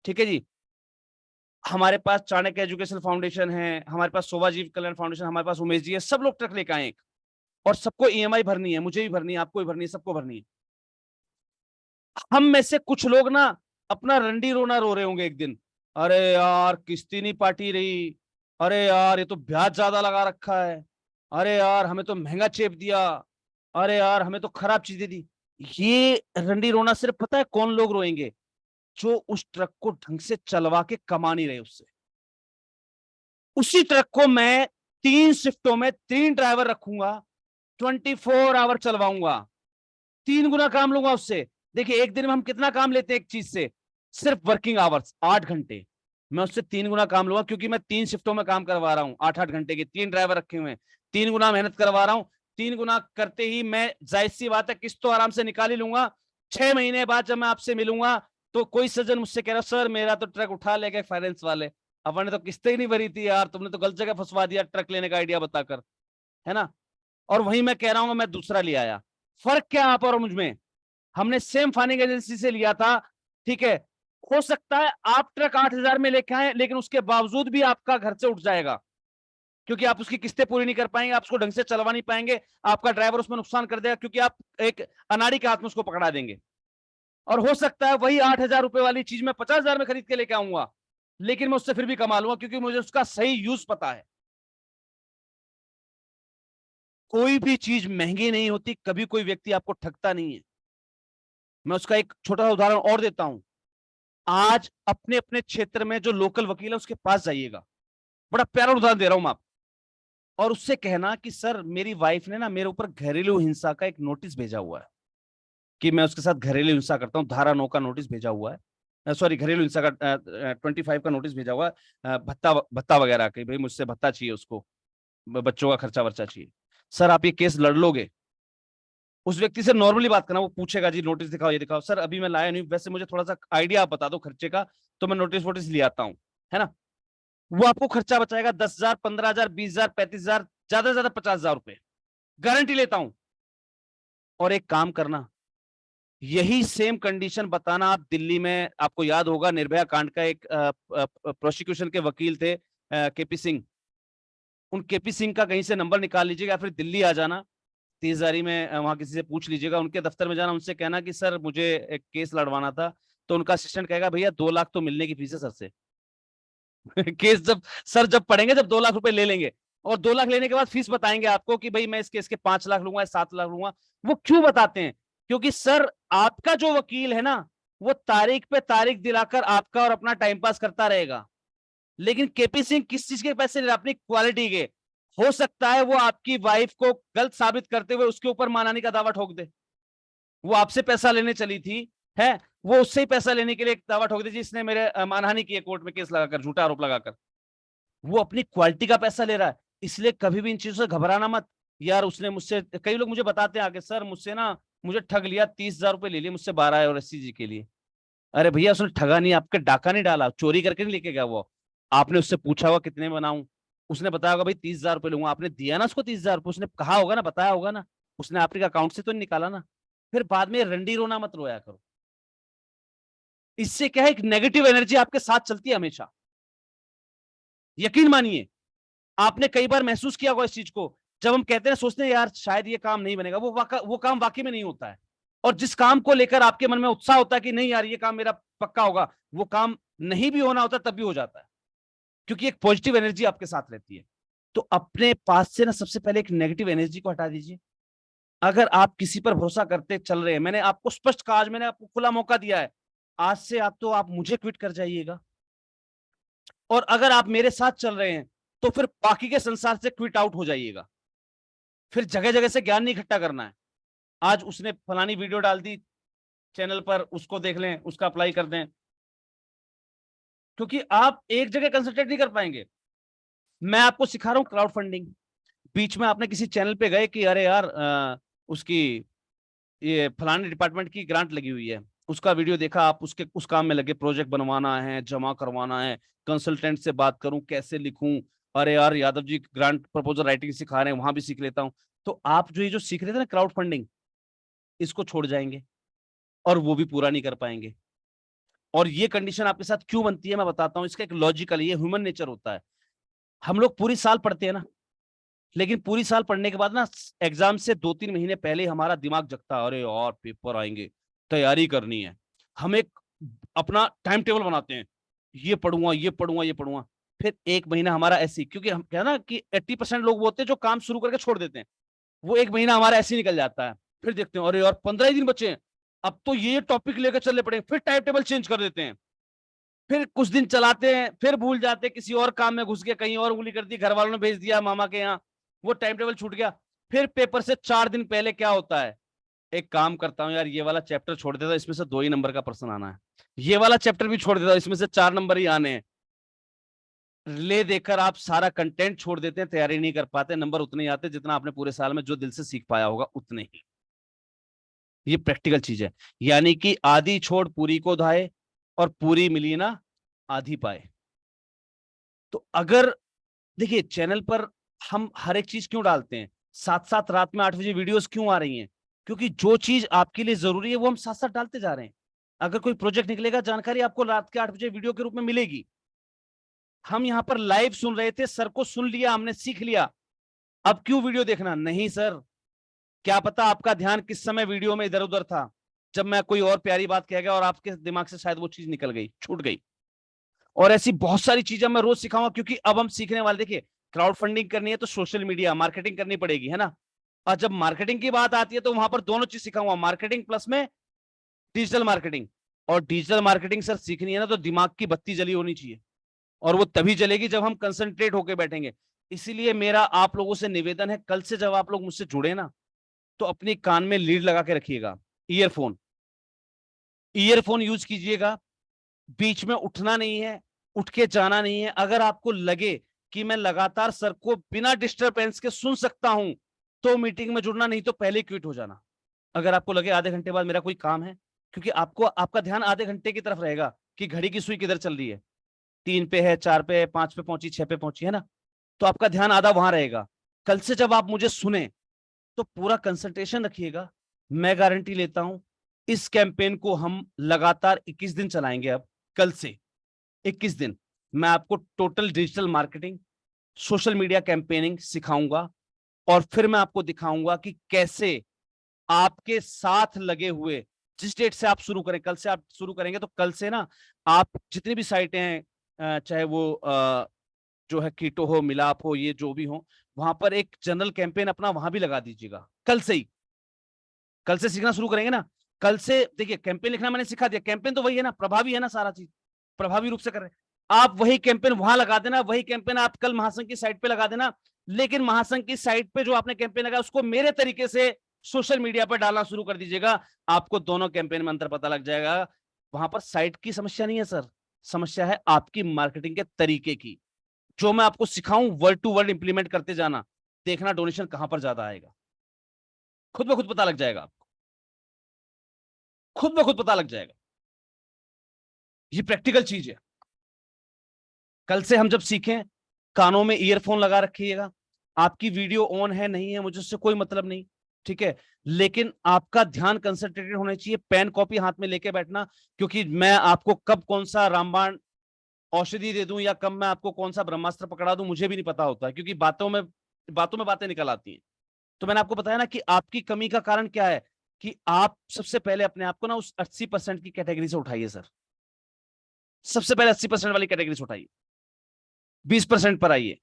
Speaker 1: ठीक है जी। हमारे पास चाणक्य एजुकेशन फाउंडेशन है, हमारे पास शोभाजीव कल्याण फाउंडेशन, हमारे पास उमेश जी है, सब लोग ट्रक लेकर आए एक, और सबको ईएमआई भरनी है, मुझे भी भरनी है, आपको भी भरनी है, सबको भरनी है। हम में से कुछ लोग ना अपना रंडी रोना रो रहे होंगे एक दिन, अरे यार किस्ती नहीं पाटी रही, अरे यार ये तो ब्याज ज्यादा लगा रखा है, अरे यार हमें तो महंगा चेप दिया, अरे यार हमें तो खराब चीजें दी। ये रंडी रोना सिर्फ पता है कौन लोग रोएंगे? जो उस ट्रक को ढंग से चलवा के कमा नहीं रहे उससे। उसी ट्रक को मैं 3 शिफ्टों में 3 ड्राइवर रखूंगा, 24 आवर चलवाऊंगा, 3 गुना काम लूंगा उससे। देखिए एक दिन में हम कितना काम लेते हैं एक चीज से? सिर्फ वर्किंग आवर्स 8 घंटे, मैं उससे 3 गुना काम लूंगा, क्योंकि मैं 3 शिफ्टों में काम करवा रहा हूं, 8-8 घंटे के, 3 ड्राइवर रखे हुए हैं, 3 गुना मेहनत करवा रहा हूं। 3 गुना करते ही मैं, जाहिर सी बात है, किस्त तो आराम से निकाल ही लूंगा। 6 महीने बाद जब मैं आपसे मिलूंगा तो कोई सज्जन मुझसे कह रहा, सर मेरा तो ट्रक उठा ले गए फाइनेंस वाले, अपन ने तो किस्तें ही नहीं भरी थी यार, तुमने तो गलत जगह फंसवा दिया ट्रक लेने का आइडिया बताकर, है ना। और वही मैं कह रहा हूं, मैं दूसरा ले आया। फर्क क्या आप और मुझ में? हमने सेम फाइनेंस एजेंसी से लिया था, ठीक है। हो सकता है आप ट्रक 8,000 में लेके आए, लेकिन उसके बावजूद भी आपका घर से उठ जाएगा, क्योंकि आप उसकी किस्तें पूरी नहीं कर पाएंगे, आप उसको ढंग से चलवा नहीं पाएंगे, आपका ड्राइवर उसमें नुकसान कर देगा, क्योंकि आप एक अनाड़ी के हाथ में उसको पकड़ा देंगे। और हो सकता है वही 8,000 रुपए वाली चीज मैं 50,000 में खरीद के लेके आऊंगा, लेकिन मैं उससे फिर भी कमा लूंगा, क्योंकि मुझे उसका सही यूज पता है। कोई भी चीज महंगी नहीं होती, कभी कोई व्यक्ति आपको ठगता नहीं है। मैं उसका एक छोटा सा उदाहरण और देता हूं। आज अपने अपने क्षेत्र में जो लोकल वकील है उसके पास जाइएगा, बड़ा प्यारा उदाहरण दे रहा हूं मैं आपको, और उससे कहना कि सर मेरी वाइफ ने ना मेरे ऊपर घरेलू हिंसा का एक नोटिस भेजा हुआ है, कि मैं उसके साथ घरेलू हिंसा करता हूं, धारा 9 का नोटिस भेजा हुआ है, सॉरी घरेलू हिंसा का 25 का नोटिस भेजा हुआ है, भत्ता भत्ता वगैरह के, भाई मुझसे भत्ता चाहिए उसको। बच्चों का खर्चा वर्चा चाहिए। सर आप ये केस लड़ लोगे? उस व्यक्ति से नॉर्मली बात करना, वो पूछेगा जी नोटिस दिखाओ, ये दिखाओ। सर अभी मैं लाया नहीं, वैसे मुझे थोड़ा सा आइडिया आप बता दो खर्चे का, तो मैं नोटिस वोटिस ले आता हूँ, है ना। वो आपको खर्चा बचाएगा 10,000, 15,000, 20,000, 35,000, ज्यादा से ज्यादा 50,000 रुपए, गारंटी लेता हूं। और एक काम करना, यही सेम कंडीशन बताना आप दिल्ली में, आपको याद होगा निर्भया कांड का एक प्रोसिक्यूशन के वकील थे केपी सिंह, उन केपी सिंह का कहीं से नंबर निकाल लीजिएगा, फिर दिल्ली आ जाना, 30,000 में वहां किसी से पूछ लीजिएगा, उनके दफ्तर में जाना, उनसे कहना कि सर मुझे एक केस लड़वाना था, तो उनका असिस्टेंट कहेगा भैया 2 लाख तो मिलने की फीस है सर से। केस जब पढ़ेंगे, जब 2 लाख रुपए ले लेंगे, और 2 लाख लेने के बाद फीस बताएंगे आपको कि भाई मैं इस केस के 5 लाख लूंगा, 7 लाख लूंगा। वो क्यों बताते हैं? क्योंकि सर आपका जो वकील है ना, वो तारीख पे तारीख दिलाकर आपका और अपना टाइम पास करता रहेगा। लेकिन केपी सिंह किस चीज के पैसे ले रहा? अपनी क्वालिटी के। हो सकता है वो आपकी वाइफ को गलत साबित करते हुए उसके ऊपर मानहानि का दावा ठोक दे। वो आपसे पैसा लेने चली थी, है, वो उससे ही पैसा लेने के लिए एक दावा ठोक दे, जिसने मेरे मानहानि की कोर्ट में केस लगाकर, झूठा आरोप लगाकर। वो अपनी क्वालिटी का पैसा ले रहा है, इसलिए कभी भी इन चीजों से घबराना मत। यार उसने मुझसे, कई लोग मुझे बताते हैं आगे, सर मुझसे ना, मुझे ठग लिया, 30,000 रुपए ले लिए मुझसे 12 और 80 जी के लिए। अरे भैया उसने ठगा नहीं, आपके डाका नहीं डाला, चोरी करके नहीं लेके गया वो। आपने उससे पूछा होगा कितने बनाऊं, उसने बताया होगा भाई 30,000 रुपए लूंगा, आपने दिया ना उसको 30,000 रुपए, उसने कहा होगा ना, बताया होगा ना, उसने आपके अकाउंट से तो नहीं निकाला ना। फिर बाद में रंडी रोना मत रोया करो, इससे क्या है, एक नेगेटिव एनर्जी आपके साथ चलती है हमेशा। यकीन मानिए, आपने कई बार महसूस किया होगा इस चीज को, जब हम कहते हैं, सोचते हैं यार शायद ये काम नहीं बनेगा, वो काम वाकई में नहीं होता है। और जिस काम को लेकर आपके मन में उत्साह होता है कि नहीं यार ये काम मेरा पक्का होगा, वो काम नहीं भी होना होता तब भी हो जाता है, क्योंकि एक पॉजिटिव एनर्जी आपके साथ रहती है। तो अपने पास से ना सबसे पहले एक नेगेटिव एनर्जी को हटा दीजिए। अगर आप किसी पर भरोसा करते चल रहे हैं, मैंने आपको स्पष्ट कहा, आज मैंने आपको खुला मौका दिया है, आज से आप मुझे क्विट कर जाइएगा। और अगर आप मेरे साथ चल रहे हैं तो फिर बाकी के संसार से क्विट आउट हो जाइएगा। फिर जगह जगह से ज्ञान नहीं इकट्ठा करना है। आज उसने फलानी वीडियो डाल दी चैनल पर, उसको देख लें, उसका अप्लाई कर दें, क्योंकि आप एक जगह कंसंट्रेट नहीं कर पाएंगे। मैं आपको सिखा रहा हूं क्राउड फंडिंग, बीच में आपने किसी चैनल पे गए कि अरे यार उसकी ये फलाने डिपार्टमेंट की ग्रांट लगी हुई है, उसका वीडियो देखा, आप उसके उस काम में लगे, प्रोजेक्ट बनवाना है, जमा करवाना है, कंसल्टेंट से बात करूं, कैसे लिखूं, अरे यार Yadav ji grant proposal writing सिखा रहे हैं, वहां भी सीख लेता हूं। तो आप जो सीख रहे थे ना क्राउड फंडिंग, इसको छोड़ जाएंगे और वो भी पूरा नहीं कर पाएंगे। और ये कंडीशन आपके साथ क्यों बनती है मैं बताता हूं, इसका एक लॉजिकल, ये ह्यूमन नेचर होता है। हम लोग पूरी साल पढ़ते हैं ना, लेकिन पूरी साल पढ़ने के बाद ना एग्जाम से 2-3 महीने पहले हमारा दिमाग जगता है, अरे यार पेपर आएंगे, तैयारी करनी है। हम एक अपना टाइम टेबल बनाते हैं, ये पढ़ूंगा, ये पढ़ूंगा, ये पढ़ूंगा। फिर 1 महीना हमारा ऐसी, क्योंकि हम क्या ना कि 80% लोग वो होते हैं जो काम शुरू करके छोड़ देते हैं, वो 1 महीना हमारा ऐसे निकल जाता है। फिर देखते हैं अरे यार 15 ही दिन बचे हैं, अब तो ये टॉपिक लेकर चलने पड़ेंगे, फिर टाइम टेबल चेंज कर देते हैं। फिर कुछ दिन चलाते हैं, फिर भूल जाते हैं, किसी और काम में घुस गए, कहीं और उंगली कर दी, घर वालों ने भेज दिया मामा के यहाँ, वो टाइम टेबल छूट गया। फिर पेपर से 4 दिन पहले क्या होता है, एक काम करता हूं यार, ये वाला चैप्टर छोड़ देता हूं, इसमें से 2 ही नंबर का प्रश्न आना है, ये वाला चैप्टर भी छोड़ देता हूं, इसमें से 4 नंबर ही आने हैं। ले देकर आप सारा कंटेंट छोड़ देते हैं, तैयारी नहीं कर पाते, नंबर उतने ही आते जितना आपने पूरे साल में जो दिल से सीख पाया होगा उतने ही। ये प्रैक्टिकल चीज है, यानी कि आधी छोड़ पूरी को धाए, और पूरी मिली ना आधी पाए। तो अगर देखिए चैनल पर हम हर एक चीज क्यों डालते हैं, साथ साथ रात में 8 बजे वीडियोस क्यों आ रही हैं, क्योंकि जो चीज आपके लिए जरूरी है वो हम साथ साथ डालते जा रहे हैं। अगर कोई प्रोजेक्ट निकलेगा, जानकारी आपको रात के 8 बजे वीडियो के रूप में मिलेगी। हम यहाँ पर लाइव सुन रहे थे, सर को सुन लिया हमने, सीख लिया, अब क्यों वीडियो देखना? नहीं सर, क्या पता आपका ध्यान किस समय वीडियो में इधर उधर था, जब मैं कोई और प्यारी बात कह गया और आपके दिमाग से शायद वो चीज निकल गई, छूट गई। और ऐसी बहुत सारी चीजें मैं रोज सिखाऊंगा, क्योंकि अब हम सीखने वाले, देखिए क्राउड फंडिंग करनी है तो सोशल मीडिया मार्केटिंग करनी पड़ेगी, है ना। और जब मार्केटिंग की बात आती है तो वहां पर दोनों चीज सिखाऊंगा, मार्केटिंग प्लस में डिजिटल मार्केटिंग। और डिजिटल मार्केटिंग सर सीखनी है ना तो दिमाग की बत्ती जली होनी चाहिए, और वो तभी जलेगी जब हम कंसंट्रेट होकर बैठेंगे। इसीलिए मेरा आप लोगों से निवेदन है, कल से जब आप लोग मुझसे जुड़े ना, तो अपनी कान में लीड लगा के रखिएगा, ईयरफोन यूज कीजिएगा, बीच में उठना नहीं है, उठ के जाना नहीं है। अगर आपको लगे कि मैं लगातार सर को बिना डिस्टरबेंस के सुन सकता हूं तो मीटिंग में जुड़ना, नहीं तो पहले क्विट हो जाना। अगर आपको लगे आधे घंटे बाद मेरा कोई काम है, क्योंकि आपको आपका ध्यान आधे घंटे की तरफ रहेगा कि घड़ी की सुई किधर चल रही है, 3 पे है, 4 पे है, 5 पे पहुंची, 6 पे पहुंची, है ना, तो आपका ध्यान आधा वहां रहेगा। कल से जब आप मुझे सुने तो पूरा कंसंट्रेशन रखिएगा। मैं गारंटी लेता हूं इस कैंपेन को हम लगातार 21 दिन चलाएंगे। अब कल से 21 दिन मैं आपको total digital marketing, social media campaigning सिखाऊंगा, और फिर मैं आपको दिखाऊंगा कि कैसे आपके साथ लगे हुए, जिस डेट से आप शुरू करें, कल से आप शुरू करेंगे तो कल से ना आप जितनी भी साइटें हैं, चाहे वो जो है कीटो हो, मिलाप हो, ये जो भी हो, वहां पर एक जनरल कैंपेन अपना वहां भी लगा दीजिएगा कल से ही। कल से सीखना शुरू करेंगे ना, कल से देखिए कैंपेन लिखना मैंने सिखा दिया, कैंपेन तो वही है ना, प्रभावी है ना, सारा चीज प्रभावी रूप से कर रहे हैं आप। वही कैंपेन वहां लगा देना, वही कैंपेन आप कल महासंघ की साइट पे लगा देना, लेकिन महासंघ की साइट पे जो आपने कैंपेन लगाया उसको मेरे तरीके से सोशल मीडिया पर डालना शुरू कर दीजिएगा। आपको दोनों कैंपेन में अंतर पता लग जाएगा। वहां पर साइट की समस्या नहीं है सर, समस्या है आपकी मार्केटिंग के तरीके की। जो मैं आपको सिखाऊं वर्ड टू वर्ड इंप्लीमेंट करते जाना, देखना डोनेशन कहां पर ज्यादा आएगा, खुद ब खुद पता लग जाएगा आपको, खुद ब खुद पता लग जाएगा। ये प्रैक्टिकल चीज है। कल से हम जब सीखें, कानों में ईयरफोन लगा रखिएगा, आपकी वीडियो ऑन है नहीं है मुझे उससे कोई मतलब नहीं, ठीक है, लेकिन आपका ध्यान कंसंट्रेटेड होना चाहिए। पेन कॉपी हाथ में लेके बैठना, क्योंकि मैं आपको कब कौन सा रामबाण औषधि दे दूं या कब मैं आपको कौन सा ब्रह्मास्त्र पकड़ा दूं मुझे भी नहीं पता होता है, क्योंकि बातों में बातें निकल आती हैं। तो मैंने आपको बताया ना कि आपकी कमी का कारण क्या है, कि आप सबसे पहले अपने आप को ना उस 80% की कैटेगरी से उठाइए सर। सबसे पहले 80% वाली कैटेगरी से उठाइए, 20% पर आइए,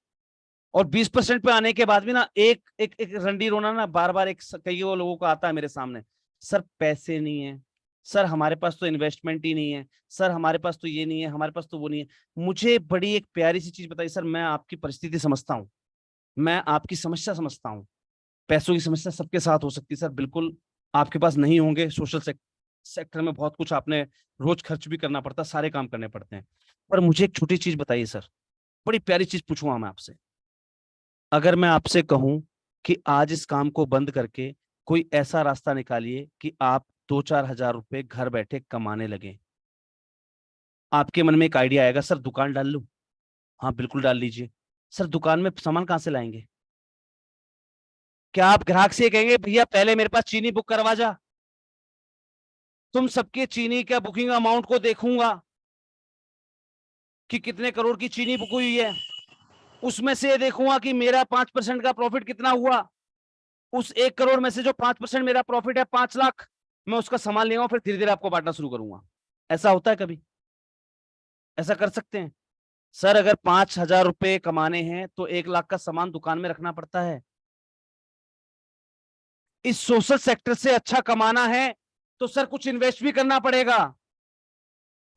Speaker 1: और 20% पे आने के बाद भी ना एक एक एक रंडी रोना ना बार बार, एक कई वो लोगों को आता है मेरे सामने, सर पैसे नहीं है, सर हमारे पास तो इन्वेस्टमेंट ही नहीं है, सर हमारे पास तो ये नहीं है, हमारे पास तो वो नहीं है। मुझे बड़ी एक प्यारी सी चीज बताइए सर, मैं आपकी परिस्थिति समझता हूँ, मैं आपकी समस्या समझता हूँ। पैसों की समस्या सबके साथ हो सकती है सर, बिल्कुल आपके पास नहीं होंगे। सोशल सेक्टर में बहुत कुछ आपने रोज खर्च भी करना पड़ता है, सारे काम करने पड़ते हैं। पर मुझे एक छोटी चीज बताइए सर, बड़ी प्यारी चीज पूछूंगा मैं आपसे। अगर मैं आपसे कहूं कि आज इस काम को बंद करके कोई ऐसा रास्ता निकालिए कि आप 2-4 हजार रुपए घर बैठे कमाने लगे, आपके मन में एक आइडिया आएगा, सर दुकान डाल लूं? हाँ बिल्कुल डाल लीजिए। सर दुकान में सामान कहां से लाएंगे? क्या आप ग्राहक से कहेंगे भैया पहले मेरे पास चीनी बुक करवा जा, तुम सबके चीनी का बुकिंग अमाउंट को देखूंगा कि कितने करोड़ की चीनी बुक हुई है, उसमें से देखूंगा कि मेरा 5% का प्रॉफिट कितना हुआ, उस 1 करोड़ में से जो 5% मेरा प्रॉफिट है 5 लाख, मैं उसका सामान लेगा, फिर धीरे धीरे आपको बांटना शुरू करूंगा। ऐसा होता है कभी? ऐसा कर सकते हैं सर? अगर 5,000 रुपए कमाने हैं तो 1 लाख का सामान दुकान में रखना पड़ता है। इस सोशल सेक्टर से अच्छा कमाना है तो सर कुछ इन्वेस्ट भी करना पड़ेगा।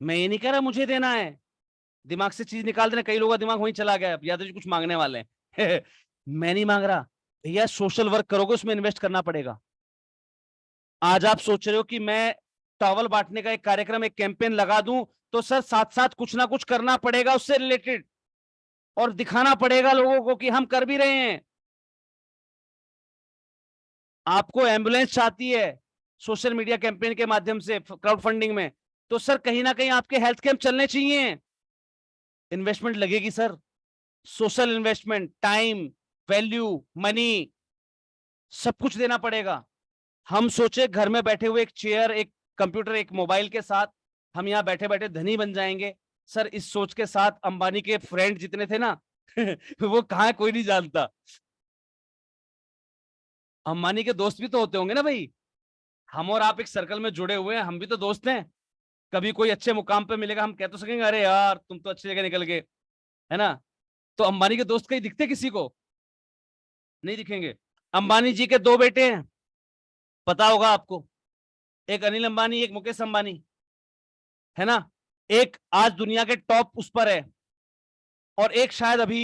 Speaker 1: मैं ये नहीं कह रहा मुझे देना है, दिमाग से चीज निकाल देना, कई लोगों का दिमाग वहीं चला गया, यादव जी कुछ मांगने वाले हैं मैं नहीं मांग रहा भैया, सोशल वर्क करोगे उसमें इन्वेस्ट करना पड़ेगा। आज आप सोच रहे हो कि मैं टॉवल बांटने का एक कार्यक्रम, एक कैंपेन लगा दूं, तो सर साथ साथ कुछ ना कुछ करना पड़ेगा उससे रिलेटेड, और दिखाना पड़ेगा लोगों को कि हम कर भी रहे हैं। आपको एम्बुलेंस चाहती है सोशल मीडिया कैंपेन के माध्यम से, क्राउड फंडिंग में, तो सर कहीं ना कहीं आपके हेल्थ कैंप चलने चाहिए। इन्वेस्टमेंट लगेगी sir, social investment, time, value, money, सब कुछ देना पड़ेगा। हम सोचे घर में बैठे हुए एक चेयर, एक कंप्यूटर, एक मोबाइल के साथ हम यहाँ बैठे बैठे धनी बन जाएंगे। सर इस सोच के साथ अंबानी के फ्रेंड जितने थे ना वो कहाँ है कोई नहीं जानता। अंबानी के दोस्त भी तो होते होंगे ना भाई, हम और आप एक सर्कल में जुड़े हुए हैं, हम भी तो दोस्त हैं। कभी कोई अच्छे मुकाम पे मिलेगा, हम कह तो सकेंगे अरे यार तुम तो अच्छी जगह निकल गए, है ना? तो अंबानी के दोस्त कहीं दिखते किसी को? नहीं दिखेंगे। अंबानी जी के 2 बेटे हैं, पता होगा आपको, एक अनिल अंबानी, एक मुकेश अंबानी, है ना? एक आज दुनिया के टॉप उस पर है, और एक शायद अभी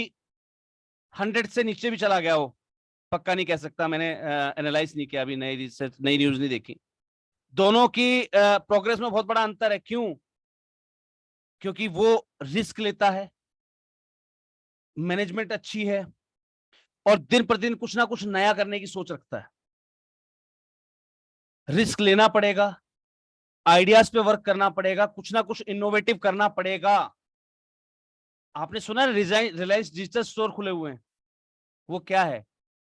Speaker 1: 100 से नीचे भी चला गया हो, पक्का नहीं कह सकता, मैंने एनालाइज नहीं किया अभी, नई रिसर्च, नई न्यूज नहीं देखी। दोनों की प्रोग्रेस में बहुत बड़ा अंतर है। क्यों? क्योंकि वो रिस्क लेता है, मैनेजमेंट अच्छी है और दिन प्रतिदिन कुछ ना कुछ नया करने की सोच रखता है। रिस्क लेना पड़ेगा, आइडियाज पे वर्क करना पड़ेगा, कुछ ना कुछ इनोवेटिव करना पड़ेगा। आपने सुना है रिलायंस डिजिटल स्टोर खुले हुए हैं, वो क्या है?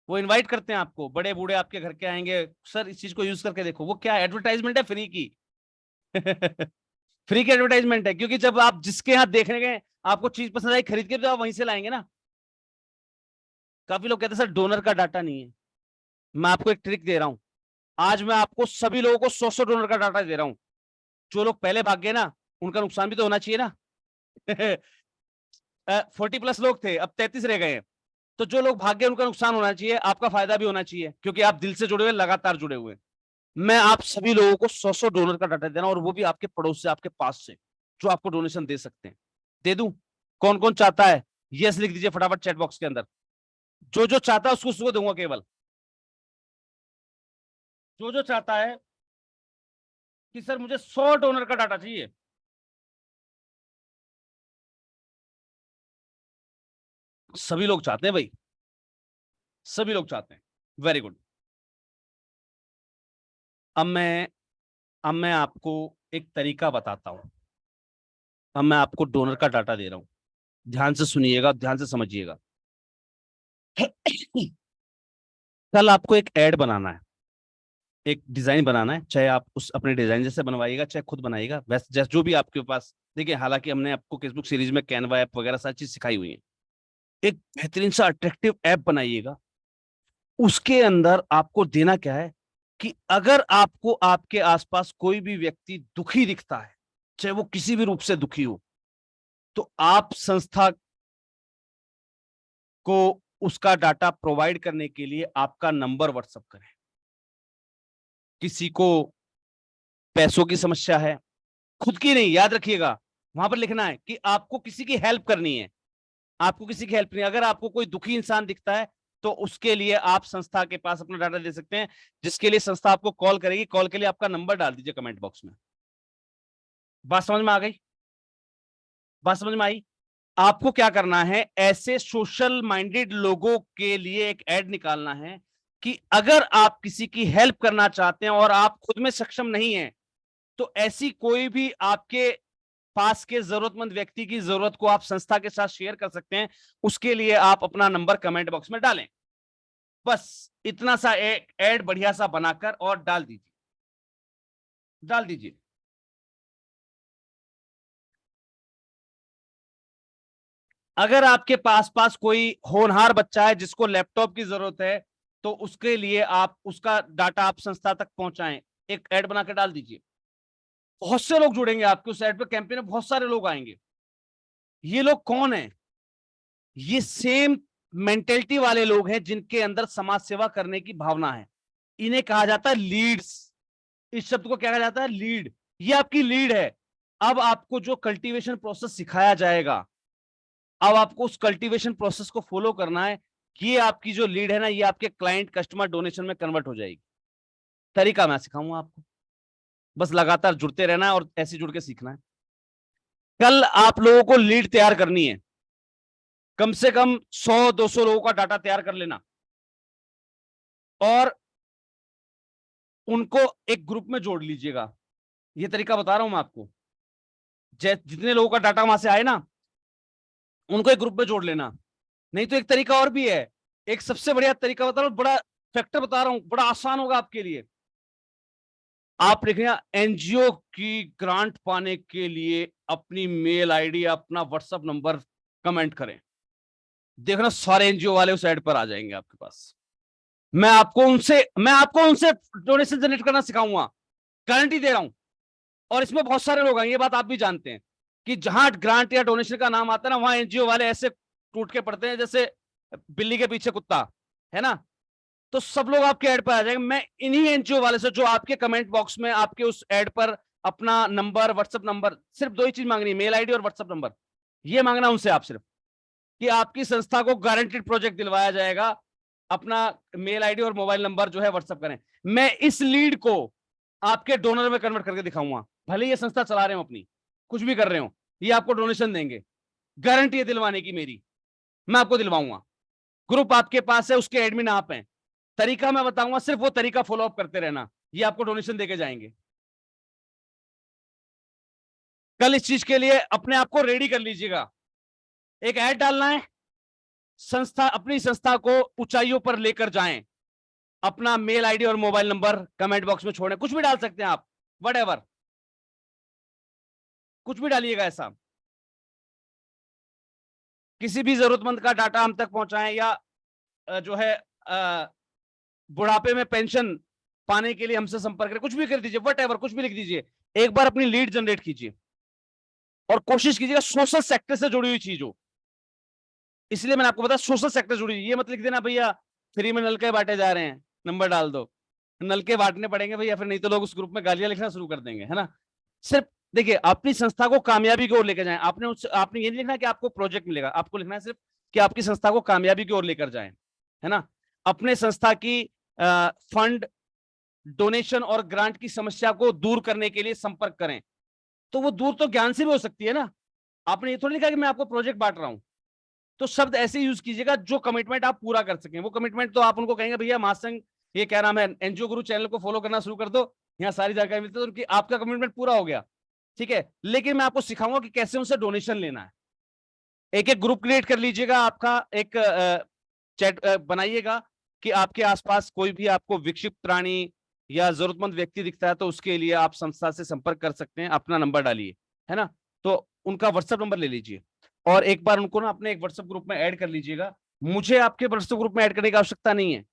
Speaker 1: वो इनवाइट करते हैं आपको, बड़े बूढ़े आपके घर के आएंगे, सर इस चीज को यूज करके देखो। वो क्या है? एडवर्टाइजमेंट है फ्री की। फ्री की एडवर्टाइजमेंट है, क्योंकि जब आप जिसके यहाँ देखने गए आपको चीज पसंद आई, खरीद के तो आप वहीं से लाएंगे ना। काफी लोग कहते हैं सर डोनर का डाटा नहीं है। मैं आपको एक ट्रिक दे रहा हूं, आज मैं आपको सभी लोगों को 100 डोनर का डाटा दे रहा हूं। जो लोग पहले भाग गए ना, उनका नुकसान भी तो होना चाहिए ना। 40+ लोग थे, अब 33 रह गए हैं। तो जो लोग भाग गए उनका नुकसान होना चाहिए, आपका फायदा भी होना चाहिए, क्योंकि आप दिल से जुड़े हुए, लगातार जुड़े हुए। मैं आप सभी लोगों को 100 डोनर का डाटा दे रहा हूं, और वो भी आपके पड़ोस से, आपके पास से, जो आपको डोनेशन दे सकते हैं। दे दूं? कौन कौन चाहता है? यस लिख दीजिए फटाफट चैट बॉक्स के अंदर। जो जो चाहता है उसको दूंगा, केवल जो चाहता है कि सर मुझे 100 डोनर का डाटा चाहिए। सभी लोग चाहते हैं भाई, सभी लोग चाहते हैं। Very good. अब मैं आपको एक तरीका बताता हूं। अब मैं आपको डोनर का डाटा दे रहा हूं, ध्यान से सुनिएगा, ध्यान से समझिएगा। कल आपको एक ऐड बनाना है, एक डिजाइन बनाना है, चाहे आप उस अपने डिजाइन जैसे बनवाइएगा, चाहे खुद बनाइएगा, वैसे जैसे जो भी आपके पास। देखिए, हालांकि हमने आपको फेसबुक सीरीज में कैनवा ऐप वगैरह सारी चीज सिखाई हुई है। एक बेहतरीन सा अट्रैक्टिव ऐप बनाइएगा। उसके अंदर आपको देना क्या है कि अगर आपको आपके आसपास कोई भी व्यक्ति दुखी दिखता है, चाहे वो किसी भी रूप से दुखी हो, तो आप संस्था को उसका डाटा प्रोवाइड करने के लिए आपका नंबर व्हाट्सएप करें। किसी को पैसों की समस्या है, खुद की नहीं, याद रखिएगा, वहां पर लिखना है कि आपको किसी की हेल्प करनी है। आपको किसी की हेल्प नहीं, अगर आपको कोई दुखी इंसान दिखता है तो उसके लिए आप संस्था के पास अपना डाटा दे सकते हैं, जिसके लिए संस्था आपको कॉल करेगी। कॉल के लिए आपका नंबर डाल दीजिए कमेंट बॉक्स में। बात समझ में आ गई? बात समझ में आई? आपको क्या करना है, ऐसे सोशल माइंडेड लोगों के लिए एक ऐड निकालना है कि अगर आप किसी की हेल्प करना चाहते हैं और आप खुद में सक्षम नहीं हैं, तो ऐसी कोई भी आपके पास के जरूरतमंद व्यक्ति की जरूरत को आप संस्था के साथ शेयर कर सकते हैं। उसके लिए आप अपना नंबर कमेंट बॉक्स में डालें। बस इतना सा एक ऐड बढ़िया सा बनाकर और डाल दीजिए। अगर आपके पास कोई होनहार बच्चा है जिसको लैपटॉप की जरूरत है, तो उसके लिए आप उसका डाटा आप संस्था तक पहुंचाएं। एक ऐड बनाकर डाल दीजिए। बहुत से लोग जुड़ेंगे आपके उस ऐड पे, कैंपेन में बहुत सारे लोग आएंगे। ये लोग कौन है? ये सेम मेंटेलिटी वाले लोग हैं जिनके अंदर समाज सेवा करने की भावना है। इन्हें कहा जाता है लीड्स। इस शब्द को क्या कहा जाता है? लीड। ये आपकी लीड है। अब आपको जो कल्टीवेशन प्रोसेस सिखाया जाएगा, अब आपको उस कल्टीवेशन प्रोसेस को फॉलो करना है। ये आपकी जो लीड है ना, ये आपके क्लाइंट कस्टमर डोनेशन में कन्वर्ट हो जाएगी। तरीका मैं सिखाऊंगा आपको, बस लगातार जुड़ते रहना है और ऐसे जुड़ के सीखना है। कल आप लोगों को लीड तैयार करनी है, कम से कम 100-200 लोगों का डाटा तैयार कर लेना और उनको एक ग्रुप में जोड़ लीजिएगा। ये तरीका बता रहा हूं मैं आपको। जितने लोगों का डाटा वहां से आए ना, उनको एक ग्रुप में जोड़ लेना। नहीं तो एक तरीका और भी है, एक सबसे बढ़िया तरीका बता रहा हूं, बड़ा फैक्टर बता रहा हूं, बड़ा आसान होगा आपके लिए। आप लिखें एनजीओ की ग्रांट पाने के लिए अपनी मेल आईडी, अपना व्हाट्सएप नंबर कमेंट करें। देखना सारे एनजीओ वाले उस ऐड पर आ जाएंगे आपके पास। मैं आपको उनसे डोनेशन जनरेट करना सिखाऊंगा, गारंटी दे रहा हूं। और इसमें बहुत सारे लोग आएंगे, ये बात आप भी जानते हैं कि जहां ग्रांट या डोनेशन का नाम आता है ना, वहां एनजीओ वाले ऐसे टूट के पड़ते हैं जैसे बिल्ली के पीछे कुत्ता, है ना। तो सब लोग आपके ऐड पर आ जाएंगे। मैं इन्हीं एनजीओ वाले से, जो आपके कमेंट बॉक्स में आपके उस ऐड पर अपना नंबर, व्हाट्सएप नंबर, सिर्फ 2 ही चीज मांगनी है, मेल आईडी और व्हाट्सएप नंबर। ये मांगना उनसे आप सिर्फ कि आपकी संस्था को गारंटीड प्रोजेक्ट दिलवाया जाएगा। अपना मेल आईडी और मोबाइल नंबर जो है व्हाट्सएप करें। मैं इस लीड को आपके डोनर में कन्वर्ट करके दिखाऊंगा। भले ये संस्था चला रहे हो अपनी, कुछ भी कर रहे हो, ये आपको डोनेशन देंगे, गारंटी है दिलवाने की मेरी। मैं आपको दिलवाऊंगा। ग्रुप आपके पास है, उसके एडमिन आप हैं। तरीका मैं बताऊंगा, सिर्फ वो तरीका फॉलो अप करते रहना, ये आपको डोनेशन देके जाएंगे। कल इस चीज के लिए अपने आप को रेडी कर लीजिएगा। एक ऐड डालना है, संस्था, अपनी संस्था को ऊंचाइयों पर लेकर जाएं। अपना मेल आईडी और मोबाइल नंबर कमेंट बॉक्स में छोड़ें, कुछ भी डाल सकते हैं आप, व्हाटएवर, कुछ भी डालिएगा ऐसा। किसी भी जरूरतमंद का डाटा हम तक पहुंचाएं, या जो है बुढ़ापे में पेंशन पाने के लिए हमसे संपर्क करें, कुछ भी कर दीजिए, व्हाटएवर, कुछ भी लिख दीजिए। एक बार अपनी लीड जनरेट कीजिए और कोशिश कीजिएगा सोशल सेक्टर से जुड़ी हुई चीज हो। इसलिए मैंने आपको बताया सोशल सेक्टर जुड़ी हुई। ये मत लिख देना भैया फ्री में नलके बांटे जा रहे हैं, नंबर डाल दो, नलके बांटने पड़ेंगे भैया, फिर नहीं तो लोग उस ग्रुप में गालियां लिखना शुरू कर देंगे, है ना। सिर्फ देखिए, अपनी संस्था को कामयाबी की ओर लेकर जाएं। आपने ये नहीं लिखना कि आपको प्रोजेक्ट मिलेगा, आपको लिखना है सिर्फ कि आपकी संस्था को कामयाबी की ओर लेकर जाएं, है ना। अपने संस्था की फंड, डोनेशन और ग्रांट की समस्या को दूर करने के लिए संपर्क करें। तो वो दूर तो ज्ञान से भी हो सकती है ना। आपने ये थोड़ी लिखा कि मैं आपको प्रोजेक्ट बांट रहा हूं। तो शब्द ऐसे यूज कीजिएगा जो कमिटमेंट आप पूरा कर सकें। वो कमिटमेंट तो आप उनको कहेंगे भैया महासंघ, ये क्या नाम है, एनजीओ गुरु चैनल को फॉलो करना शुरू कर दो, यहाँ सारी जानकारी मिलती है, तो उनकी आपका कमिटमेंट पूरा हो गया, ठीक है। लेकिन मैं आपको सिखाऊंगा कि कैसे उनसे डोनेशन लेना है। एक एक ग्रुप क्रिएट कर लीजिएगा, आपका एक चैट बनाइएगा कि आपके आसपास कोई भी आपको विक्षिप्त प्राणी या जरूरतमंद व्यक्ति दिखता है तो उसके लिए आप संस्था से संपर्क कर सकते हैं। अपना नंबर डालिए, है ना, तो उनका व्हाट्सएप नंबर ले लीजिए और एक बार उनको ना अपने एक व्हाट्सएप ग्रुप में ऐड कर लीजिएगा। मुझे आपके व्हाट्सएप ग्रुप में ऐड करने की आवश्यकता नहीं है।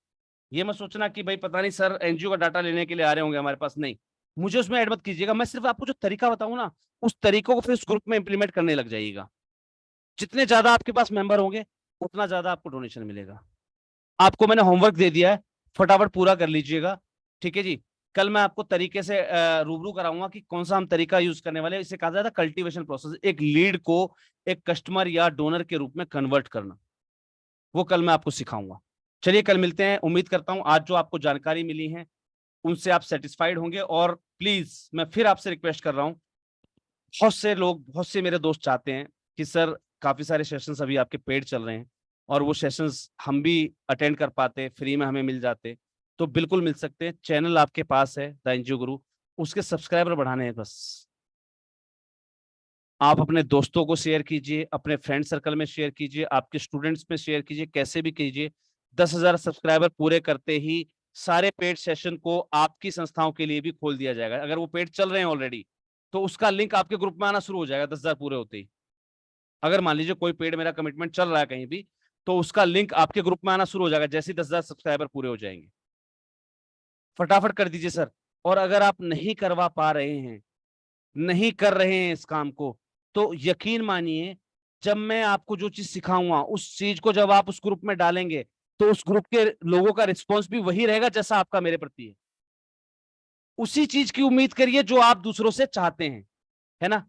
Speaker 1: ये मत सोचना कि भाई पता नहीं सर एनजीओ का डाटा लेने के लिए आ रहे होंगे हमारे पास, नहीं, मुझे उसमें ऐड मत कीजिएगा। मैं सिर्फ आपको जो तरीका बताऊं ना, उस तरीकों को फिर उस ग्रुप में इंप्लीमेंट करने लग जाइएगा। जितने ज्यादा आपके पास मेंबर होंगे उतना ज्यादा आपको डोनेशन मिलेगा। आपको मैंने होमवर्क दे दिया है, फटाफट पूरा कर लीजिएगा, ठीक है जी। कल मैं आपको तरीके से रूबरू कराऊंगा कि कौन सा हम तरीका यूज करने वाले हैं। इसे कहा जाता है कल्टीवेशन प्रोसेस, एक लीड को एक कस्टमर या डोनर के रूप में कन्वर्ट करना। वो कल मैं आपको सिखाऊंगा। चलिए कल मिलते हैं। उम्मीद करता हूं आज जो आपको जानकारी मिली है उनसे आप सेटिस्फाइड होंगे। और प्लीज मैं फिर आपसे रिक्वेस्ट कर रहा हूं, बहुत से लोग, बहुत से मेरे दोस्त चाहते हैं कि सर काफी सारे सेशंस अभी आपके पेड चल रहे हैं और वो सेशंस हम भी अटेंड कर पाते, फ्री में हमें मिल जाते, तो बिल्कुल मिल सकते हैं। चैनल आपके पास है द एनजीओ गुरु, उसके सब्सक्राइबर बढ़ाने हैं बस। आप अपने दोस्तों को शेयर कीजिए, अपने फ्रेंड सर्कल में शेयर कीजिए, आपके स्टूडेंट्स में शेयर कीजिए, कैसे भी कीजिए। 10,000 सब्सक्राइबर पूरे करते ही सारे पेड सेशन को आपकी संस्थाओं के लिए भी खोल दिया जाएगा। अगर वो पेड चल रहे हैं ऑलरेडी तो उसका लिंक आपके ग्रुप में आना शुरू हो जाएगा 10,000 पूरे होते ही। अगर मान लीजिए कोई पेड मेरा कमिटमेंट चल रहा है कहीं भी, तो उसका लिंक आपके ग्रुप में आना शुरू हो जाएगा जैसे ही 10,000 सब्सक्राइबर पूरे हो जाएंगे। फटाफट कर दीजिए सर। और अगर आप नहीं करवा पा रहे हैं, नहीं कर रहे हैं इस काम को, तो यकीन मानिए जब मैं आपको जो चीज सिखाऊंगा उस चीज को जब आप उस ग्रुप में डालेंगे तो उस ग्रुप के लोगों का रिस्पॉन्स भी वही रहेगा जैसा आपका मेरे प्रति है। उसी चीज की उम्मीद करिए जो आप दूसरों से चाहते हैं, है ना।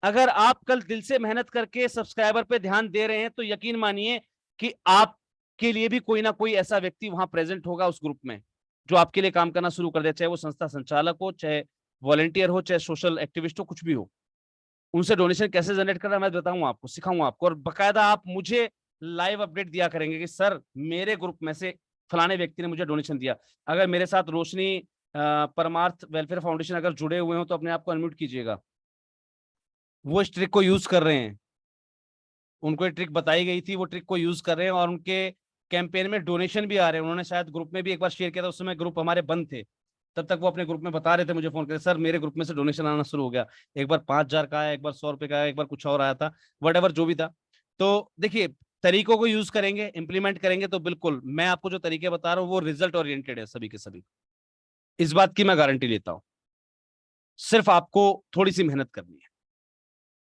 Speaker 1: अगर आप कल दिल से मेहनत करके सब्सक्राइबर पे ध्यान दे रहे हैं तो यकीन मानिए कि आपके लिए भी कोई ना कोई ऐसा व्यक्ति वहां प्रेजेंट होगा उस ग्रुप में जो आपके लिए काम करना शुरू कर दे, चाहे वो संस्था संचालक हो, चाहे वॉलंटियर हो, चाहे सोशल एक्टिविस्ट हो, कुछ भी हो। उनसे डोनेशन कैसे जनरेट करना मैं बताऊंगा आपको, सिखाऊंगा आपको। और बकायदा आप मुझे लाइव अपडेट दिया करेंगे कि सर मेरे ग्रुप में से फलाने व्यक्ति ने मुझे डोनेशन दिया। अगर मेरे साथ रोशनी परमार्थ वेलफेयर फाउंडेशन अगर जुड़े हुए हो तो अपने आप को अनम्यूट कीजिएगा। वो इस ट्रिक को यूज कर रहे हैं, उनको ये ट्रिक बताई गई थी, वो ट्रिक को यूज कर रहे हैं और उनके कैंपेन में डोनेशन भी आ रहे हैं। उन्होंने शायद ग्रुप में भी एक बार शेयर किया था, उस समय ग्रुप हमारे बंद थे, तब तक वो अपने ग्रुप में बता रहे थे, मुझे फोन करके सर मेरे ग्रुप में से डोनेशन आना शुरू हो गया। एक बार 5,000 का आया, एक बार 100 रुपए का आया, एक बार कुछ और आया था, वट जो भी था। तो देखिए तरीकों को यूज करेंगे, इंप्लीमेंट करेंगे तो बिल्कुल मैं आपको जो तरीके बता रहा हूँ वो रिजल्ट ओरिएंटेड है सभी के सभी। इस बात की मैं गारंटी लेता हूँ, सिर्फ आपको थोड़ी सी मेहनत करनी है।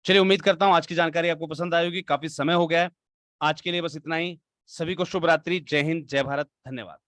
Speaker 1: चलिए उम्मीद करता हूं आज की जानकारी आपको पसंद आई होगी। काफी समय हो गया है, आज के लिए बस इतना ही। सभी को शुभ रात्रि, जय हिंद, जय भारत, धन्यवाद।